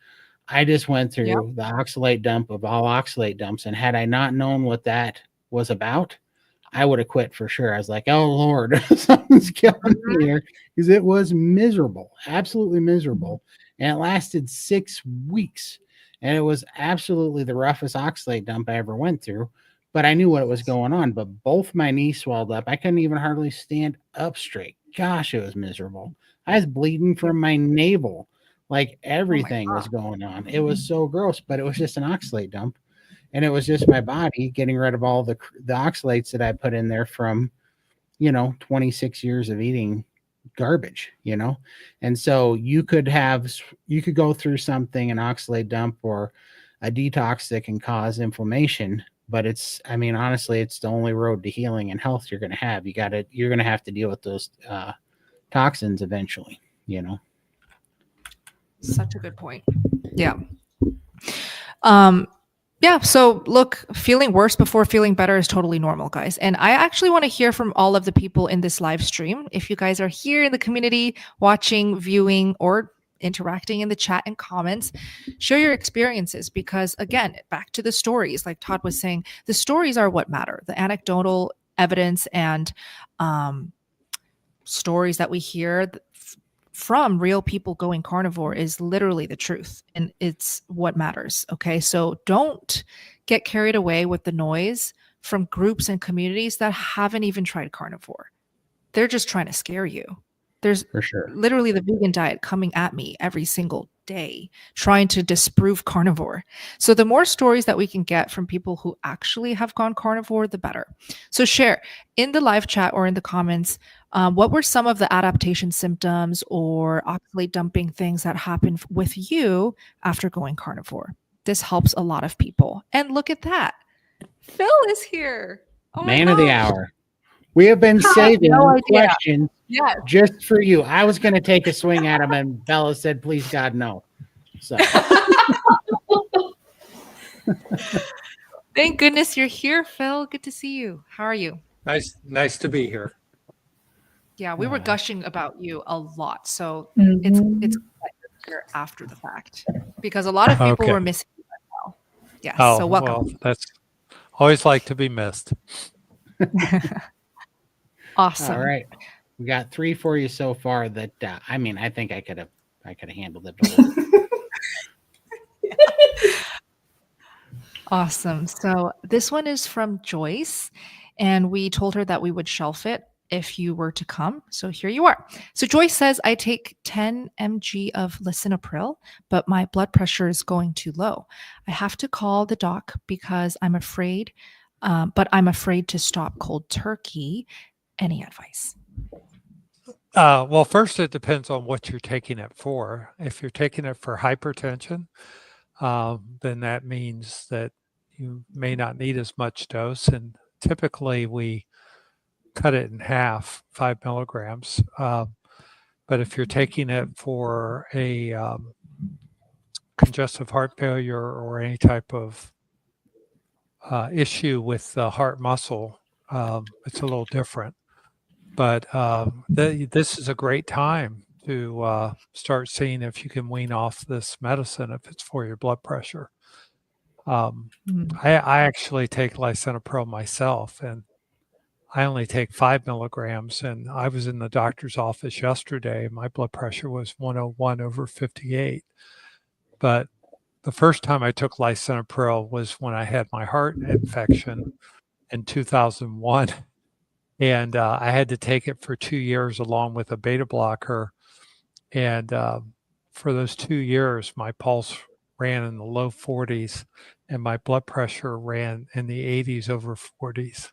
I just went through the oxalate dump of all oxalate dumps, and had I not known what that was about, I would have quit for sure. I was like, oh Lord, something's killing me here, because it was miserable, absolutely miserable. And it lasted 6 weeks. And it was absolutely the roughest oxalate dump I ever went through. But I knew what was going on. But both my knees swelled up. I couldn't even hardly stand up straight. Gosh, it was miserable. I was bleeding from my navel. Like everything was going on. It was so gross, but it was just an oxalate dump. And it was just my body getting rid of all the oxalates that I put in there from, 26 years of eating garbage, and so you could go through something, an oxalate dump or a detox that can cause inflammation, but honestly, it's the only road to healing and health you're going to have. You're going to have to deal with those toxins eventually. Such a good point. Yeah. Yeah. So look, feeling worse before feeling better is totally normal, guys. And I actually want to hear from all of the people in this live stream. If you guys are here in the community watching, viewing, or interacting in the chat and comments, share your experiences, because again, back to the stories, like Todd was saying, the stories are what matter. The anecdotal evidence and stories that we hear from real people going carnivore is literally the truth, and it's what matters. Okay. So don't get carried away with the noise from groups and communities that haven't even tried carnivore. They're just trying to scare you. There's For sure. literally the vegan diet coming at me every single day, trying to disprove carnivore. So the more stories that we can get from people who actually have gone carnivore, the better. So share in the live chat or in the comments, what were some of the adaptation symptoms or oxalate dumping things that happened with you after going carnivore? This helps a lot of people. And look at that. Phil is here. Oh my Man of the gosh. hour. We have been saving no idea. questions Yes. just for you. I was going to take a swing at him, and Bella said, please, God, no. So Thank goodness you're here, Phil. Good to see you. How are you? Nice to be here. Yeah, we were gushing about you a lot. So it's here after the fact, because a lot of people were missing you as well. Yes. So welcome. Well, that's always like to be missed. Awesome. all right. We got 3 for you so far that, I think I could have handled it better. Awesome. So this one is from Joyce, and we told her that we would shelf it if you were to come. So here you are. So Joyce says, I take 10 mg of lisinopril, but my blood pressure is going too low. I have to call the doc because I'm afraid, but I'm afraid to stop cold turkey. Any advice? Well, first, it depends on what you're taking it for. If you're taking it for hypertension, then that means that you may not need as much dose. And typically we cut it in half, 5 milligrams. But if you're taking it for a congestive heart failure or any type of issue with the heart muscle, it's a little different. But this is a great time to start seeing if you can wean off this medicine if it's for your blood pressure. I actually take lisinopril myself, and I only take 5 milligrams. And I was in the doctor's office yesterday. My blood pressure was 101/58. But the first time I took lisinopril was when I had my heart infection in 2001. And I had to take it for 2 years along with a beta blocker. And for those 2 years, my pulse ran in the low 40s and my blood pressure ran in the 80s over 40s.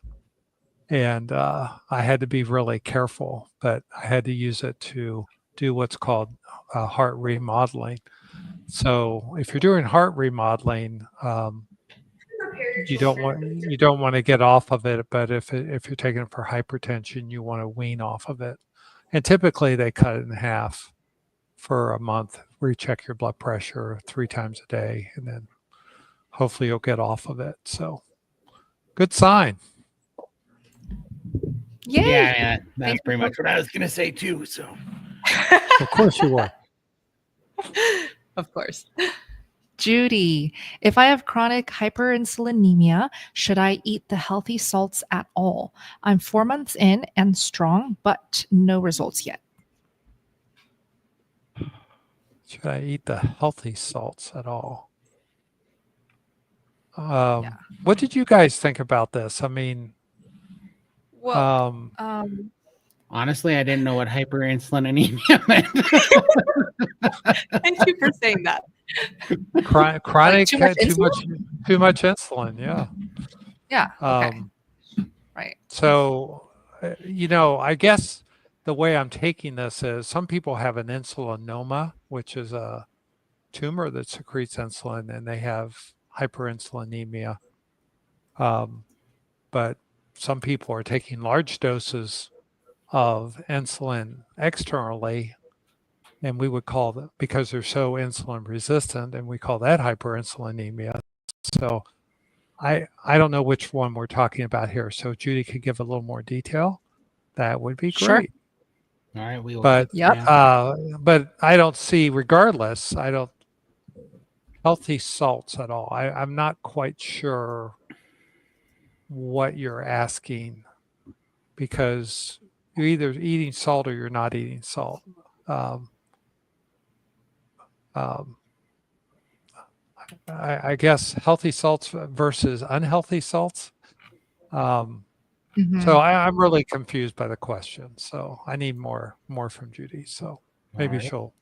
And I had to be really careful, but I had to use it to do what's called heart remodeling. So if you're doing heart remodeling, you don't want to get off of it, but if you're taking it for hypertension, you want to wean off of it. And typically they cut it in half. for a month, recheck your blood pressure 3 times a day, and then hopefully you'll get off of it. So good sign. Yay. Yeah, that's Thank pretty you much what I was gonna say too. So Of course you were. Of course. Judy, if I have chronic hyperinsulinemia, should I eat the healthy salts at all? I'm 4 months in and strong, but no results yet. Should I eat the healthy salts at all? What did you guys think about this? I mean, Well, honestly, I didn't know what hyperinsulinemia meant. thank you for saying that. chronic too much too much insulin. Yeah. Yeah. Okay. Right. So, I guess the way I'm taking this is some people have an insulinoma, which is a tumor that secretes insulin, and they have hyperinsulinemia. But some people are taking large doses of insulin externally, and we would call that, because they're so insulin resistant, and we call that hyperinsulinemia. So I don't know which one we're talking about here. So Judy could give a little more detail. That would be Sure. great. All right, we will. But Yep. but I don't see, regardless, I don't healthy salts at all. I'm not quite sure what you're asking, because you're either eating salt or you're not eating salt. I guess healthy salts versus unhealthy salts. So I'm really confused by the question. So I need more from Judy. So maybe she'll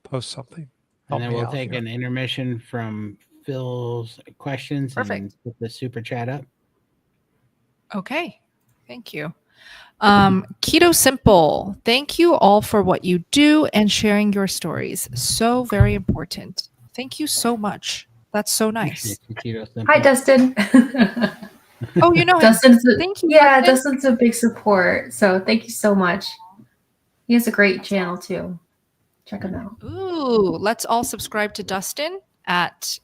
post something. And then we'll take an intermission from Phil's questions and put the super chat up. Okay. Thank you. Keto Simple. Thank you all for what you do and sharing your stories. So very important. Thank you so much. That's so nice. Hi, Dustin. Oh, you know him. Thank you. Yeah, Dustin's a big support. So thank you so much. He has a great channel too. Check him out. Ooh, let's all subscribe to Dustin at,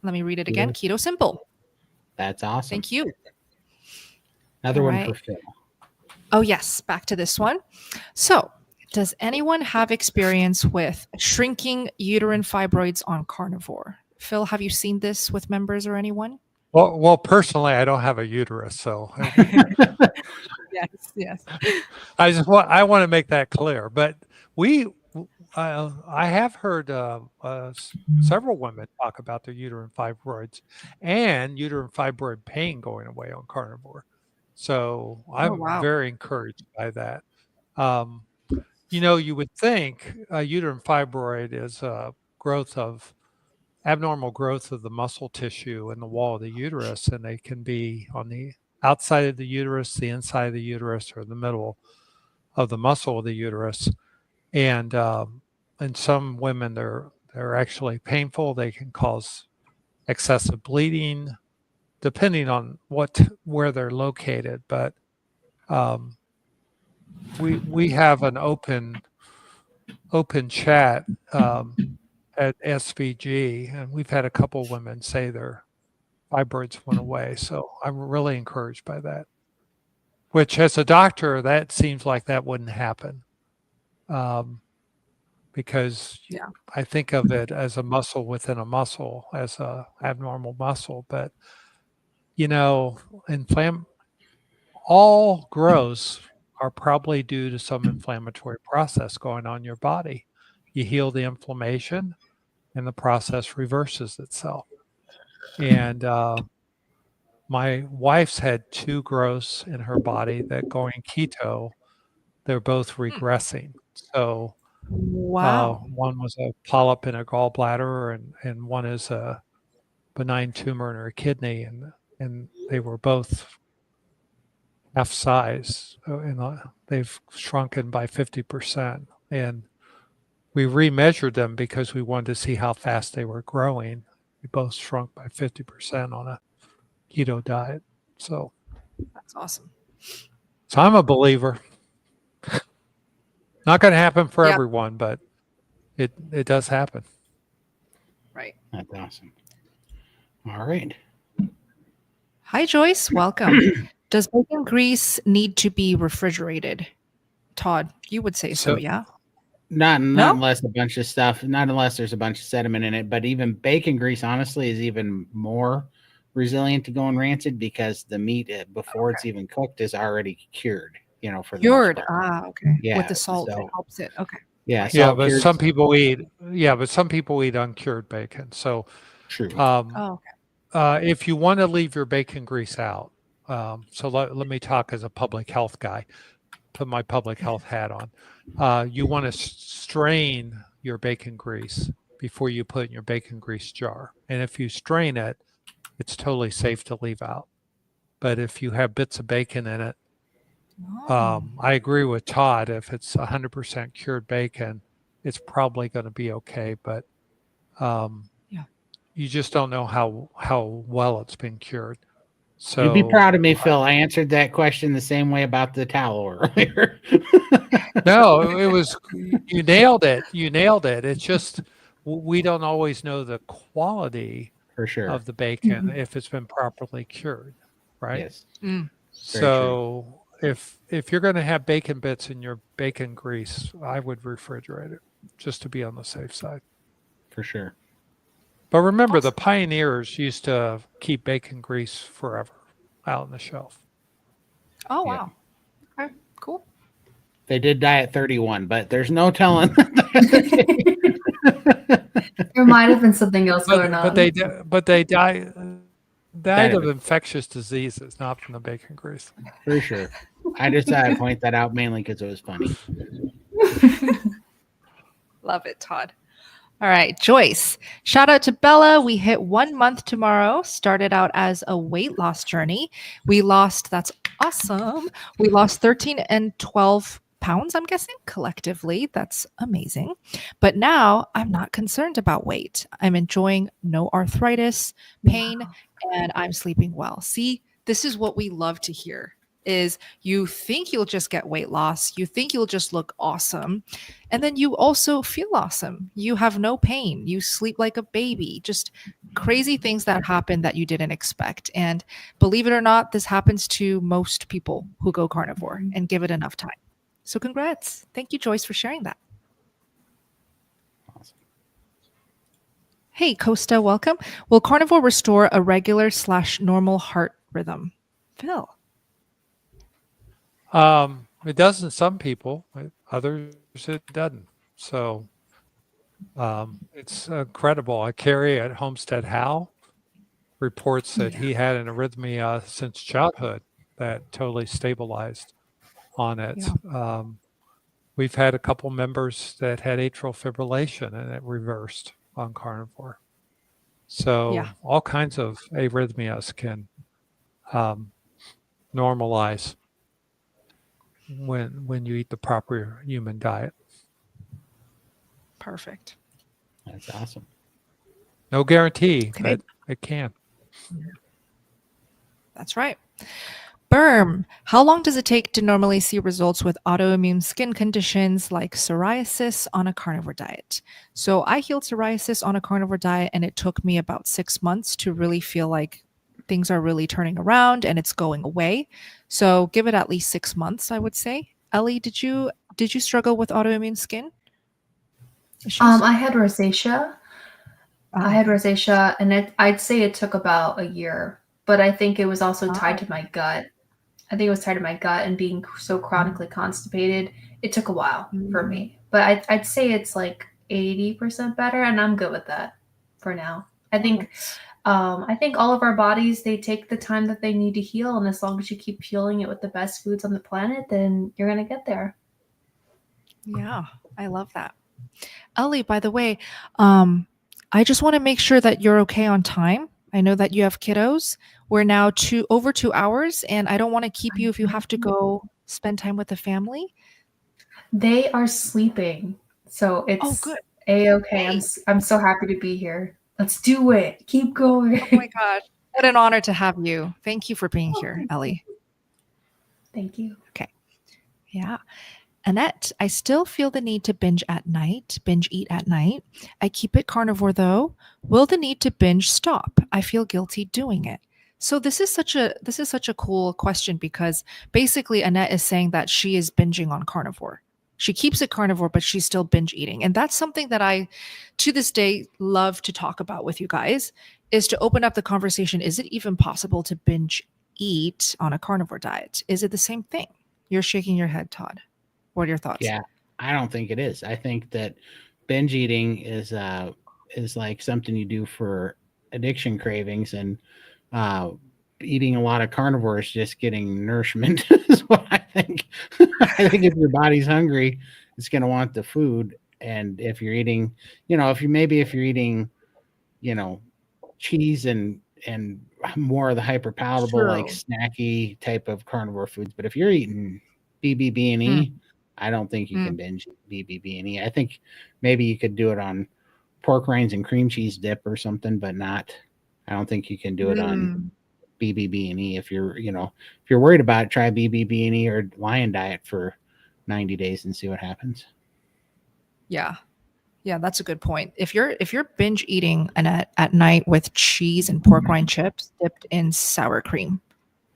let me read it again, Keto Simple. That's awesome. Thank you. Another one for Phil. Oh, yes. Back to this one. So, does anyone have experience with shrinking uterine fibroids on Carnivore? Phil, have you seen this with members or anyone? Well, personally, I don't have a uterus, so yes. I want to make that clear. But I have heard several women talk about their uterine fibroids and uterine fibroid pain going away on Carnivore. So I'm very encouraged by that. You would think a uterine fibroid is a abnormal growth of the muscle tissue in the wall of the uterus, and they can be on the outside of the uterus, the inside of the uterus, or the middle of the muscle of the uterus. And in some women, they're actually painful. They can cause excessive bleeding, depending on where they're located. But we have an open chat at SVG, and we've had a couple women say their fibroids went away. So I'm really encouraged by that. Which, as a doctor, that seems like that wouldn't happen. Because I think of it as a muscle within a muscle, as a abnormal muscle. But, all growths are probably due to some inflammatory process going on in your body. You heal the inflammation, and the process reverses itself. And my wife's had 2 growths in her body that going keto, they're both regressing. So one was a polyp in a gallbladder, and one is a benign tumor in her kidney, and they were both half size, and they've shrunken by 50%. And we remeasured them because we wanted to see how fast they were growing. We both shrunk by 50% on a keto diet. So that's awesome. So I'm a believer. Not going to happen for everyone, but it does happen. Right. That's awesome. All right. Hi, Joyce. Welcome. Does bacon grease need to be refrigerated? Todd, you would say so, So yeah? Not No? unless a bunch of stuff, not unless there's a bunch of sediment in it. But even bacon grease, honestly, is even more resilient to going rancid because the meat before it's even cooked is already cured. For the most Cured. part. Okay. Yeah. With the salt, it So helps it. Okay. yeah, yeah, salt but cured. some people eat uncured bacon. So True. Oh, okay. if you want to leave your bacon grease out, so let me talk as a public health guy, put my public health hat on. You want to strain your bacon grease before you put it in your bacon grease jar. And if you strain it, it's totally safe to leave out. But if you have bits of bacon in it, Oh. I agree with Todd. If it's 100% cured bacon, it's probably going to be okay. But Yeah. you just don't know how well it's been cured. So You'd be proud of me, Phil. I answered that question the same way about the towel earlier. no, it was you nailed it. You nailed it. It's just we don't always know the quality For sure. of the bacon if it's been properly cured, right? Yes. Mm. So if you're going to have bacon bits in your bacon grease, I would refrigerate it just to be on the safe side. For sure. But remember, the pioneers used to keep bacon grease forever out on the shelf. Oh, Yeah. wow. Okay, cool. They did die at 31, but there's no telling. There might have been something else going on. But they died Died of of it. infectious diseases, not from the bacon grease. For sure. I just thought I'd point that out mainly because it was funny. Love it, Todd. All right, Joyce. Shout out to Bella. We hit 1 month tomorrow. Started out as a weight loss journey. That's awesome. We lost 13 and 12 pounds, I'm guessing, collectively. That's amazing. But now I'm not concerned about weight. I'm enjoying no arthritis, pain, and I'm sleeping well. See, this is what we love to hear. Is you think you'll just get weight loss, you think you'll just look awesome, and then you also feel awesome. You have no pain, you sleep like a baby, just crazy things that happen that you didn't expect. And believe it or not, this happens to most people who go carnivore and give it enough time. So congrats. Thank you, Joyce, for sharing that. Awesome. Hey, Costa, welcome. Will carnivore restore a regular/normal heart rhythm? Phil. It does in some people, others it doesn't. So it's incredible. Carrie at Homestead Howe reports that he had an arrhythmia since childhood that totally stabilized on it. Yeah. We've had a couple members that had atrial fibrillation and it reversed on carnivore. So all kinds of arrhythmias can normalize when you eat the proper human diet. Perfect. That's awesome. No guarantee, Okay. but it can. That's right. Berm, how long does it take to normally see results with autoimmune skin conditions like psoriasis on a carnivore diet? So I healed psoriasis on a carnivore diet, and it took me about 6 months to really feel like things are really turning around and it's going away. So give it at least 6 months, I would say. Ellie, did you struggle with autoimmune skin issues? I had rosacea. And I'd say it took about a year, but I think it was also tied to my gut. I think it was tied to my gut and being so chronically constipated. It took a while for me, but I'd say it's like 80% better, and I'm good with that for now. I think all of our bodies, they take the time that they need to heal, and as long as you keep fueling it with the best foods on the planet, then you're gonna get there. Yeah, I love that. Ellie, by the way, I just want to make sure that you're okay on time. I know that you have kiddos. We're now over 2 hours, and I don't want to keep you if you have to go spend time with the family. They are sleeping, so it's good. A-okay. Hey. I'm so happy to be here. Let's do it. Keep going. Oh my gosh. What an honor to have you. Thank you for being here, Ellie. Thank you. Okay. Yeah. Annette, I still feel the need to binge eat at night. I keep it carnivore though. Will the need to binge stop? I feel guilty doing it. So this is such a cool question because basically Annette is saying that she is binging on carnivore. She keeps it carnivore, but she's still binge eating. And that's something that I, to this day, love to talk about with you guys, is to open up the conversation. Is it even possible to binge eat on a carnivore diet? Is it the same thing? You're shaking your head, Todd. What are your thoughts? Yeah, I don't think it is. I think that binge eating is like something you do for addiction cravings, and uh, eating a lot of carnivore is just getting nourishment. Is what I think. I think if your body's hungry, it's going to want the food, and if you're eating, if you're eating, you know, cheese and more of the hyper palatable, like True. snacky type of carnivore foods. But if you're eating BBB and E, I don't think you can binge BBB and E. I think maybe you could do it on pork rinds and cream cheese dip or something, but not. I don't think you can do it on BBB and E. If you're worried about it, try BBB and E or Lion Diet for 90 days and see what happens. Yeah. Yeah, that's a good point. If you're binge eating at night with cheese and pork rind chips dipped in sour cream,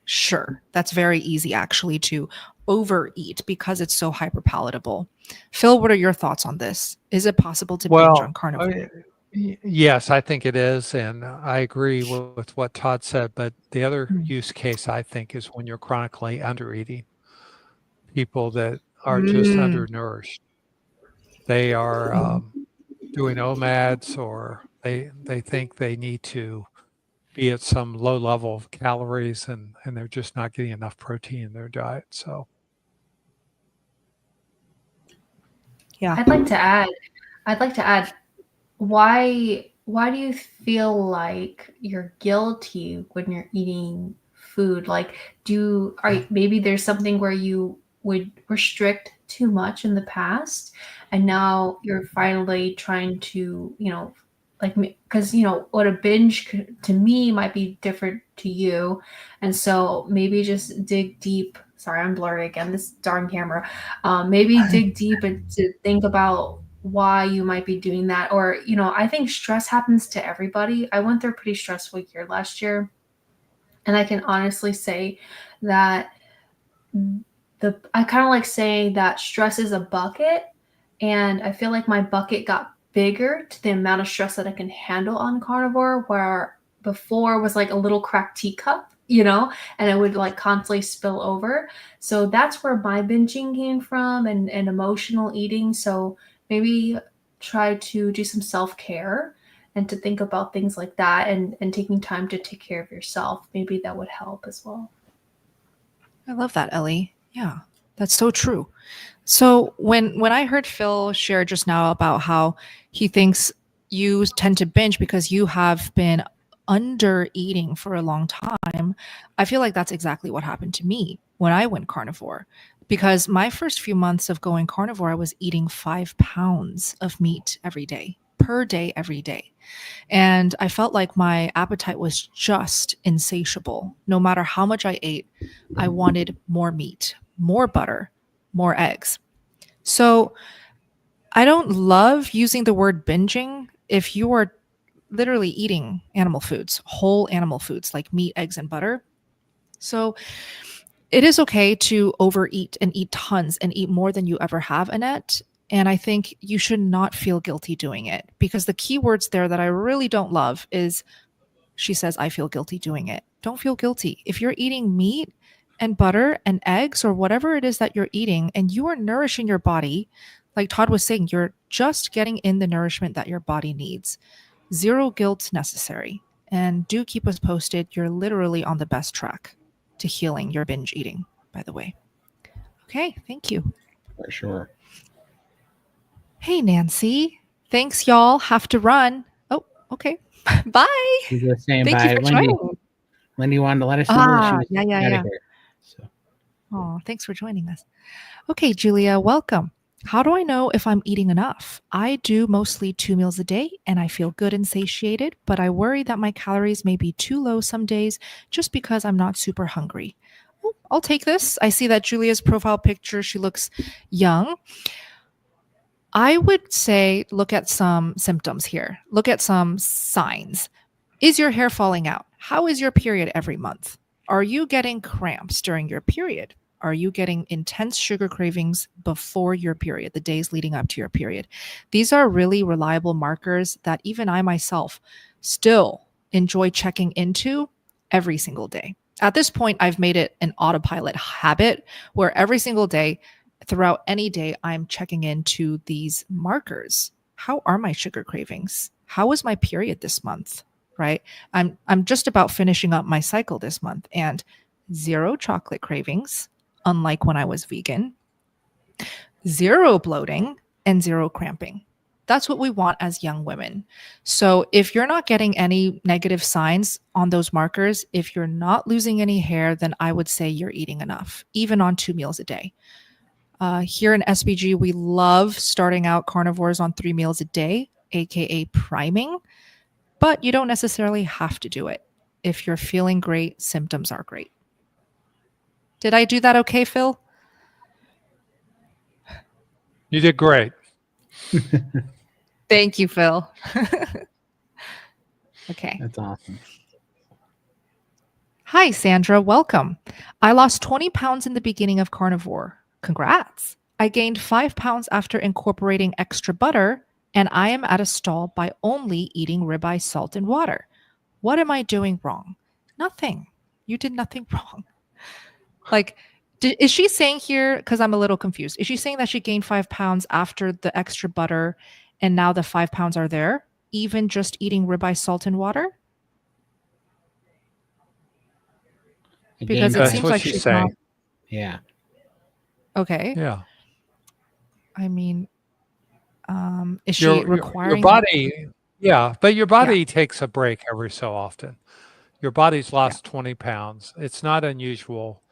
sure, that's very easy actually to overeat because it's so hyper palatable. Phil, what are your thoughts on this? Is it possible to binge on carnivore? Yes, I think it is. And I agree with what Todd said. But the other use case, I think, is when you're chronically undereating. People that are just undernourished. They are doing OMADs, or they think they need to be at some low level of calories, and they're just not getting enough protein in their diet. So Yeah. I'd like to add why do you feel like you're guilty when you're eating food? Like maybe there's something where you would restrict too much in the past, and now you're finally trying to, like, because what a binge to me might be different to you, and so maybe just dig deep. Sorry, I'm blurry again, this darn camera. Maybe dig deep and to think about why you might be doing that. Or, I think stress happens to everybody. I went through a pretty stressful year last year, and I can honestly say that I kind of like saying that stress is a bucket, and I feel like my bucket got bigger to the amount of stress that I can handle on carnivore, where before was like a little cracked teacup, and it would like constantly spill over. So that's where my binging came from, and emotional eating. So maybe try to do some self-care and to think about things like that, and taking time to take care of yourself. Maybe that would help as well. I love that, Ellie. Yeah, that's so true. So when I heard Phil share just now about how he thinks you tend to binge because you have been under eating for a long time, I feel like that's exactly what happened to me when I went carnivore. Because my first few months of going carnivore, I was eating 5 pounds of meat every day, per day, every day. And I felt like my appetite was just insatiable. No matter how much I ate, I wanted more meat, more butter, more eggs. So I don't love using the word binging if you are literally eating animal foods, whole animal foods like meat, eggs, and butter. So it is okay to overeat and eat tons and eat more than you ever have, Annette. And I think you should not feel guilty doing it, because the key words there that I really don't love is, she says, I feel guilty doing it. Don't feel guilty. If you're eating meat and butter and eggs or whatever it is that you're eating, and you are nourishing your body, like Todd was saying, you're just getting in the nourishment that your body needs. Zero guilt necessary. And do keep us posted. You're literally on the best track to healing your binge eating, by the way. Okay, thank you. For sure. Hey, Nancy. Thanks, y'all. Have to run. Oh, okay. Bye. She's just saying Thank bye. you for Lindy, joining. Lindy wanted to let us know that she was Yeah. out of here. So. Oh, thanks for joining us. Okay, Julia, welcome. How do I know if I'm eating enough? I do mostly 2 meals a day and I feel good and satiated, but I worry that my calories may be too low some days just because I'm not super hungry. Oh, I'll take this. I see that Julia's profile picture, she looks young. I would say look at some symptoms here. Look at some signs. Is your hair falling out? How is your period every month? Are you getting cramps during your period? Are you getting intense sugar cravings before your period, the days leading up to your period? These are really reliable markers that even I myself still enjoy checking into every single day. At this point, I've made it an autopilot habit where every single day, throughout any day, I'm checking into these markers. How are my sugar cravings? How was my period this month? Right? I'm just about finishing up my cycle this month and 0 chocolate cravings, unlike when I was vegan, 0 bloating, and 0 cramping. That's what we want as young women. So if you're not getting any negative signs on those markers, if you're not losing any hair, then I would say you're eating enough, even on 2 meals a day. Here in SBG, we love starting out carnivores on 3 meals a day, aka priming, but you don't necessarily have to do it. If you're feeling great, symptoms are great. Did I do that okay, Phil? You did great. Thank you, Phil. Okay. That's awesome. Hi, Sandra. Welcome. I lost 20 pounds in the beginning of carnivore. Congrats. I gained 5 pounds after incorporating extra butter, and I am at a stall by only eating ribeye, salt, and water. What am I doing wrong? Nothing. You did nothing wrong. Like, is she saying here, because I'm a little confused, is she saying that she gained 5 pounds after the extra butter and now the 5 pounds are there, even just eating ribeye, salt, and water? Because it That's seems what like she's she's saying. not. Yeah. Okay. Yeah. I mean, is she requiring your body? Yeah, but your body takes a break every so often. Your body's lost 20 pounds. It's not unusual.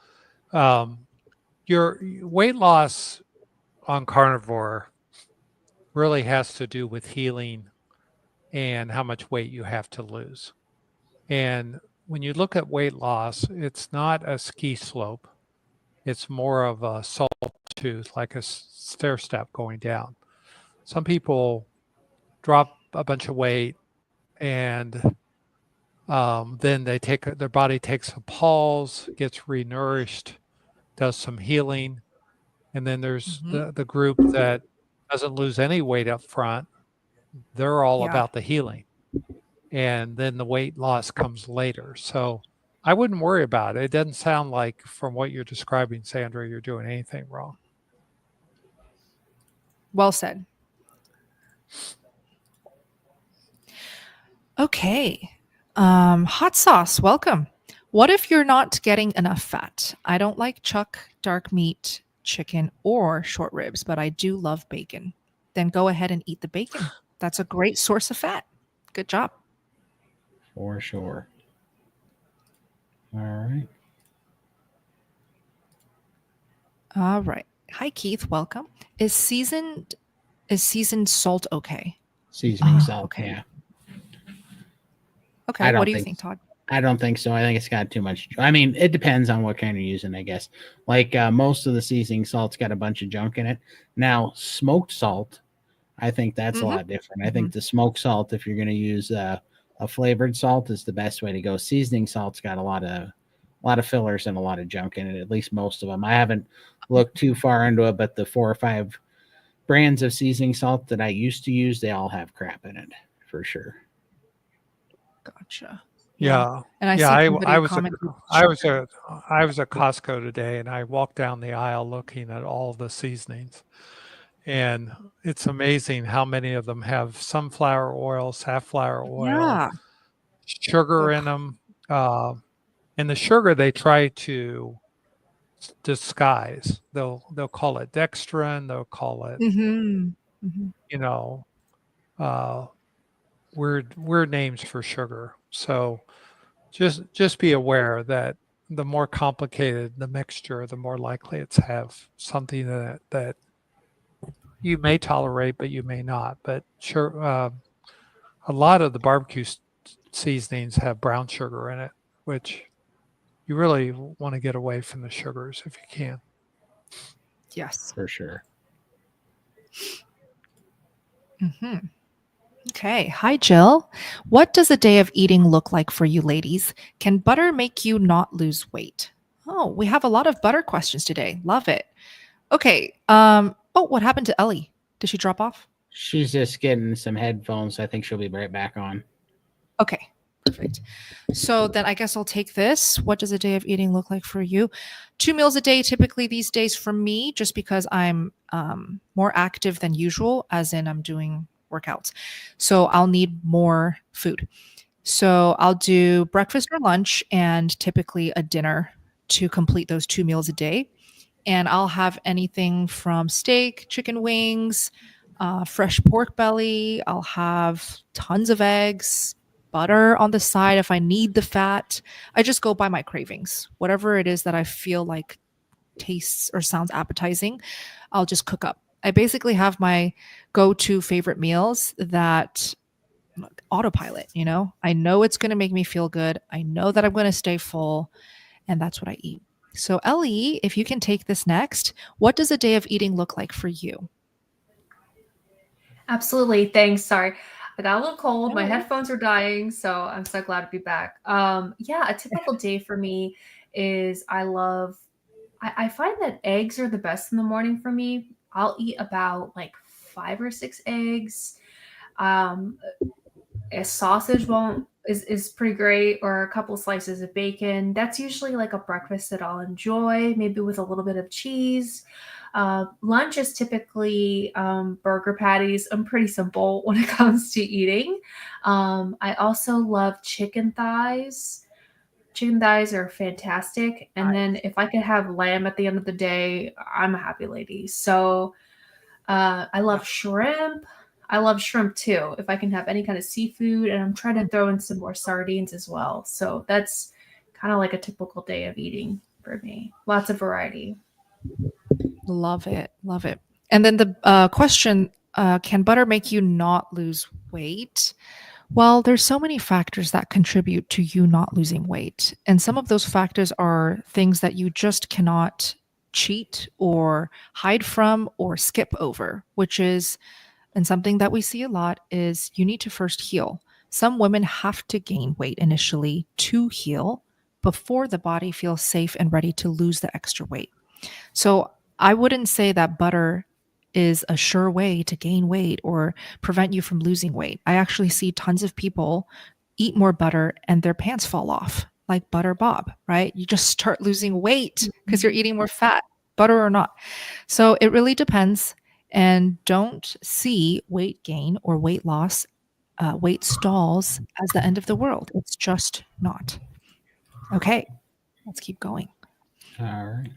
Your weight loss on carnivore really has to do with healing and how much weight you have to lose. And when you look at weight loss, it's not a ski slope. It's more of a sawtooth, like a stair step going down. Some people drop a bunch of weight and then their body takes a pause, gets renourished, does some healing. And then there's the group that doesn't lose any weight up front. They're all about the healing. And then the weight loss comes later. So I wouldn't worry about it. It doesn't sound like, from what you're describing, Sandra, you're doing anything wrong. Well said. Okay. Hot sauce, welcome. What if you're not getting enough fat? I don't like chuck, dark meat, chicken, or short ribs, but I do love bacon. Then go ahead and eat the bacon. That's a great source of fat. Good job. For sure. All right. All right. Hi, Keith. Welcome. Is seasoned salt okay? Seasoning salt. Okay. Yeah. Okay. What do you think, Todd? I don't think so. I think it's got too much. I mean, it depends on what kind you're using, I guess. Like most of the seasoning salt's got a bunch of junk in it. Now, smoked salt, I think that's a lot different. I think the smoked salt, if you're going to use a flavored salt, is the best way to go. Seasoning salt's got a lot of fillers and a lot of junk in it. At least most of them. I haven't looked too far into it, but the 4 or 5 brands of seasoning salt that I used to use, they all have crap in it for sure. Gotcha. Yeah. And I was at Costco today, and I walked down the aisle looking at all the seasonings, and it's amazing how many of them have sunflower oil, safflower oil, sugar in them. And the sugar they try to disguise. They'll call it dextrin. They'll call it, weird names for sugar. So just be aware that the more complicated the mixture, the more likely it's to have something that you may tolerate, but you may not. But sure, a lot of the barbecue seasonings have brown sugar in it, which you really want to get away from the sugars if you can. Yes. For sure. Mm-hmm. Okay. Hi, Jill. What does a day of eating look like for you ladies? Can butter make you not lose weight? Oh, we have a lot of butter questions today. Love it. Okay. Oh, what happened to Ellie? Did she drop off? She's just getting some headphones. I think she'll be right back on. Okay. Perfect. So then I guess I'll take this. What does a day of eating look like for you? 2 meals a day typically these days for me, just because I'm more active than usual, as in I'm doing workouts. So I'll need more food. So I'll do breakfast or lunch and typically a dinner to complete those 2 meals a day. And I'll have anything from steak, chicken wings, fresh pork belly. I'll have tons of eggs, butter on the side if I need the fat. I just go by my cravings. Whatever it is that I feel like tastes or sounds appetizing, I'll just cook up. I basically have my go-to favorite meals that autopilot, I know it's going to make me feel good. I know that I'm going to stay full, and that's what I eat. So Ellie, if you can take this next, what does a day of eating look like for you? Absolutely. Thanks. Sorry. I got a little cold. No My worries. headphones are dying, so I'm so glad to be back. Yeah, a typical day for me is I find that eggs are the best in the morning for me. I'll eat about like 5 or 6 eggs. Um, a sausage won't is pretty great, or a couple slices of bacon. That's usually like a breakfast that I'll enjoy, maybe with a little bit of cheese. Lunch is typically burger patties. I'm pretty simple when it comes to eating. I also love chicken thighs. Chicken thighs are fantastic. And then if I could have lamb at the end of the day, I'm a happy lady. So I love shrimp. I love shrimp too. If I can have any kind of seafood, and I'm trying to throw in some more sardines as well. So that's kind of like a typical day of eating for me. Lots of variety. Love it. Love it. And then the question, can butter make you not lose weight? Well, there's so many factors that contribute to you not losing weight. And some of those factors are things that you just cannot cheat or hide from or skip over, which is, and something that we see a lot is you need to first heal. Some women have to gain weight initially to heal before the body feels safe and ready to lose the extra weight. So I wouldn't say that butter is a sure way to gain weight or prevent you from losing weight. I actually see tons of people eat more butter and their pants fall off, like Butter Bob, right? You just start losing weight because you're eating more fat, butter or not. So it really depends. And don't see weight gain or weight loss, weight stalls as the end of the world. It's just not. Okay, let's keep going. All right.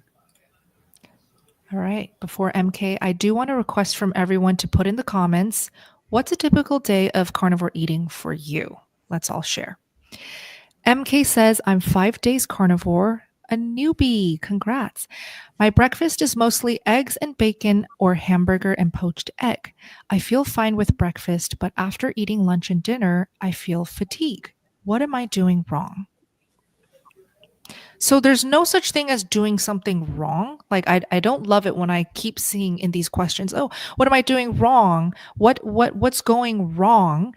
All right. Before MK, I do want to request from everyone to put in the comments, what's a typical day of carnivore eating for you? Let's all share. MK says, I'm 5 days carnivore, a newbie. Congrats. My breakfast is mostly eggs and bacon or hamburger and poached egg. I feel fine with breakfast, but after eating lunch and dinner, I feel fatigue. What am I doing wrong? So there's no such thing as doing something wrong. Like I don't love it when I keep seeing in these questions, oh, what am I doing wrong? What's going wrong?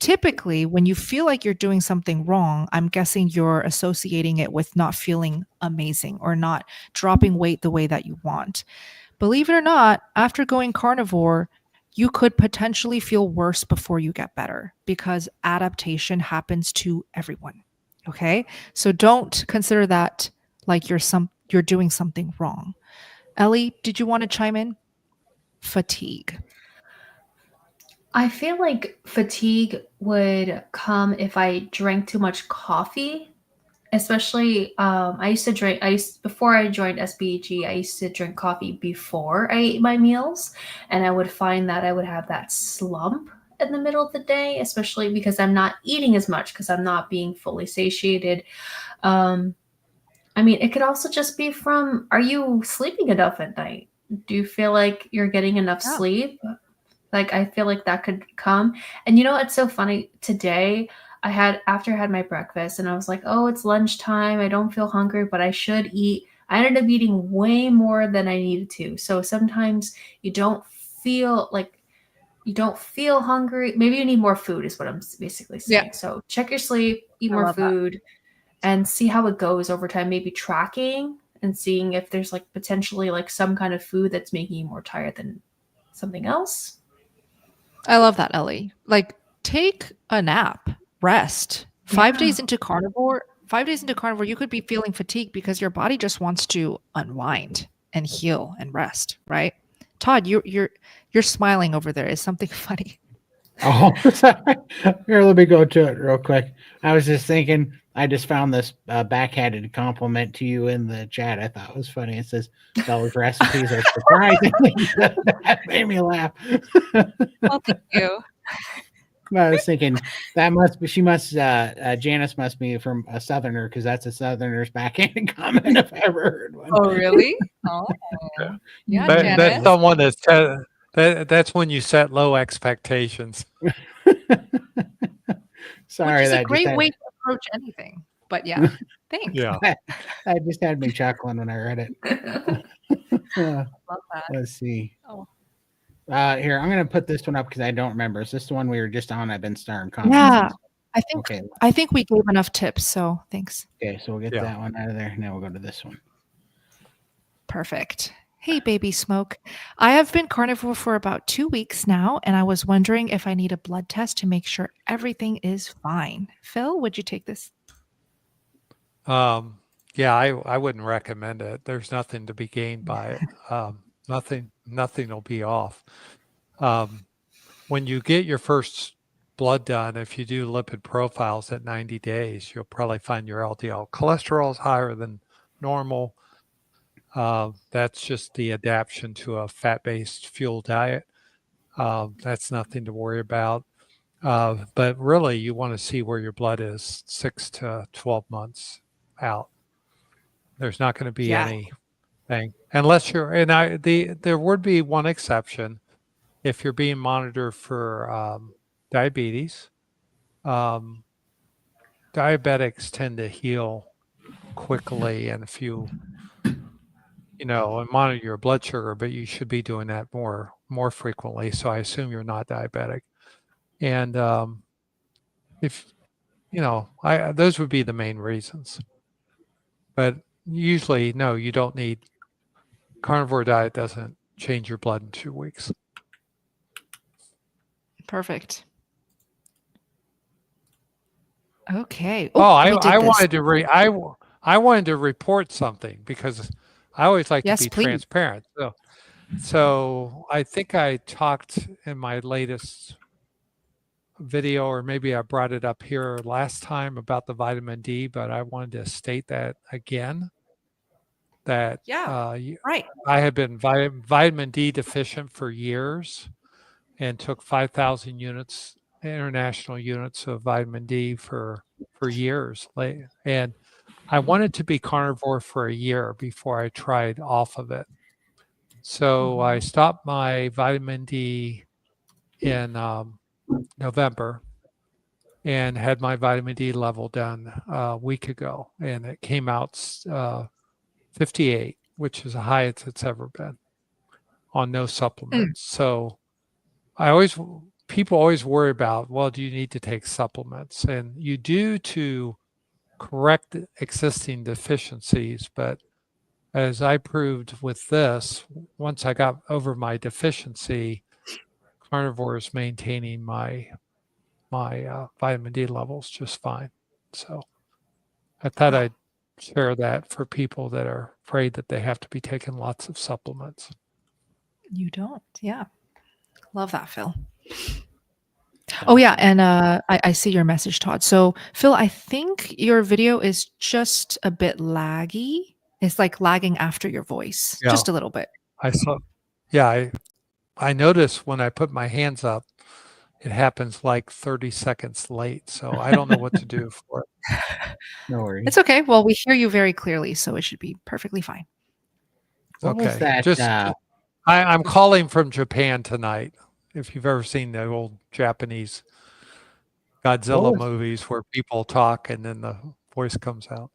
Typically, when you feel like you're doing something wrong, I'm guessing you're associating it with not feeling amazing or not dropping weight the way that you want. Believe it or not, after going carnivore, you could potentially feel worse before you get better because adaptation happens to everyone. Okay? So don't consider that like you're doing something wrong. Ellie, did you want to chime in? Fatigue. I feel like fatigue would come if I drank too much coffee. Especially, before I joined SBG, I used to drink coffee before I ate my meals, and I would find that I would have that slump in the middle of the day, especially because I'm not eating as much because I'm not being fully satiated. I mean, it could also just be from, are you sleeping enough at night? Do you feel like you're getting enough Yeah. sleep? Like, I feel like that could come. And it's so funny. Today, after I had my breakfast, and I was like, oh, it's lunchtime. I don't feel hungry, but I should eat. I ended up eating way more than I needed to. So sometimes you don't feel hungry. Maybe you need more food is what I'm basically saying. Yeah. So check your sleep, eat I more love that. food, and see how it goes over time. Maybe tracking and seeing if there's like potentially like some kind of food that's making you more tired than something else. I love that, Ellie. Like, take a nap, rest. 5 days into carnivore, 5 days into carnivore, you could be feeling fatigued because your body just wants to unwind and heal and rest, right? Todd, you're smiling over there. Is something funny? Oh, sorry. Here, let me go to it real quick. I was just thinking, I just found this backhanded compliment to you in the chat. I thought it was funny. It says, Bella's recipes are surprisingly good. That made me laugh. Oh, thank you. I was thinking Janice must be from a Southerner, because that's a Southerner's backhanded comment if I ever heard one. Oh, really? Oh, yeah, That's Janice. someone that's when you set low expectations. Sorry, Which is a that great just way to approach anything. But yeah, thanks. Yeah. that just had me chuckling when I read it. Love that. Let's see. Oh. Here, I'm gonna put this one up because I don't remember. Is this the one we were just on? I've been starring comments. Yeah, Okay. I think we gave enough tips, so thanks. Okay, so we'll get that one out of there. Now we'll go to this one. Perfect. Hey, baby smoke. I have been carnivore for about 2 weeks now, and I was wondering if I need a blood test to make sure everything is fine. Phil, would you take this? Yeah, I wouldn't recommend it. There's nothing to be gained by it. Nothing will be off. When you get your first blood done, if you do lipid profiles at 90 days, you'll probably find your LDL cholesterol is higher than normal. That's just the adaptation to a fat-based fuel diet. That's nothing to worry about. But really, you want to see where your blood is 6 to 12 months out. There's not going to be anything unless you're. There would be one exception if you're being monitored for diabetes. Diabetics tend to heal quickly, and if you and monitor your blood sugar, but you should be doing that more frequently. So I assume you're not diabetic, and if those would be the main reasons. But usually, no, you don't need. Carnivore diet doesn't change your blood in 2 weeks. Perfect. Okay. I wanted to report something because I always like to be transparent. So I think I talked in my latest video, or maybe I brought it up here last time about the vitamin D, but I wanted to state that again. That right. I had been vitamin D deficient for years, and took 5,000 units, international units of vitamin D for years. And I wanted to be carnivore for a year before I tried off of it. So I stopped my vitamin D in November and had my vitamin D level done a week ago. And it came out 58, which is the highest it's ever been on no supplements. So people always worry about, well, do you need to take supplements? And you do to correct existing deficiencies. But as I proved with this, once I got over my deficiency, carnivore is maintaining my vitamin D levels just fine. So I thought I'd share that for people that are afraid that they have to be taking lots of supplements. You don't. Yeah. Love that, Phil. Oh, yeah. And I see your message, Todd. So, Phil, I think your video is just a bit laggy. It's like lagging after your voice, just a little bit. I notice when I put my hands up, it happens like 30 seconds late. So I don't know what to do for it. No worries. It's okay. Well, we hear you very clearly, so it should be perfectly fine. What was that? I'm calling from Japan tonight. If you've ever seen the old Japanese Godzilla was- movies where people talk and then the voice comes out.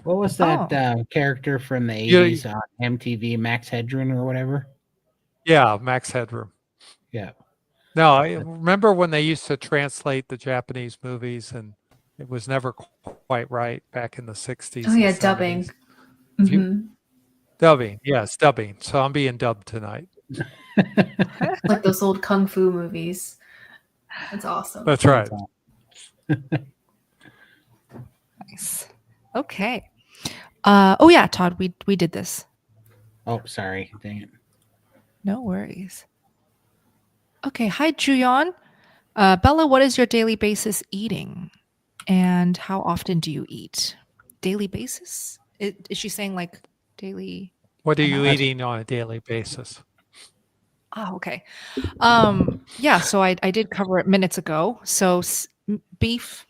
What was that character from the You- 80s on MTV, Max Headroom or whatever? Yeah, Max Headroom. Yeah. No, I remember when they used to translate the Japanese movies and it was never quite right back in the 60s. Oh yeah, and dubbing. 70s. If you- hmm Dubbing, yes, dubbing. So I'm being dubbed tonight. Like those old kung fu movies. That's awesome. That's right. Nice. Okay. Oh yeah, Todd, we did this. Oh, sorry. Dang it. No worries. Okay. Hi, Juyon. Bella, what is your daily basis eating? And how often do you eat? Daily basis? Is she saying like daily? What are you amount? eating on a daily basis? Oh, okay. Yeah, so I did cover it minutes ago. So beef,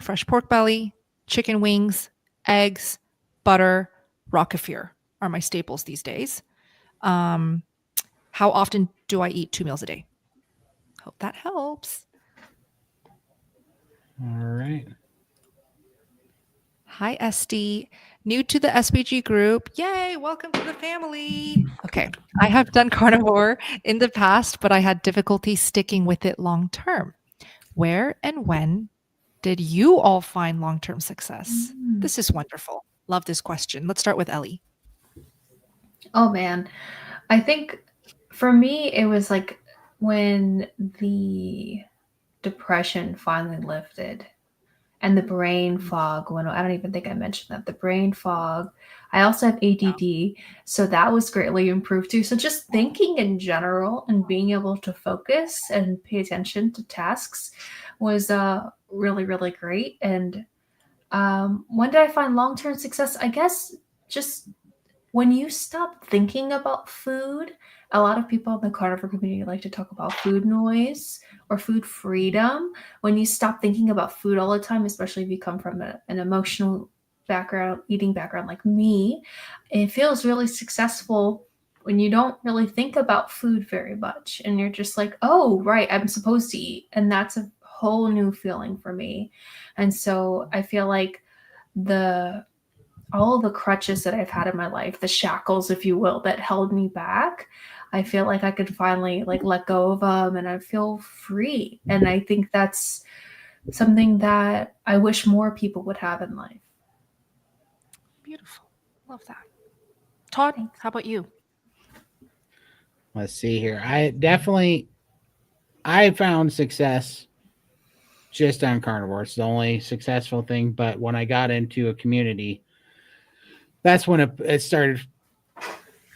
fresh pork belly, chicken wings, eggs, butter, raw kefir are my staples these days. How often do I eat 2 meals a day? Hope that helps. All right. Hi, SD. New to the SBG group. Yay, welcome to the family. Okay, I have done carnivore in the past, but I had difficulty sticking with it long term. Where and when did you all find long term success? This is wonderful. Love this question. Let's start with Ellie. Oh man. I think for me it was like when the depression finally lifted and the brain fog when I don't even think I mentioned that. The brain fog. I also have ADD, so that was greatly improved too. So just thinking in general and being able to focus and pay attention to tasks was really, really great. And when did I find long-term success? I guess just when you stop thinking about food. A lot of people in the carnivore community like to talk about food noise or food freedom. When you stop thinking about food all the time, especially if you come from an emotional background, eating background like me, it feels really successful when you don't really think about food very much and you're just like, oh, right, I'm supposed to eat. And that's a whole new feeling for me. And so I feel like all the crutches that I've had in my life, the shackles, if you will, that held me back, I feel like I could finally like let go of them and I feel free. And I think that's something that I wish more people would have in life. Beautiful. Love that. Todd, how about you? Let's see here. I found success just on carnivore. It's the only successful thing. But when I got into a community, that's when it started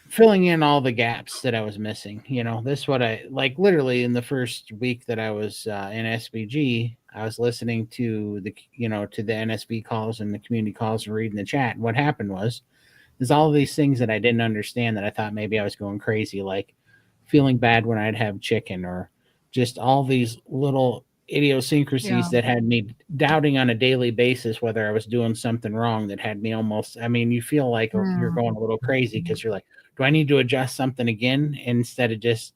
filling in all the gaps that I was missing. You know, this what I like literally in the first week that I was in SBG, I was listening to the NSB calls and the community calls and reading the chat. And what happened was there's all these things that I didn't understand that I thought maybe I was going crazy, like feeling bad when I'd have chicken or just all these little idiosyncrasies that had me doubting on a daily basis whether I was doing something wrong that had me almost, I mean, you feel like you're going a little crazy because you're like, do I need to adjust something again instead of just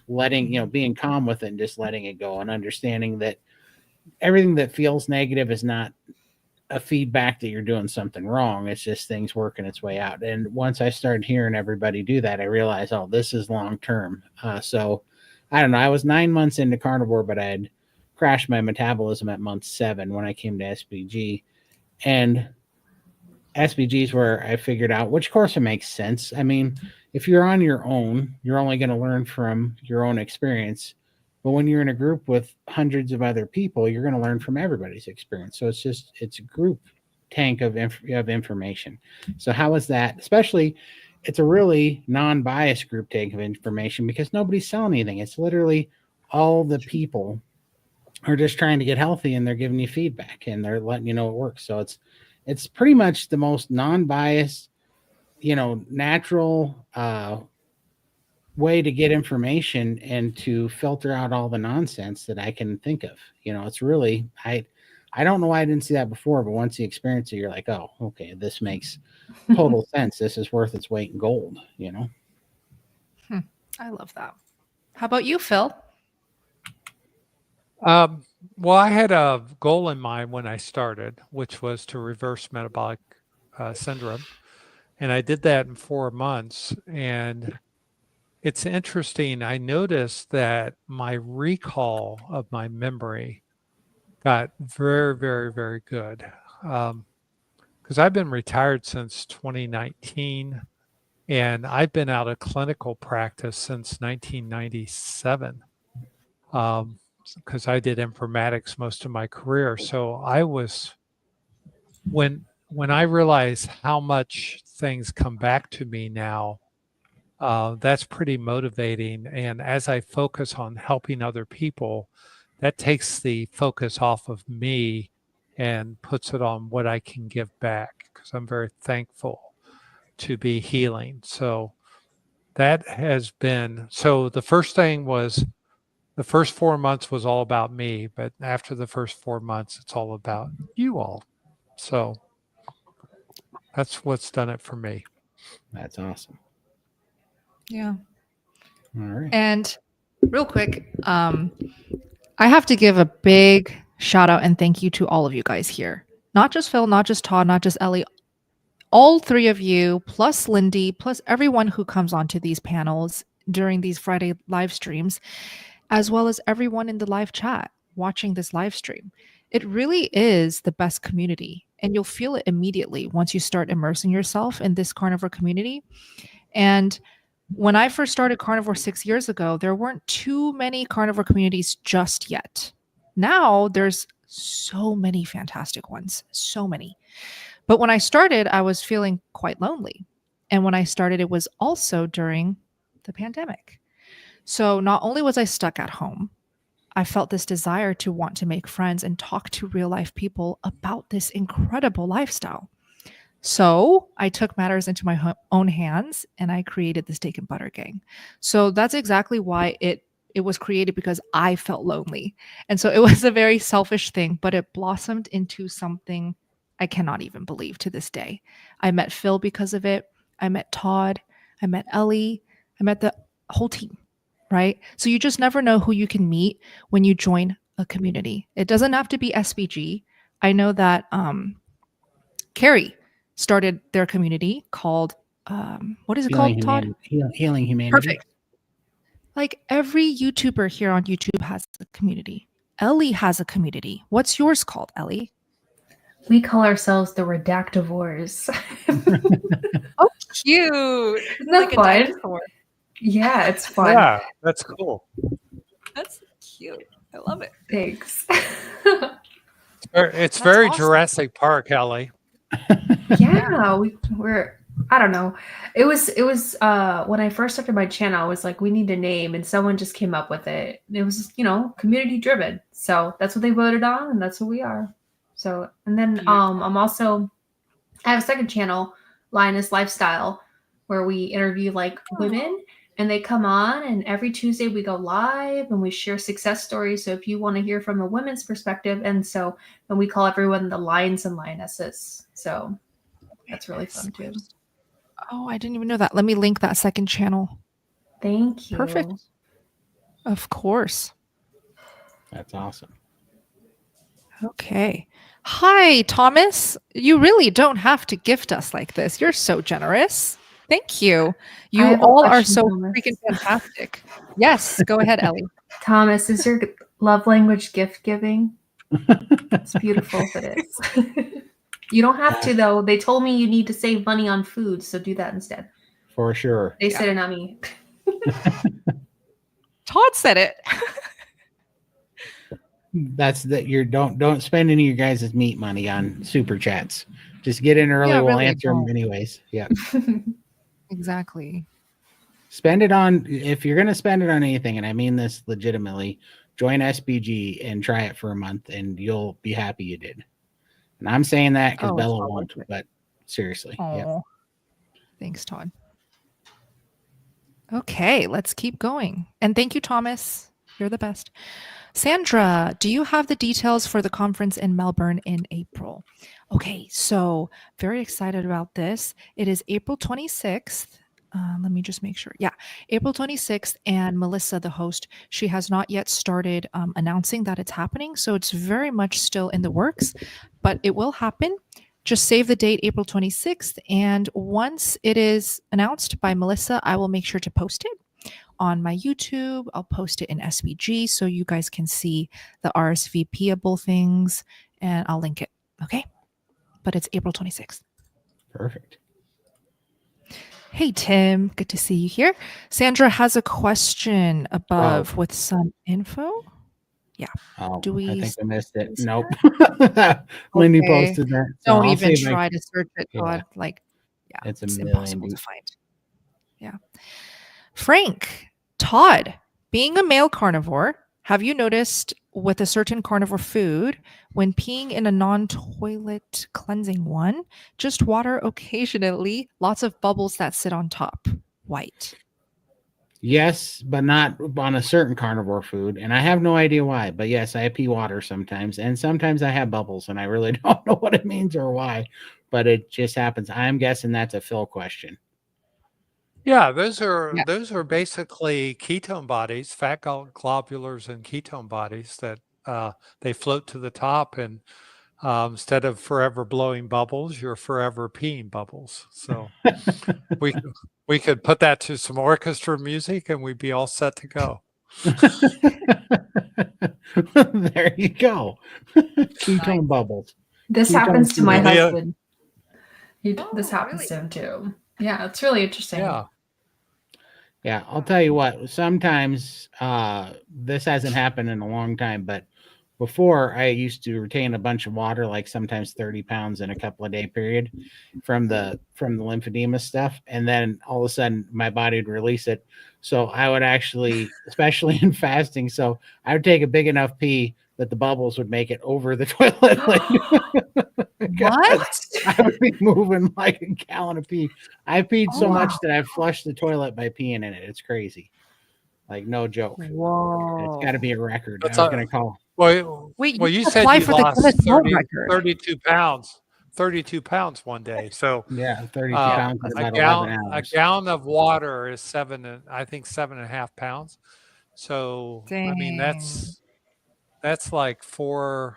letting, being calm with it and just letting it go and understanding that everything that feels negative is not a feedback that you're doing something wrong. It's just things working its way out. And once I started hearing everybody do that, I realized, oh, this is long term. So I don't know. I was 9 months into carnivore, but I had crashed my metabolism at month 7 when I came to SBG. And SBG is where I figured out, which course it makes sense. I mean, if you're on your own, you're only going to learn from your own experience. But when you're in a group with hundreds of other people, you're going to learn from everybody's experience. So it's a group tank of information. So how is that? Especially, it's a really non-biased group tank of information because nobody's selling anything. It's literally all the people are just trying to get healthy and they're giving you feedback and they're letting you know it works. So it's pretty much the most non-biased, natural way to get information and to filter out all the nonsense that I can think of. It's really, I don't know why I didn't see that before, but once you experience it, you're like, oh, okay, this makes total sense. This is worth its weight in gold, I love that. How about you, Phil? Well, I had a goal in mind when I started, which was to reverse metabolic syndrome. And I did that in 4 months. And it's interesting. I noticed that my recall of my memory got very, very, very good. Because I've been retired since 2019 and I've been out of clinical practice since 1997. Because I did informatics most of my career. So I was when I realize how much things come back to me now, that's pretty motivating. And as I focus on helping other people, that takes the focus off of me and puts it on what I can give back because I'm very thankful to be healing. So that has been so the first thing was the first 4 months was all about me, but after the first 4 months, it's all about you all. So that's what's done it for me. That's awesome. Yeah. All right. And real quick, I have to give a big shout out and thank you to all of you guys here. Not just Phil, not just Todd, not just Ellie. All three of you, plus Lindy, plus everyone who comes onto these panels during these Friday live streams, as well as everyone in the live chat watching this live stream. It really is the best community. And you'll feel it immediately once you start immersing yourself in this carnivore community. And when I first started Carnivore 6 years ago, there weren't too many carnivore communities just yet. Now there's so many fantastic ones, so many. But when I started, I was feeling quite lonely. And when I started, it was also during the pandemic. So not only was I stuck at home, I felt this desire to want to make friends and talk to real life people about this incredible lifestyle. So I took matters into my own hands and I created the Steak and Butter Gang. So that's exactly why it was created, because I felt lonely. And so it was a very selfish thing, but it blossomed into something I cannot even believe to this day. I met Phil because of it. I met Todd. I met Ellie. I met the whole team, right? So you just never know who you can meet when you join a community. It doesn't have to be SBG. I know that Carrie started their community called, what is it called, Todd? Healing Humanity. Perfect. Like every YouTuber here on YouTube has a community. Ellie has a community. What's yours called, Ellie? We call ourselves the Redactivores. Oh, cute. Isn't that like fun? A dinosaur. Yeah, it's fun. Yeah, that's cool. That's cute. I love it. Thanks. It's very awesome. Jurassic Park, Ellie. Yeah, we're I don't know. It was when I first started my channel, I was like, we need a name, and someone just came up with it. It was, community driven. So that's what they voted on, and that's what we are. So, and then I have a second channel, Lioness Lifestyle, where we interview women, and they come on, and every Tuesday we go live and we share success stories. So if you want to hear from a women's perspective, and we call everyone the Lions and Lionesses. So that's really fun too. Oh, I didn't even know that. Let me link that second channel. Thank you. Perfect. Of course. That's awesome. Okay. Hi, Thomas. You really don't have to gift us like this. You're so generous. Thank you. You all are so freaking fantastic. Yes, go ahead, Ellie. Thomas, is your love language gift giving? It's beautiful if it is. You don't have to, though. They told me you need to save money on food, so do that instead. For sure. They said it, not me. Todd said it. That's that. Don't spend any of your guys' meat money on super chats. Just get in early. We'll answer them anyways. Yeah. Exactly. Spend it on, if you're going to spend it on anything, and I mean this legitimately, join SBG and try it for a month, and you'll be happy you did. And I'm saying that because Bella won't, but seriously. Yeah. Thanks, Todd. Okay, let's keep going. And thank you, Thomas. You're the best. Sandra, do you have the details for the conference in Melbourne in April? Okay, so very excited about this. It is April 26th. let me just make sure. Yeah, April 26th. And Melissa, the host, she has not yet started announcing that it's happening. So it's very much still in the works, but it will happen. Just save the date, April 26th. And once it is announced by Melissa, I will make sure to post it on my YouTube. I'll post it in SVG so you guys can see the RSVPable things, and I'll link it. Okay. But it's April 26th. Perfect. Hey, Tim. Good to see you here. Sandra has a question above with some info. Oh, Do we I think I missed it. see Nope. Lindy Okay. posted that. So Don't I'll even see if I- try to search it, Yeah. Todd. Like, yeah, It's a it's million impossible to views. find. Yeah. Frank, Todd, being a male carnivore, have you noticed with a certain carnivore food, when peeing in a non-toilet cleansing one, just water occasionally, lots of bubbles that sit on top, white? Yes, but not on a certain carnivore food. And I have no idea why. But yes, I pee water sometimes. And sometimes I have bubbles, and I really don't know what it means or why. But it just happens. I'm guessing that's a Phil question. Yeah, those are Yeah. those are basically ketone bodies, fat globulars and ketone bodies that they float to the top, and instead of forever blowing bubbles, you're forever peeing bubbles. So we we could put that to some orchestra music, and we'd be all set to go. There you go. Ketone bubbles. This Ketone happens to my bubbles. Yeah. husband. This happens to him too. Yeah, it's really interesting. Yeah. Yeah, I'll tell you what, sometimes this hasn't happened in a long time, but before I used to retain a bunch of water, like sometimes 30 pounds in a couple of day period from the lymphedema stuff. And then all of a sudden my body would release it. So I would actually, especially in fasting, so I would take a big enough pee that the bubbles would make it over the toilet. What? I would be moving like a gallon of pee. I peed so Oh, much that I flushed the toilet by peeing in it. It's crazy. Like, no joke. Whoa. It's got to be a record. That's I was going to call. Well, Wait, well, you you said apply you for the lost Guinness World 30, Record. 32 pounds one day. So Yeah, 32 Yeah, pounds that's is a about gallon 11 a hours. gallon of water is 7.5 pounds. So I mean Dang. that's like probably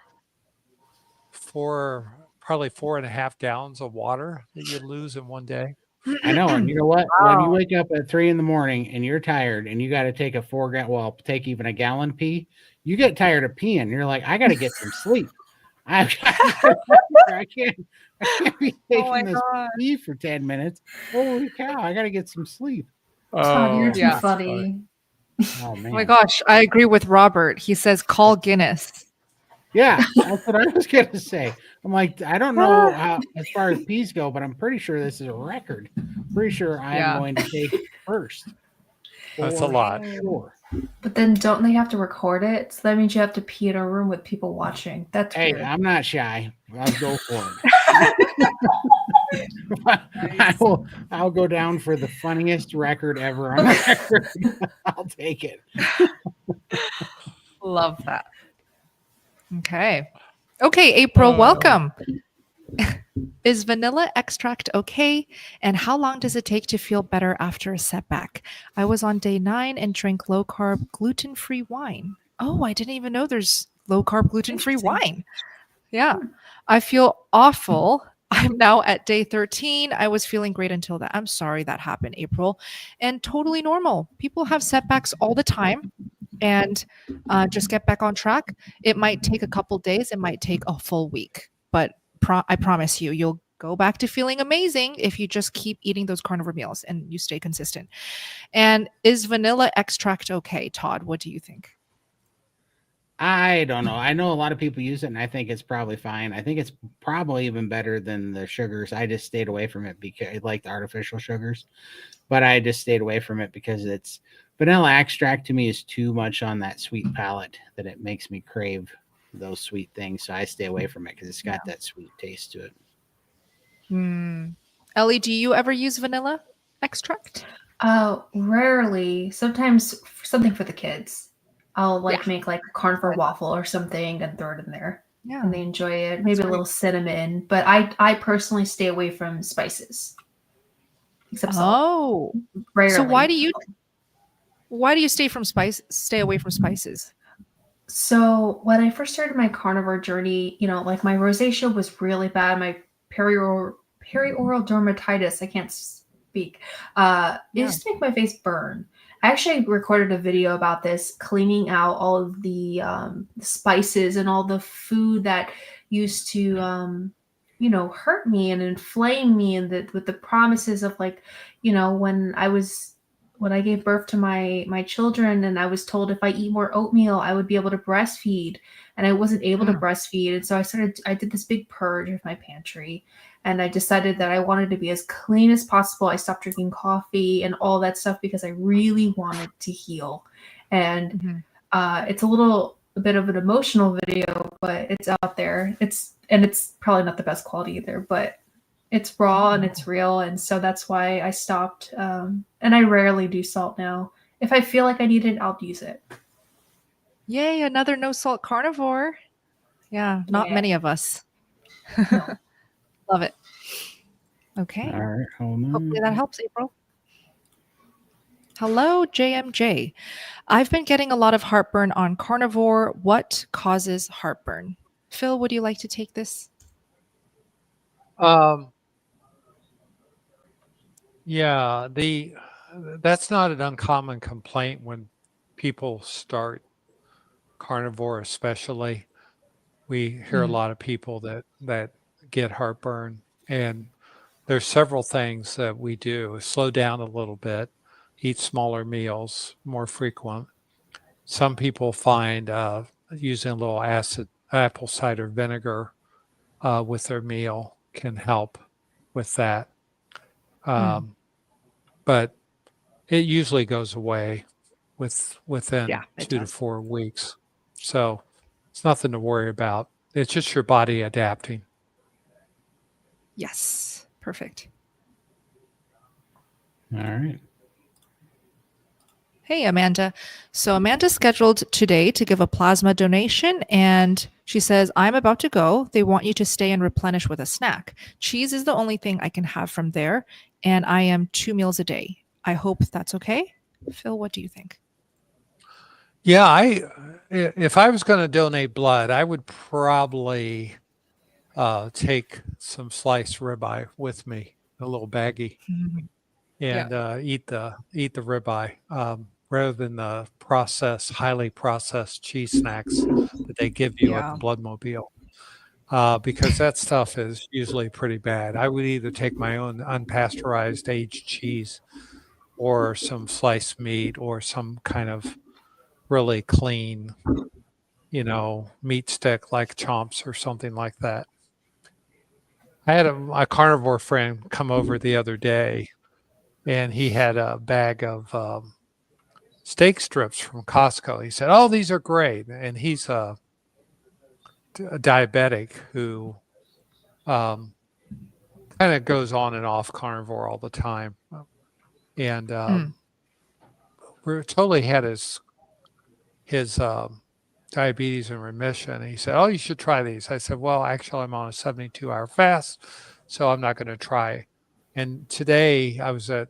4.5 gallons of water that you lose in one day. I know. And you know what? When you Wow. wake up at 3 a.m. and you're tired and you got to take take even a gallon pee, you get tired of peeing. You're like, I got to get some sleep. I can't be Oh my taking this God. pee for 10 minutes. Holy cow, I got to get some sleep. Todd, you're too Yeah. funny. Oh, Oh man. my gosh, I agree with Robert. He says call Guinness. Yeah, that's what I was going to say. I'm like, I don't know how, as far as peas go, but I'm pretty sure this is a record. Pretty sure I'm Yeah. going to take it first. That's a For lot. Sure. But then don't they have to record it? So that means you have to pee in a room with people watching. That's Hey, weird. I'm not shy. I'll go for it. I'll go down for the funniest record ever on record. I'll take it. Love that. Okay. Okay, April, welcome. Is vanilla extract okay? And how long does it take to feel better after a setback? I was on day 9 and drank low carb, gluten free wine. Oh, I didn't even know there's low carb, gluten free wine. Yeah. I feel awful. I'm now at day 13. I was feeling great until that. I'm sorry that happened, April. And totally normal. People have setbacks all the time. And just get back on track. It might take a couple days. It might take a full week. But I promise you, you'll go back to feeling amazing if you just keep eating those carnivore meals and you stay consistent. And is vanilla extract okay, Todd? What do you think? I don't know. I know a lot of people use it, and I think it's probably fine. I think it's probably even better than the sugars. I just stayed away from it because I like the artificial sugars, but I just stayed away from it because it's vanilla extract to me is too much on that sweet palate that it makes me crave those sweet things. So I stay away from it because it's got that sweet taste to it. Ellie, do you ever use vanilla extract? Rarely. Sometimes something for the kids. I'll make like a carnivore waffle or something and throw it in there. Yeah. And they enjoy it. Maybe a little cinnamon. But I personally stay away from spices. except salt. Oh, Rarely. so why do you stay away from spices? So when I first started my carnivore journey, like my rosacea was really bad. My perioral dermatitis, I can't speak, it used to make my face burn. I actually recorded a video about this, cleaning out all of the spices and all the food that used to, hurt me and inflame me, and with the promises of like, when I gave birth to my children, and I was told if I eat more oatmeal, I would be able to breastfeed, and I wasn't able to breastfeed. And so I did this big purge of my pantry, and I decided that I wanted to be as clean as possible. I stopped drinking coffee and all that stuff because I really wanted to heal. And it's a bit of an emotional video, but it's out there. It's probably not the best quality either, but it's raw and it's real. And so that's why I stopped. And I rarely do salt now. If I feel like I need it, I'll use it. Yay, another no salt carnivore. Yeah, not many of us. No. Love it. Okay. All right, hold on. Hopefully that helps, April. Hello, JMJ. I've been getting a lot of heartburn on carnivore. What causes heartburn? Phil, would you like to take this? Yeah, that's not an uncommon complaint when people start carnivore, especially. We hear a lot of people that get heartburn, and there's several things that we do. Slow down a little bit, eat smaller meals, more frequent. Some people find using a little apple cider vinegar with their meal can help with that. But it usually goes away within 2 to 4 weeks. So it's nothing to worry about. It's just your body adapting. Yes. Perfect. All right. Hey, Amanda. So Amanda's scheduled today to give a plasma donation, and she says, I'm about to go. They want you to stay and replenish with a snack. Cheese is the only thing I can have from there, and I am 2 meals a day. I hope that's okay. Phil, what do you think? Yeah, if I was going to donate blood, I would probably take some sliced ribeye with me, a little baggie, and eat the ribeye rather than the highly processed cheese snacks that they give you at the Bloodmobile, because that stuff is usually pretty bad. I would either take my own unpasteurized aged cheese, or some sliced meat, or some kind of really clean, meat stick like chomps or something like that. I had a carnivore friend come over the other day, and he had a bag of steak strips from Costco. He said, "Oh, these are great." And he's a diabetic who kind of goes on and off carnivore all the time. And we totally had his diabetes in remission. And he said, "Oh, you should try these." I said, "Well, actually, I'm on a 72-hour fast, so I'm not going to try." And today I was at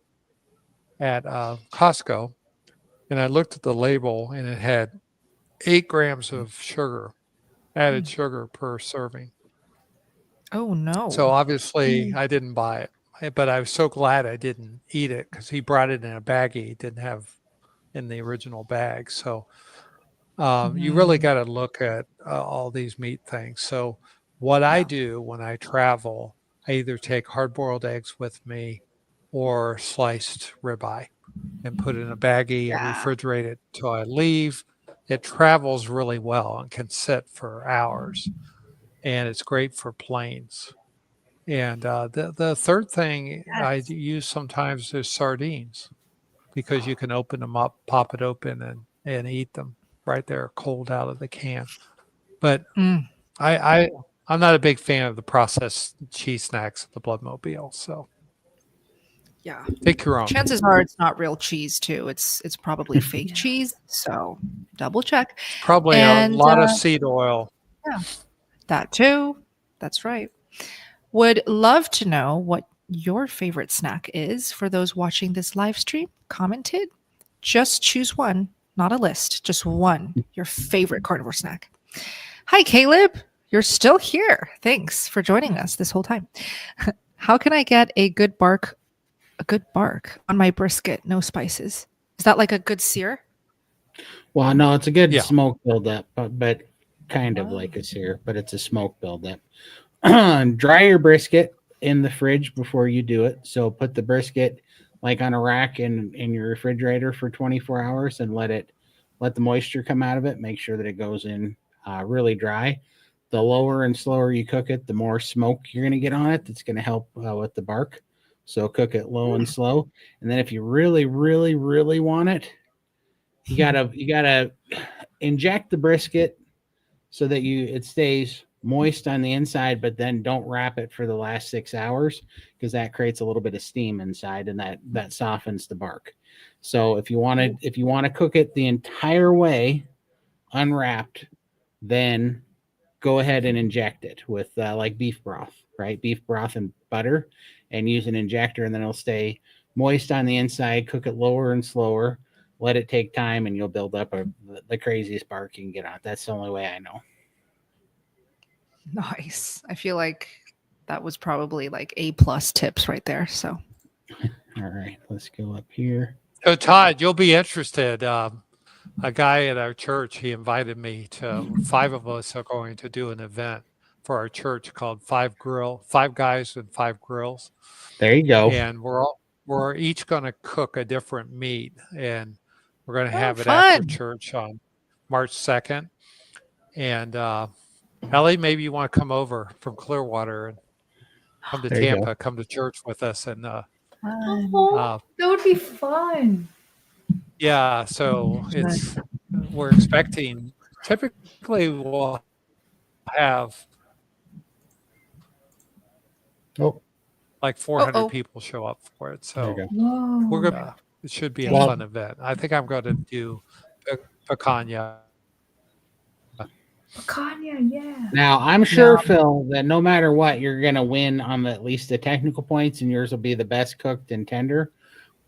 Costco, and I looked at the label, and it had 8 grams of sugar, added sugar per serving. Oh, no. So obviously I didn't buy it, but I was so glad I didn't eat it, because he brought it in a baggie. He didn't have in the original bag. So you really got to look at all these meat things. So what I do when I travel, I either take hard-boiled eggs with me or sliced ribeye and put it in a baggie and refrigerate it till I leave. It travels really well and can sit for hours, and it's great for planes. And the third thing I use sometimes is sardines, because you can open them up, pop it open, and eat them right there, cold out of the can. But I'm not a big fan of the processed cheese snacks at the Bloodmobile. So take your own. Chances are it's not real cheese too. It's probably fake cheese. So double check. Probably a lot of seed oil. Yeah, that too. That's right. Would love to know what your favorite snack is for those watching this live stream. Commented. Just choose one, not a list, just one, your favorite carnivore snack. Hi, Caleb. You're still here. Thanks for joining us this whole time. How can I get a good bark on my brisket? No spices. Is that like a good sear? Well, no, it's a good Yeah. smoke buildup, but kind of like a sear, but it's a smoke buildup. Dry your brisket in the fridge before you do it. So put the brisket like on a rack in your refrigerator for 24 hours and let the moisture come out of it. Make sure that it goes in really dry. The lower and slower you cook it, the more smoke you're going to get on it. That's going to help with the bark. So cook it low and slow. And then if you really, really, really want it, you gotta inject the brisket so that it stays moist on the inside, but then don't wrap it for the last 6 hours because that creates a little bit of steam inside and that softens the bark. So if you want to cook it the entire way unwrapped, then go ahead and inject it with like beef broth, right? Beef broth and butter, and use an injector, and then it'll stay moist on the inside. Cook it lower and slower. Let it take time, and you'll build up the craziest bark you can get on. That's the only way I know. Nice. I feel like that was probably like A+ tips right there. So, all right, let's go up here. So Todd, you'll be interested. A guy at our church, he invited me to. 5 of us are going to do an event for our church called 5 Guys and 5 Grills. There you go. And we're each going to cook a different meat, and we're going to have it fun. after church on March 2nd. And Ellie, maybe you want to come over from Clearwater and come to Tampa, come to church with us, and that would be fun. Yeah, so we're expecting, typically we'll have like 400 people show up for it. So we're gonna, it should be a fun event. I think I'm going to do picanha. Picanha, yeah. Now I'm sure, Phil, that no matter what, you're going to win on at least the technical points, and yours will be the best cooked and tender.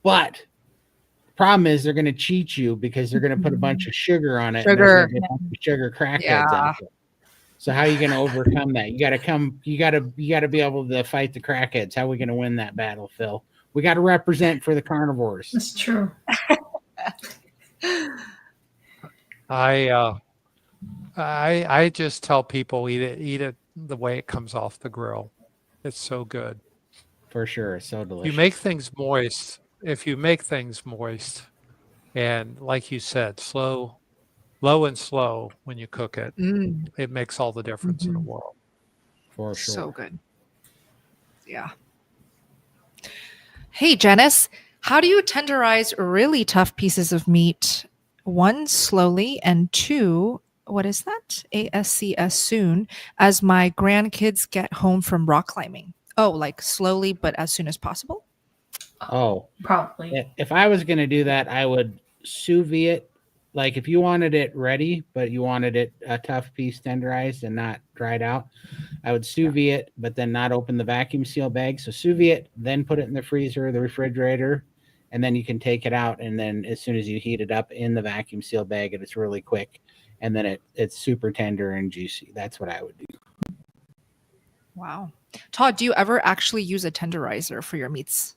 But problem is they're going to cheat you because they're going to put a bunch of sugar on it. Sugar crackheads out there. So how are you going to overcome that? You got to be able to fight the crackheads. How are we going to win that battle, Phil? We got to represent for the carnivores. That's true. I just tell people eat it the way it comes off the grill. It's so good. For sure, it's so delicious. You make things moist. If you make things moist, and like you said, low and slow when you cook it, it makes all the difference in the world. For sure. So good. Yeah. Hey, Janice, how do you tenderize really tough pieces of meat? 1, slowly, and 2, what is that? ASCS soon, as my grandkids get home from rock climbing. Oh, like slowly, but as soon as possible? Oh, probably. If I was going to do that, I would sous vide it. Like if you wanted it ready, but you wanted it a tough piece tenderized and not dried out, I would sous vide it, but then not open the vacuum seal bag. So sous vide it, then put it in the freezer or the refrigerator, and then you can take it out. And then as soon as you heat it up in the vacuum seal bag, it's really quick. And then it's super tender and juicy. That's what I would do. Wow. Todd, do you ever actually use a tenderizer for your meats?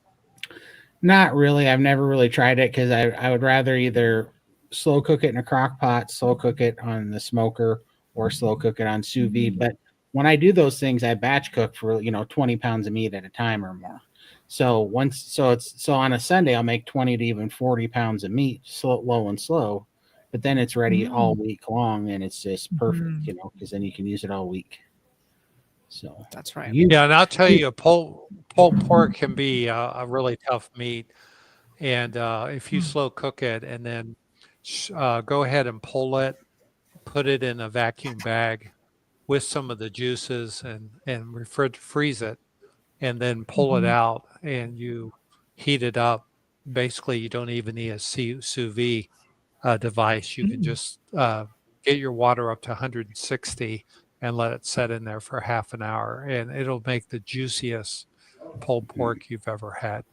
Not really. I've never really tried it because I would rather either slow cook it in a crock pot, slow cook it on the smoker, or slow cook it on sous vide. But when I do those things, I batch cook for 20 pounds of meat at a time or more. So on a Sunday I'll make 20 to even 40 pounds of meat, low and slow, but then it's ready all week long, and it's just perfect, because then you can use it all week. So that's right. Yeah, and I'll tell you, pulled pork can be a really tough meat, and if you slow cook it and then go ahead and pull it, put it in a vacuum bag with some of the juices and freeze it, and then pull it out and you heat it up. Basically, you don't even need a sous vide device. You can just get your water up to 160 and let it set in there for half an hour, and it'll make the juiciest pulled pork you've ever had.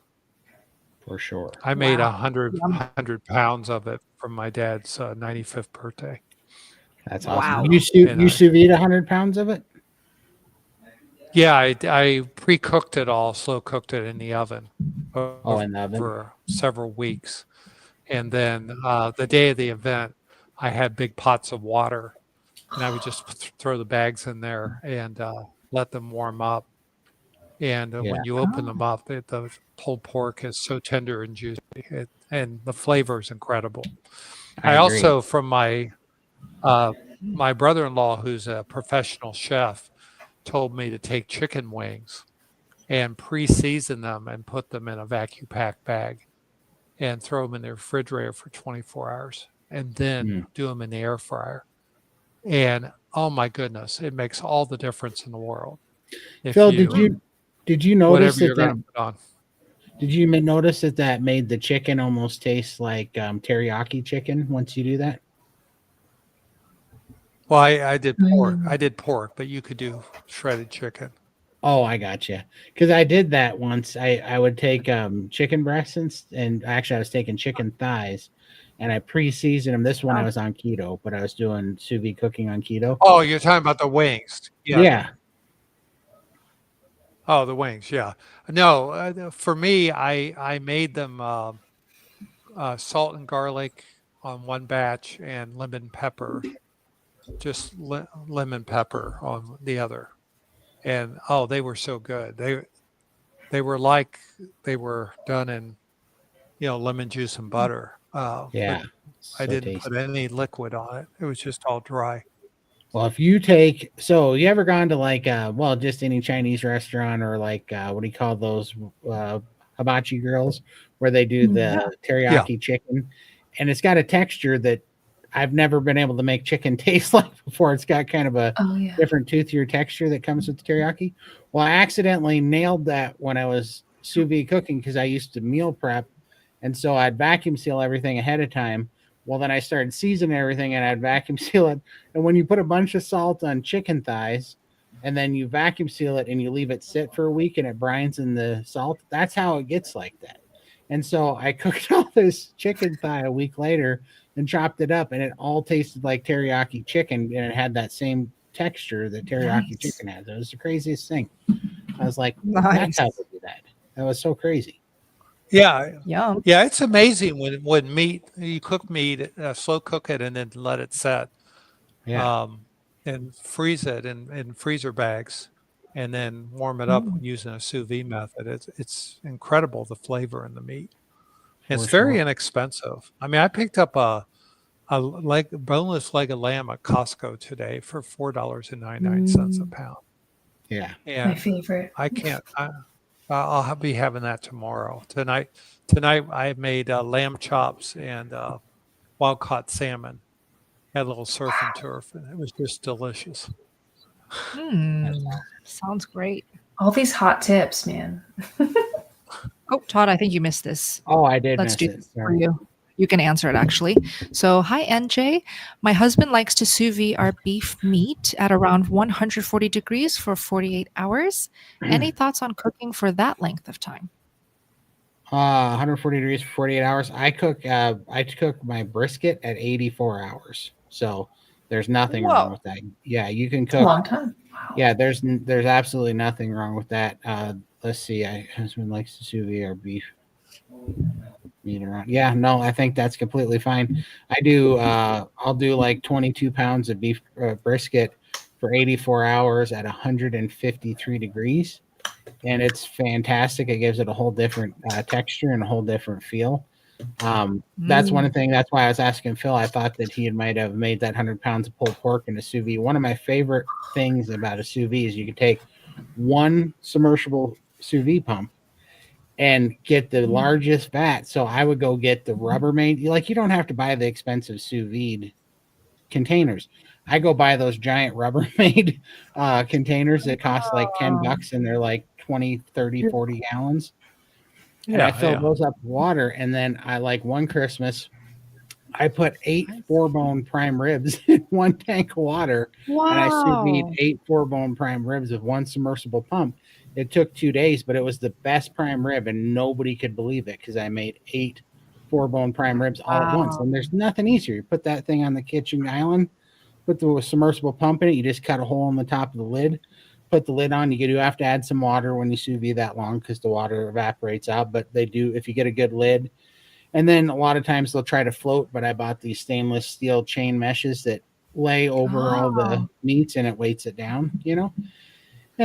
For sure. I made Wow. 100 pounds of it from my dad's 95th birthday. That's Wow. awesome. You sous vide 100 pounds of it? Yeah, I pre-cooked it all, slow cooked it in the oven In the oven. for several weeks. And then the day of the event, I had big pots of water, and I would just throw the bags in there and let them warm up. And when you open them up, the pulled pork is so tender and juicy, and the flavor is incredible. I agree. also, from my brother-in-law, who's a professional chef, told me to take chicken wings and pre-season them and put them in a vacuum pack bag and throw them in the refrigerator for 24 hours and then do them in the air fryer. And oh my goodness, it makes all the difference in the world. Phil, did you notice whatever you're going to put on? Did you notice that made the chicken almost taste like teriyaki chicken once you do that? Well, I did pork. I did pork, but you could do shredded chicken. Oh, I got you. Because I did that once. I would take chicken breasts and actually I was taking chicken thighs, and I pre-seasoned them. This one I was on keto, but I was doing sous vide cooking on keto. Oh, you're talking about the wings? Yeah. Oh, the wings. Yeah. No, for me, I made them salt and garlic on one batch and lemon pepper, just lemon pepper on the other. And they were so good. They were like they were done in, lemon juice and butter. Yeah. I didn't put any liquid on it. It was just all dry. Well, if you take, you ever gone to like, just any Chinese restaurant or like, what do you call those hibachi grills where they do the teriyaki chicken, and it's got a texture that I've never been able to make chicken taste like before. It's got kind of a different toothier texture that comes with the teriyaki. Well, I accidentally nailed that when I was sous vide cooking because I used to meal prep, and so I'd vacuum seal everything ahead of time. Well, then I started seasoning everything and I'd vacuum seal it. And when you put a bunch of salt on chicken thighs and then you vacuum seal it and you leave it sit for a week and it brines in the salt, that's how it gets like that. And so I cooked all this chicken thigh a week later and chopped it up, and it all tasted like teriyaki chicken, and it had that same texture that teriyaki chicken has. It was the craziest thing. I was like, that's how they do that. That was so crazy. Yeah. Yum. Yeah, it's amazing when meat, you cook meat, slow cook it and then let it set. Yeah. And freeze it in freezer bags and then warm it up using a sous vide method. It's incredible, the flavor in the meat. It's very inexpensive. I mean, I picked up a boneless leg of lamb at Costco today for $4.99 a pound. Yeah. And My favorite. I can't. I'll be having that tomorrow. Tonight I made lamb chops and wild caught salmon. Had a little surf and turf, and it was just delicious. Sounds great. All these hot tips, man. Oh, Todd, I think you missed this. Oh, I did. Let's do this for you. You can answer it actually. So, hi NJ. My husband likes to sous vide our beef meat at around 140 degrees for 48 hours. Any thoughts on cooking for that length of time? 140 degrees for 48 hours. I cook my brisket at 84 hours. So there's nothing wrong with that. Yeah, you can cook. A long time. Wow. Yeah, there's absolutely nothing wrong with that. Let's see. My husband likes to sous vide our beef meat around. Yeah, no, I think that's completely fine. I do. I'll do like 22 pounds of beef brisket for 84 hours at 153 degrees, and it's fantastic. It gives it a whole different texture and a whole different feel. That's one thing. That's why I was asking Phil. I thought that he might have made that 100 pounds of pulled pork in a sous vide. One of my favorite things about a sous vide is you can take one submersible sous vide pump and get the largest vat. So I would go get the Rubbermaid. Like, you don't have to buy the expensive sous vide containers. I go buy those giant Rubbermaid containers that cost like $10 and they're like 20, 30, 40 gallons. And I fill those up with water. And then I, like, one Christmas, I put 8 4-bone prime ribs in 1 tank of water, and I sous vide Wow. 8 4-bone prime ribs with 1 submersible pump. It took 2 days, but it was the best prime rib, and nobody could believe it because I made 8 4-bone prime ribs all at once. Wow. And there's nothing easier. You put that thing on the kitchen island, put the submersible pump in it. You just cut a hole in the top of the lid, put the lid on. You do have to add some water when you sous vide that long because the water evaporates out. But they do, if you get a good lid. And then a lot of times they'll try to float, but I bought these stainless steel chain meshes that lay over all the Oh, meats and it weights it down, and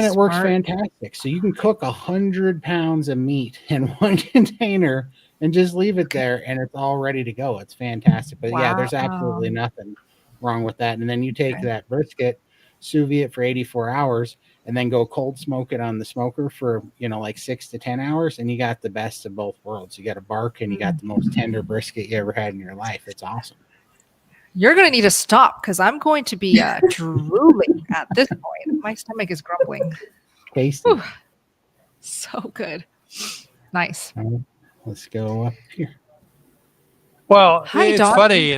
it works smart. fantastic. So you can cook 100 pounds of meat in 1 container and just leave it Okay. there and it's all ready to go. It's fantastic. But yeah, there's absolutely Wow. nothing wrong with that. And then you take Okay. that brisket, sous vide it for 84 hours, and then go cold smoke it on the smoker for, like 6 to 10 hours. And you got the best of both worlds. You got a bark and you got the most tender brisket you ever had in your life. It's awesome. You're going to need to stop because I'm going to be drooling at this point. My stomach is grumbling. Tasty. Whew. So good. Nice. Let's go up here. Well, Hi, it's Dawn. funny.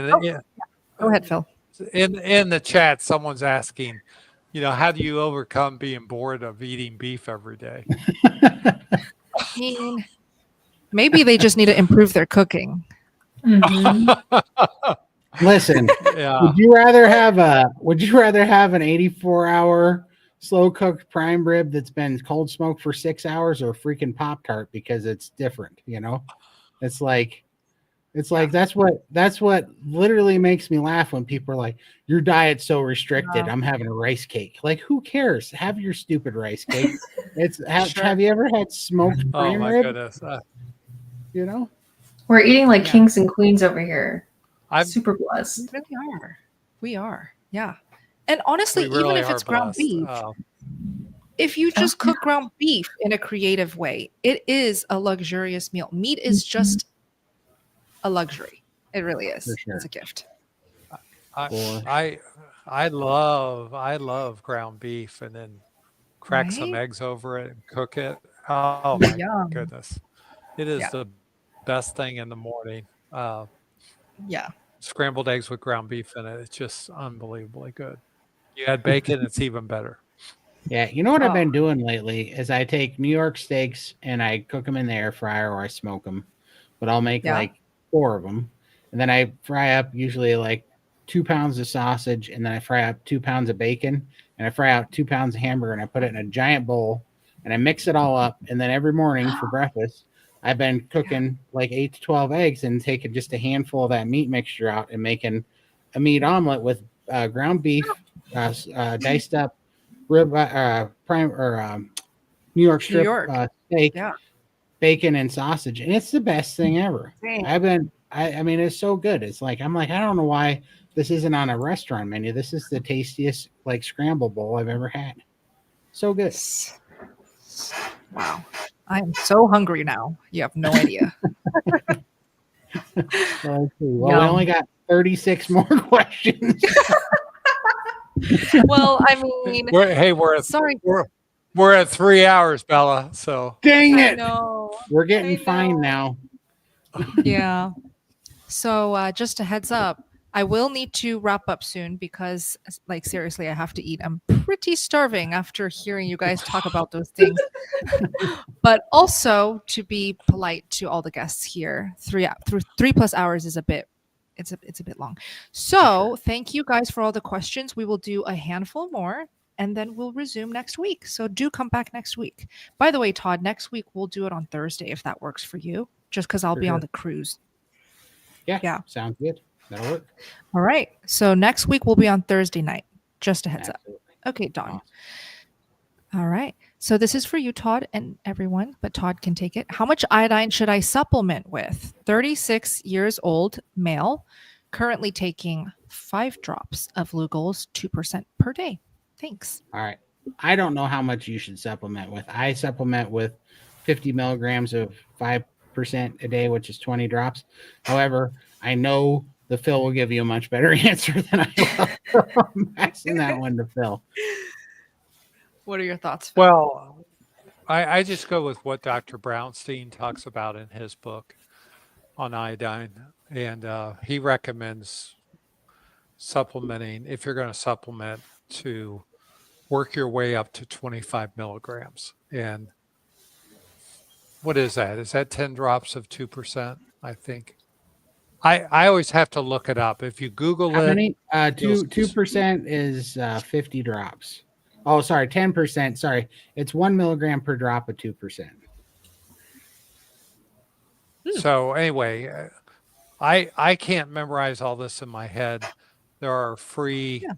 Go ahead, Phil. In the chat, someone's asking, how do you overcome being bored of eating beef every day? I mean, maybe they just need to improve their cooking. Listen, Yeah. would you rather have an 84-hour slow cooked prime rib that's been cold smoked for 6 hours or a freaking Pop-Tart because it's different, It's like that's what literally makes me laugh when people are like, your diet's so restricted. Wow. I'm having a rice cake. Like, who cares? Have your stupid rice cake. Sure. Have you ever had smoked Oh prime my rib? goodness. We're eating like Yeah. kings and queens over here. I'm Super blessed. We really are. We are. Yeah. And honestly, we even really if are it's ground blessed. beef, if you just Oh, cook ground beef in a creative way, it is a luxurious meal. Meat is just a luxury. It really is. For sure. It's a gift. I love ground beef and then crack some Right? eggs over it and cook it. Oh my Yum. goodness. It is Yeah. the best thing in the morning. Yeah. Scrambled eggs with ground beef in it. It's just unbelievably good. You add bacon, it's even better. Yeah, you know what I've Oh. been doing lately is I take New York steaks and I cook them in the air fryer or I smoke them, but I'll make Yeah. like 4 of them, and then I fry up usually like 2 pounds of sausage, and then I fry up 2 pounds of bacon, and I fry out 2 pounds of hamburger, and I put it in a giant bowl, and I mix it all up, and then every morning for breakfast, I've been cooking like 8 to 12 eggs and taking just a handful of that meat mixture out and making a meat omelet with ground beef, diced up rib prime or New York New strip York. steak, Yeah. bacon and sausage, and it's the best thing ever. Dang. I mean, it's so good. It's like I'm like, I don't know why this isn't on a restaurant menu. This is the tastiest like scramble bowl I've ever had. So good. Wow. I am so hungry now. You have no idea. Well, we Yum. only got 36 more questions. Well, I mean, sorry. We're at 3 hours, Bella. So Dang I it. know. We're getting I fine know. now. Yeah. So just a heads up, I will need to wrap up soon because, like, seriously, I have to eat. I'm pretty starving after hearing you guys talk about those things. But also to be polite to all the guests here, 3+ hours is a bit. It's a bit long. So thank you guys for all the questions. We will do a handful more and then we'll resume next week. So do come back next week. By the way, Todd, next week we'll do it on Thursday if that works for you, just because I'll For be on sure. the cruise. Yeah. Yeah. Sounds good. That'll work. All right. So next week we'll be on Thursday night. Just a heads Absolutely. up. Okay, Dawn. Awesome. All right. So this is for you, Todd, and everyone, but Todd can take it. How much iodine should I supplement with? 36 years old, male, currently taking 5 drops of Lugol's 2% per day. Thanks. All right. I don't know how much you should supplement with. I supplement with 50 milligrams of 5% a day, which is 20 drops. However, I know the Phil will give you a much better answer than I will. So I'm passing that one to Phil. What are your thoughts, Phil? well, I just go with what Dr. Brownstein talks about in his book on iodine. and he recommends supplementing, if you're going to supplement, to work your way up to 25 milligrams. And what is that? Is that 10 drops of 2%? I think. I always have to look it up. If you Google How it, many? you'll- 2% is 50 drops. Oh, sorry, 10%. Sorry, it's 1 milligram per drop of 2%. So anyway, I can't memorize all this in my head. There are free Yeah.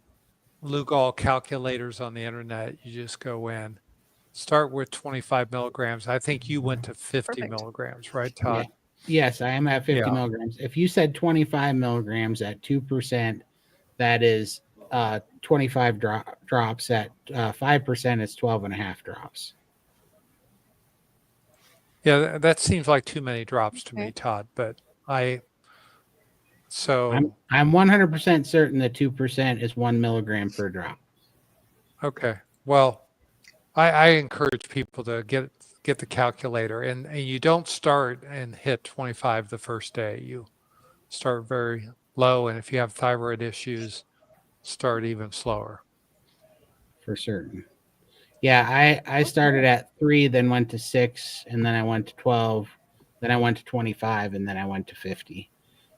Lugol calculators on the internet. You just go in, start with 25 milligrams. I think you went to 50 Perfect. milligrams, right, Todd? Yes, I am at 50 Yeah. milligrams. If you said 25 milligrams at 2%, that is 25 drops. At 5%, it's 12 and a half drops. Yeah, that seems like too many drops to me, Okay. Todd. But I'm so 100% certain that 2% is 1 milligram per drop. okay. Well, I encourage people to get the calculator, and you don't start and hit 25 the first day. You start very low, and if you have thyroid issues, start even slower. For certain. Yeah, I started at 3, then went to 6, and then I went to 12, then I went to 25, and then I went to 50.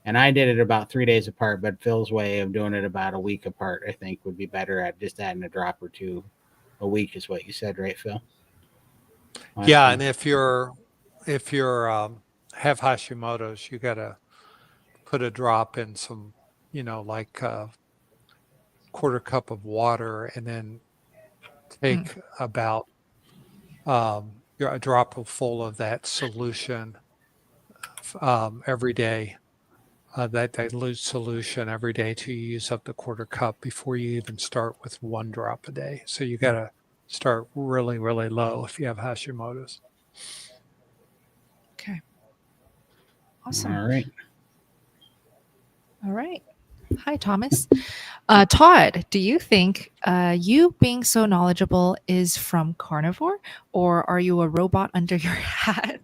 And I did it about 3 days apart, but Phil's way of doing it about a week apart, I think, would be better at just adding a drop or two a week, is what you said, right, Phil? Yeah, and if you're have Hashimoto's, you got to put a drop in some, like a quarter cup of water, and then take about a drop full of that solution every day. That dilute solution every day to use up the quarter cup before you even start with 1 drop a day. So you got to start really, really low if you have Hashimoto's. Okay. Awesome. All right. All right. Hi, Thomas. Todd, do you think you being so knowledgeable is from Carnivore, or are you a robot under your hat?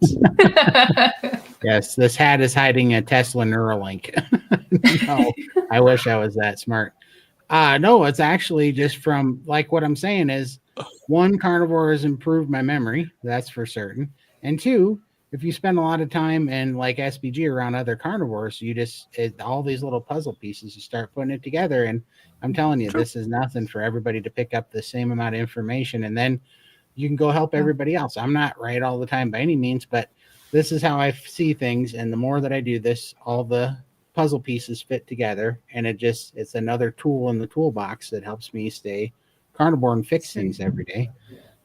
Yes, this hat is hiding a Tesla Neuralink. No, I wish I was that smart. No, it's actually just from, like, what I'm saying is, 1, Carnivore has improved my memory, that's for certain. And 2, if you spend a lot of time in like SBG around other carnivores, you just all these little puzzle pieces, you start putting it together. And I'm telling you, this is nothing for everybody to pick up the same amount of information, and then you can go help everybody else. I'm not right all the time by any means, but this is how I see things. And the more that I do this, all the puzzle pieces fit together, and it's another tool in the toolbox that helps me stay carnivore and fix things every day.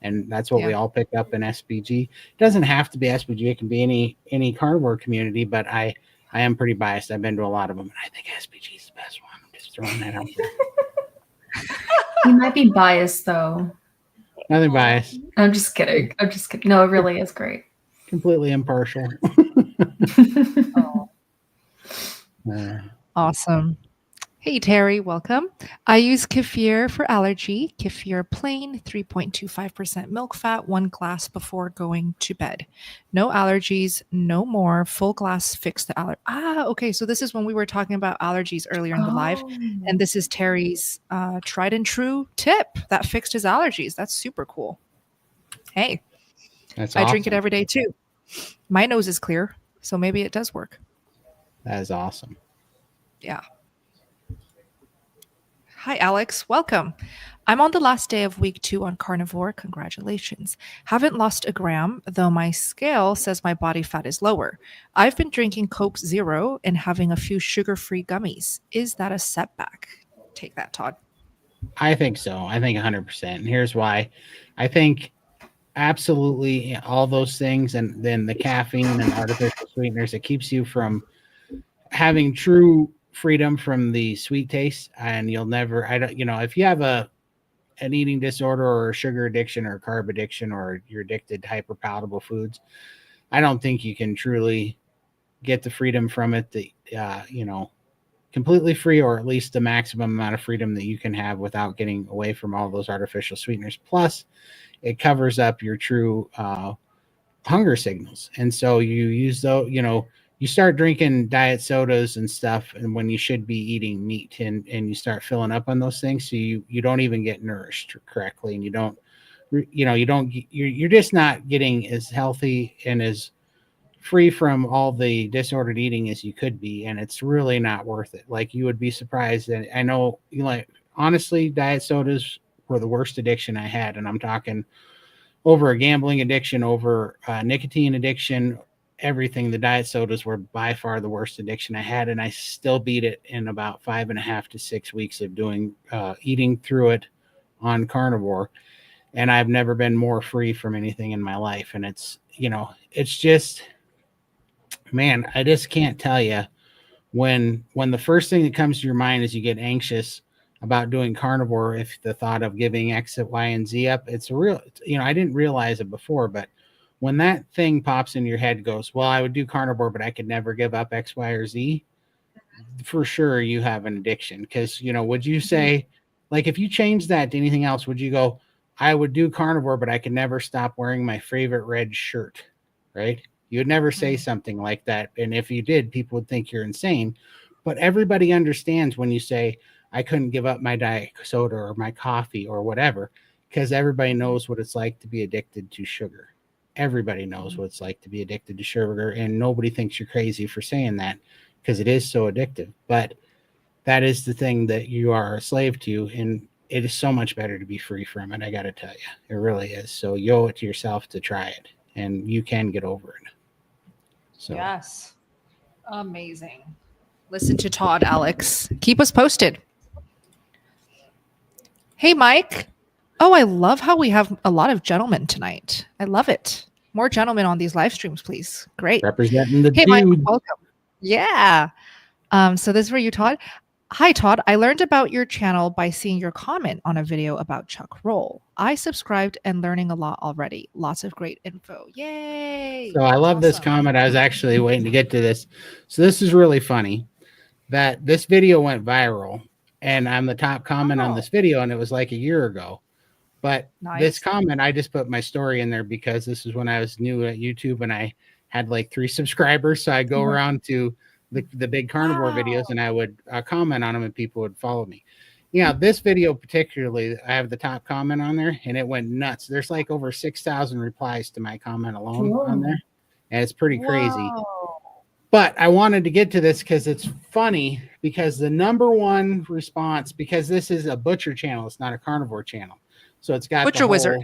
And that's what we all pick up in SBG. It doesn't have to be SBG. It can be any carnivore community, but I am pretty biased. I've been to a lot of them, and I think SBG is the best one. I'm just throwing that out there. You might be biased, though. Nothing biased. I'm just kidding. No, it really is great. Completely impartial. Awesome. Hey, Terry, welcome. I use kefir for allergy. Kefir plain, 3.25% milk fat, 1 glass before going to bed. No allergies, no more. Full glass fix the allergy. Okay. So this is when we were talking about allergies earlier in the live. And this is Terry's tried and true tip that fixed his allergies. That's super cool. Hey, That's I awesome. drink it every day too. My nose is clear, so maybe it does work. That is awesome. Yeah. Hi, Alex. Welcome. I'm on the last day of week 2 on Carnivore. Congratulations. Haven't lost a gram, though my scale says my body fat is lower. I've been drinking Coke Zero and having a few sugar-free gummies. Is that a setback? Take that, Todd. I think so. I think 100%. And here's why. I think absolutely all those things, and then the caffeine and artificial sweeteners, it keeps you from having true freedom from the sweet taste. And you'll never, if you have an eating disorder or a sugar addiction or a carb addiction, or you're addicted to hyper palatable foods, I don't think you can truly get the freedom from it that, completely free, or at least the maximum amount of freedom that you can have without getting away from all those artificial sweeteners. Plus, it covers up your true hunger signals. And so you use those, you start drinking diet sodas and stuff, and when you should be eating meat, and you start filling up on those things, so you don't even get nourished correctly, and you don't, you're just not getting as healthy and as free from all the disordered eating as you could be, and it's really not worth it. Like, you would be surprised. And I know, honestly, diet sodas were the worst addiction I had, and I'm talking over a gambling addiction, over nicotine addiction, everything. The diet sodas were by far the worst addiction I had, and I still beat it in about 5.5 to 6 weeks of doing eating through it on Carnivore, and I've never been more free from anything in my life. And it's just, man, I just can't tell you, when the first thing that comes to your mind is you get anxious about doing Carnivore, if the thought of giving X, Y, and Z up, it's a real, I didn't realize it before, but when that thing pops in your head, goes, well, I would do Carnivore, but I could never give up X, Y, or Z, for sure you have an addiction. Because, would you say, like, if you change that to anything else, would you go, I would do Carnivore, but I could never stop wearing my favorite red shirt, right? You would never say something like that. And if you did, people would think you're insane. But everybody understands when you say, I couldn't give up my diet soda or my coffee or whatever, because everybody knows what it's like to be addicted to sugar. Everybody knows what it's like to be addicted to sugar, and nobody thinks you're crazy for saying that, because it is so addictive. But that is the thing that you are a slave to, and it is so much better to be free from it. I got to tell you, it really is. So you owe it to yourself to try it, and you can get over it. So yes, amazing. Listen to Todd, Alex. Keep us posted. Hey, Mike. Oh, I love how we have a lot of gentlemen tonight. I love it. More gentlemen on these live streams, please. Great. representing the Hey, dude. Mike, welcome. Yeah. So this is for you, Todd. Hi, Todd. I learned about your channel by seeing your comment on a video about Chuck Roll. I subscribed and learning a lot already. Lots of great info. Yay. So I love this Awesome. comment. I was actually waiting to get to this. So this is really funny that this video went viral, and I'm the top comment on this video, and it was like a year ago. But this comment, I just put my story in there because this is when I was new at YouTube, and I had like 3 subscribers. So I'd go around to the big Carnivore videos, and I would comment on them, and people would follow me. This video particularly, I have the top comment on there, and it went nuts. There's like over 6,000 replies to my comment alone on there, and it's pretty crazy. But I wanted to get to this because it's funny, because the number one response, because this is a butcher channel, it's not a Carnivore channel. So it's got Butcher Wizard.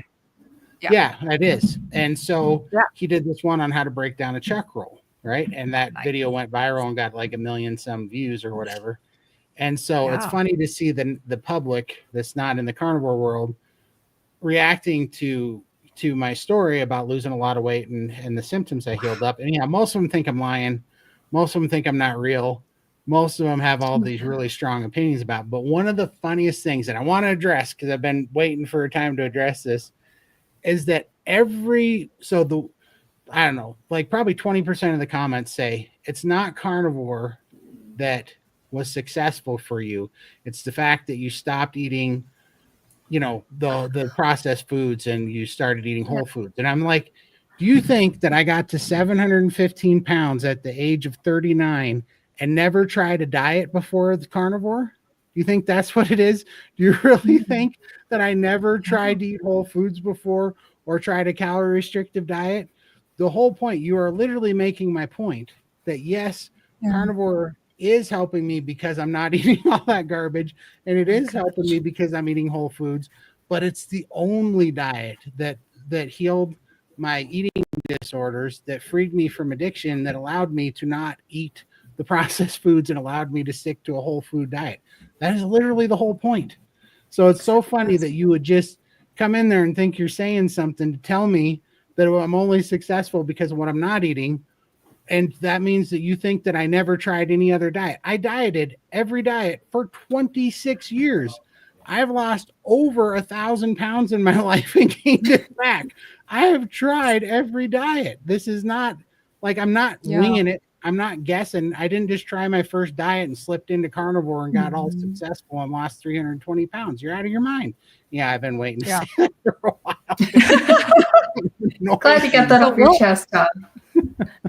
Yeah, it is. And so he did this one on how to break down a chuck roll, right? And that video went viral and got like 1 million some views or whatever. And so it's funny to see the public that's not in the Carnivore world reacting to my story about losing a lot of weight and the symptoms I healed up. And most of them think I'm lying. Most of them think I'm not real. Most of them have all these really strong opinions about. But one of the funniest things that I want to address, because I've been waiting for a time to address this, is that I don't know, like probably 20% of the comments say it's not Carnivore that was successful for you. It's the fact that you stopped eating, the processed foods, and you started eating whole foods. And I'm like, do you think that I got to 715 pounds at the age of 39 and never tried a diet before the Carnivore? Do you think that's what it is? Do you really think that I never tried to eat whole foods before or tried a calorie restrictive diet? The whole point, you are literally making my point that yes, Carnivore is helping me because I'm not eating all that garbage, and it is helping me because I'm eating whole foods, but it's the only diet that healed my eating disorders, that freed me from addiction, that allowed me to not eat the processed foods and allowed me to stick to a whole food diet. That is literally the whole point. So it's so funny that you would just come in there and think you're saying something to tell me that I'm only successful because of what I'm not eating. And that means that you think that I never tried any other diet. I dieted every diet for 26 years. I've lost over 1,000 pounds in my life and gained it back. I have tried every diet. This is not like, I'm not winging it. I'm not guessing. I didn't just try my first diet and slipped into Carnivore and got all successful and lost 320 pounds. You're out of your mind. Yeah, I've been waiting to say that for a while. Glad to get that off your chest, Todd.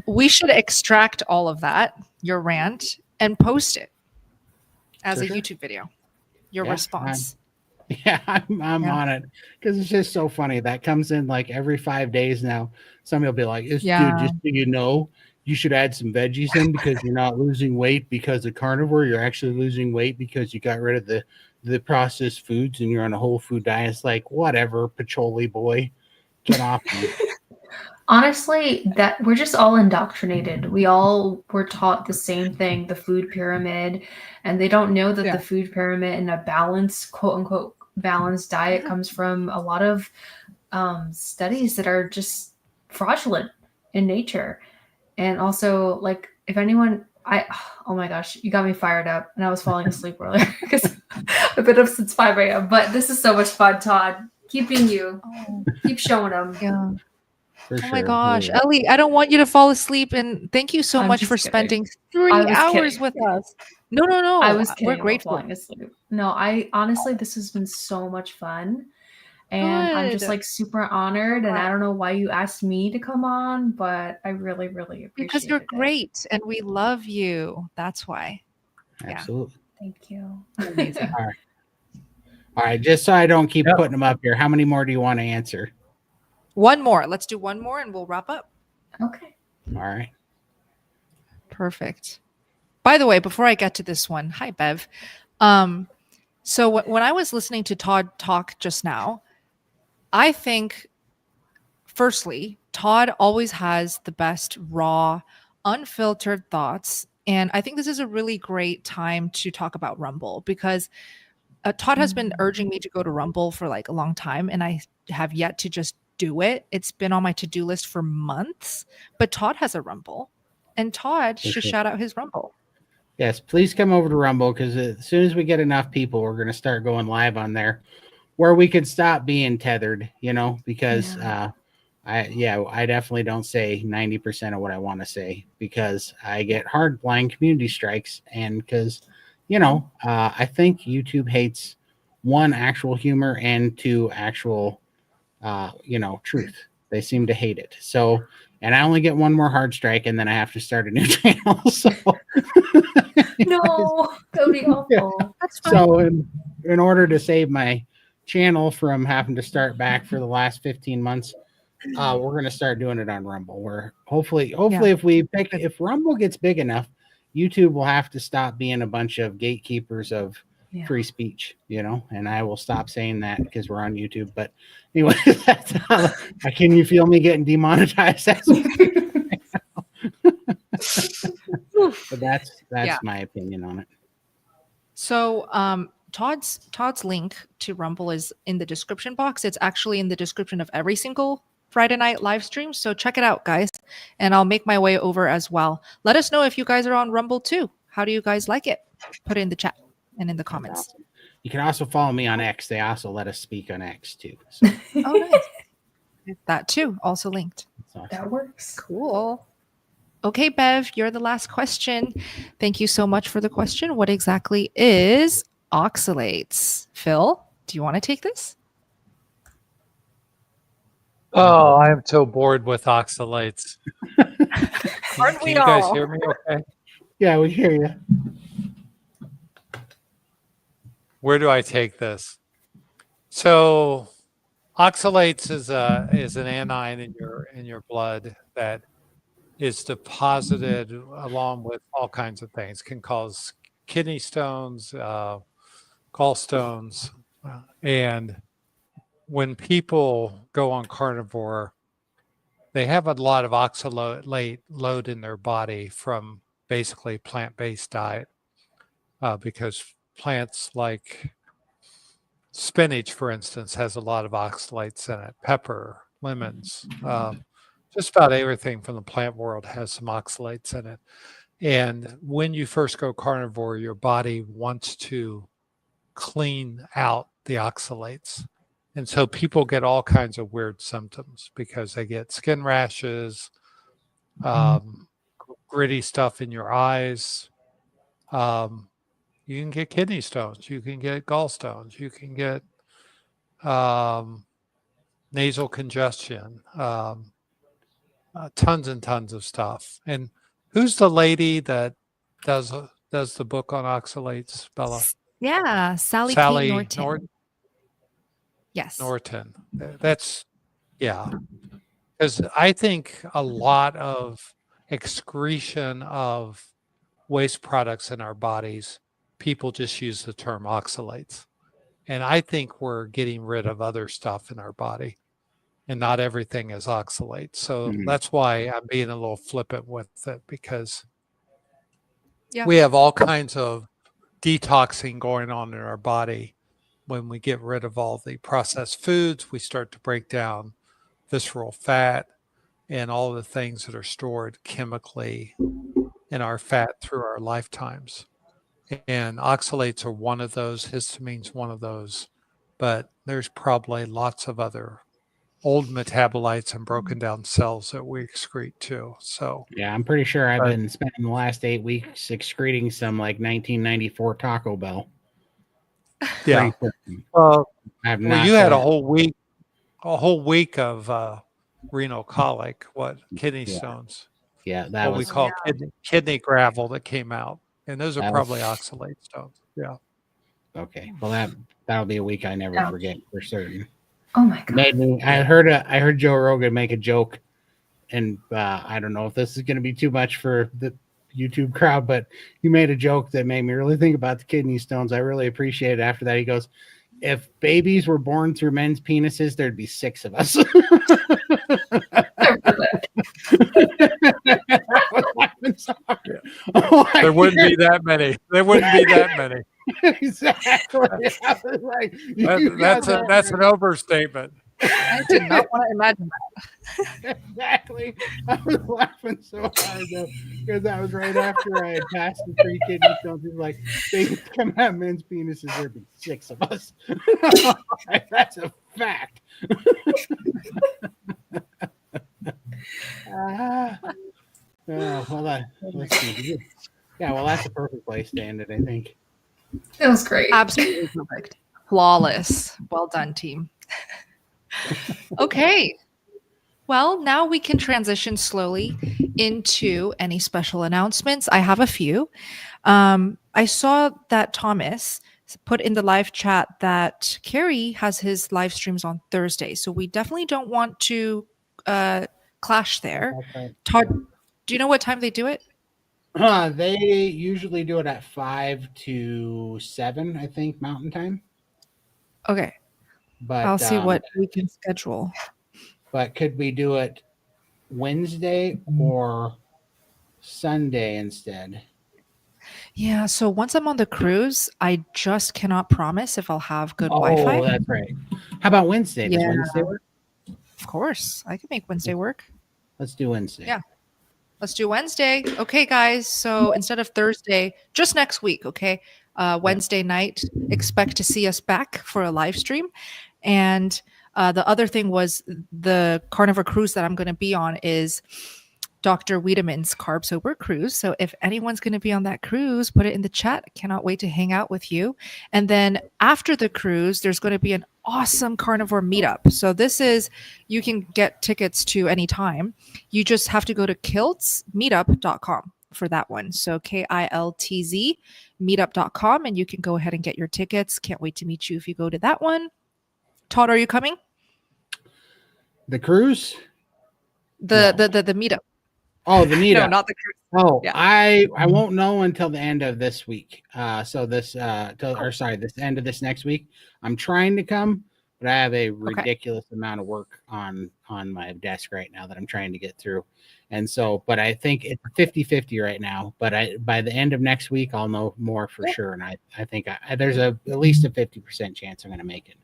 We should extract all of that, your rant, and post it as a Sure. YouTube video. Your Yeah, response. Yeah, I'm on it because it's just so funny. That comes in like every 5 days now. Somebody will be like, dude, just so you know, you should add some veggies in because you're not losing weight because of carnivore. You're actually losing weight because you got rid of the processed foods and you're on a whole food diet. It's like, whatever, Pacholi boy, get off me. Honestly, that we're just all indoctrinated. We all were taught the same thing, the food pyramid, and they don't know that the food pyramid and a balanced, quote unquote, balanced diet comes from a lot of studies that are just fraudulent in nature. And also, like, if anyone, oh my gosh, you got me fired up, and I was falling asleep earlier because I've been up since 5 a.m. But this is so much fun, Todd. Keep being you. Keep showing them. Yeah. For my sure. gosh, Yeah. Ellie, I don't want you to fall asleep, and thank you so I'm much just for kidding. spending 3 hours with us. No, I was we're kidding about grateful. falling asleep. No, I honestly, this has been so much fun. And I'm just Good. like super honored. And I don't know why you asked me to come on, but I really, really appreciate it. Because you're great and we love you. That's why. Absolutely. Thank you. Amazing. All right. Just so I don't keep putting them up here, how many more do you want to answer? One more. Let's do one more and we'll wrap up. Okay. All right. Perfect. By the way, before I get to this one, hi, Bev. So when I was listening to Todd talk just now, I think, firstly, Todd always has the best raw, unfiltered thoughts. And I think this is a really great time to talk about Rumble because Todd has been urging me to go to Rumble for like a long time, and I have yet to just do it. It's been on my to-do list for months, but Todd has a Rumble, and Todd should shout out his Rumble. Yes, please come over to Rumble because as soon as we get enough people, we're going to start going live on there where we could stop being tethered, because I definitely don't say 90% of what I want to say because I get hard blind community strikes. And because, I think YouTube hates one, actual humor, and two, actual, truth. They seem to hate it. So, and I only get one more hard strike and then I have to start a new channel. So, no, that would be awful. That's fine. So, in order to save my channel from having to start back for the last 15 months, we're going to start doing it on Rumble. Where hopefully, if Rumble gets big enough, YouTube will have to stop being a bunch of gatekeepers of free speech, and I will stop saying that because we're on YouTube. But anyway, that's how, can you feel me getting demonetized? But that's my opinion on it. So Todd's link to Rumble is in the description box. It's actually in the description of every single Friday night live stream. So check it out, guys. And I'll make my way over as well. Let us know if you guys are on Rumble too. How do you guys like it? Put it in the chat and in the comments. Awesome. You can also follow me on X. They also let us speak on X too. So. Oh, nice. That too, also linked. Awesome. That works. Cool. Okay, Bev, you're the last question. Thank you so much for the question. What exactly is oxalates? Phil, do you want to take this? Oh, I am so bored with oxalates. Aren't we Can you guys all? hear me okay? Yeah, we hear you. Where do I take this? So oxalates is an anion in your blood that is deposited along with all kinds of things. Can cause kidney stones, gallstones, and when people go on carnivore, they have a lot of oxalate load in their body from basically plant-based diet because plants like spinach, for instance, has a lot of oxalates in it. Pepper, lemons, just about everything from the plant world has some oxalates in it. And when you first go carnivore, your body wants to clean out the oxalates. And so people get all kinds of weird symptoms because they get skin rashes, gritty stuff in your eyes. You can get kidney stones. You can get gallstones. You can get nasal congestion. tons and tons of stuff. And who's the lady that does the book on oxalates, Bella? Yeah, Sally K. Sally Norton. Yes. Norton. That's, yeah. Because I think a lot of excretion of waste products in our bodies, people just use the term oxalates. And I think we're getting rid of other stuff in our body, and not everything is oxalates. So that's why I'm being a little flippant with it, because we have all kinds of detoxing going on in our body. When we get rid of all the processed foods, we start to break down visceral fat and all the things that are stored chemically in our fat through our lifetimes. And oxalates are one of those, histamine's one of those, but there's probably lots of other old metabolites and broken down cells that we excrete too. So yeah, I'm pretty sure I've been spending the last 8 weeks excreting some like 1994 Taco Bell. Yeah. Well, you had a whole week of renal colic, kidney stones. Yeah, that what we call kidney gravel that came out, and those are probably oxalate stones. Yeah. Okay. Well, that'll be a week I never forget for certain. Oh my God. I heard Joe Rogan make a joke, and I don't know if this is going to be too much for the YouTube crowd, but he made a joke that made me really think about the kidney stones. I really appreciate it. After that, he goes, "If babies were born through men's penises, there'd be 6 of us." There wouldn't be that many. There wouldn't be that many. Exactly. Like, that's an overstatement. I did not want to imagine that. Exactly. I was laughing so hard though, because that was right after I had passed the 3 kidney stones. He's like, "They come out men's penises, there'd be 6 of us." That's a fact. Let's see. Yeah, well, that's a perfect place to end it, I think. That was great. Absolutely perfect. Flawless. Well done, team. Okay. Well, now we can transition slowly into any special announcements. I have a few. I saw that Thomas put in the live chat that Carrie has his live streams on Thursday. So we definitely don't want to clash there. Okay. Todd, do you know what time they do it? They usually do it at 5 to 7, I think, Mountain Time. Okay. But I'll see what we can schedule. But could we do it Wednesday or Sunday instead? Yeah, so once I'm on the cruise, I just cannot promise if I'll have good Wi-Fi. Oh, that's right. How about Wednesday? Does Wednesday work? Of course. I can make Wednesday work. Let's do Wednesday. Yeah. Let's do Wednesday. Okay, guys. So instead of Thursday, just next week, okay? Wednesday night, expect to see us back for a live stream. And the other thing was the Carnivore cruise that I'm going to be on is Dr. Wiedemann's Carb Sober Cruise. So if anyone's going to be on that cruise, put it in the chat. I cannot wait to hang out with you. And then after the cruise, there's going to be an awesome carnivore meetup. So this is, you can get tickets to any time. You just have to go to kiltzmeetup.com for that one. So KILTZ meetup.com, and you can go ahead and get your tickets. Can't wait to meet you if you go to that one. Todd, are you coming? The cruise? The meetup. Oh, the meetup. No, not the cruise. Oh, Yeah. I won't know until the end of this week. This end of this next week. I'm trying to come, but I have a ridiculous amount of work on my desk right now that I'm trying to get through. And so, but I think it's 50-50 right now, but by the end of next week, I'll know more for sure. And I think there's at least a 50% chance I'm going to make it.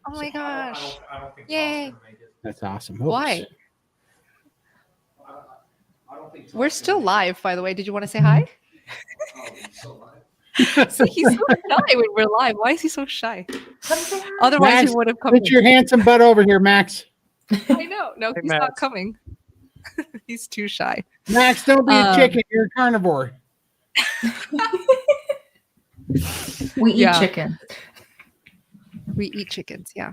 Oh my gosh. Yay. That's awesome. Oops. Why? We're still live, by the way. Did you want to say hi? So he's so shy when we're live. Why is he so shy? Otherwise, Max, he would have come. Put your handsome butt over here, Max. I know. No, Hey, he's Max. not coming. He's too shy. Max, don't be a chicken. You're a carnivore. We eat Yeah. chicken. We eat chickens. Yeah.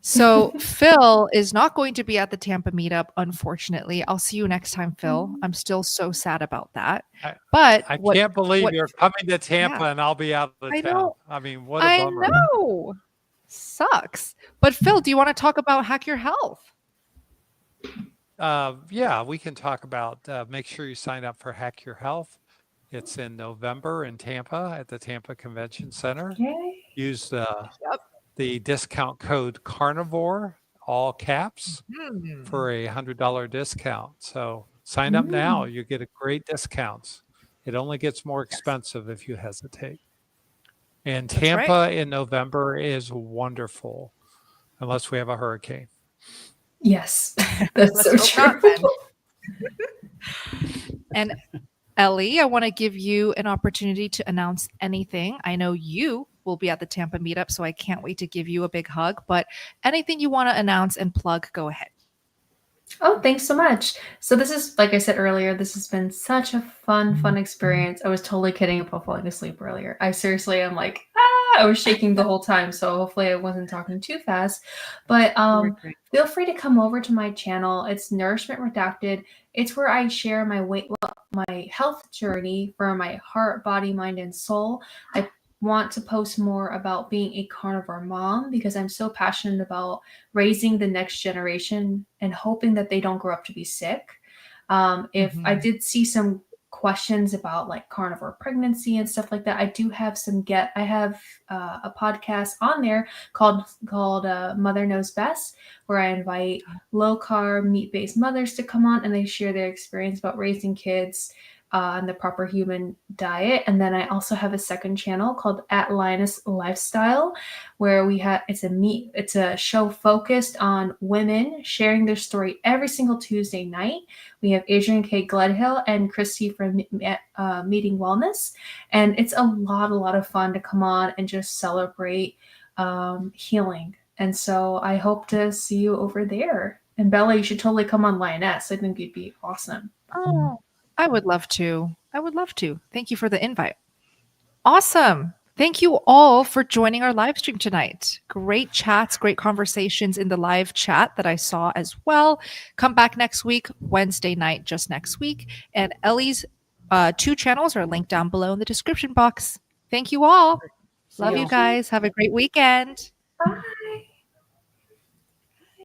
So Phil is not going to be at the Tampa meetup, unfortunately. I'll see you next time, Phil. I'm still so sad about that. But I can't believe you're coming to Tampa Yeah. and I'll be out of I town. know. I mean, what a I bummer. know. Sucks. But Phil, do you want to talk about Hack Your Health? Yeah, we can talk about, make sure you sign up for Hack Your Health. It's in November in Tampa at the Tampa Convention Center. Yay. Use the discount code Carnivore, all caps, for a $100 discount. So sign up now. You get a great discounts. It only gets more expensive if you hesitate. And Tampa in November is wonderful, unless we have a hurricane. Yes, that's so true. And Ellie, I want to give you an opportunity to announce anything. I know you will be at the Tampa meetup, so I can't wait to give you a big hug. But anything you want to announce and plug, go ahead. Oh, thanks so much. So this is, like I said earlier, this has been such a fun experience. I was totally kidding about falling asleep earlier. I seriously am like, I was shaking the whole time. So hopefully I wasn't talking too fast. But feel free to come over to my channel. It's Nourishment Redacted. It's where I share my my health journey for my heart, body, mind, and soul. I want to post more about being a carnivore mom because I'm so passionate about raising the next generation and hoping that they don't grow up to be sick. If I did see some questions about like carnivore pregnancy and stuff like that, I do have I have a podcast on there called Mother Knows Best, where I invite low carb, meat-based mothers to come on and they share their experience about raising kids and the proper human diet. And then I also have a second channel called At Linus Lifestyle, where it's a show focused on women sharing their story every single Tuesday night. We have Adrienne K. Gledhill and Christy from Meeting Wellness. And it's a lot of fun to come on and just celebrate healing. And so I hope to see you over there. And Bella, you should totally come on Lioness. I think you'd be awesome. Oh, I would love to. I would love to. Thank you for the invite. Awesome. Thank you all for joining our live stream tonight. Great chats, great conversations in the live chat that I saw as well. Come back next week, Wednesday night, just next week. And Ellie's 2 channels are linked down below in the description box. Thank you all. Love you guys. Have a great weekend. Bye.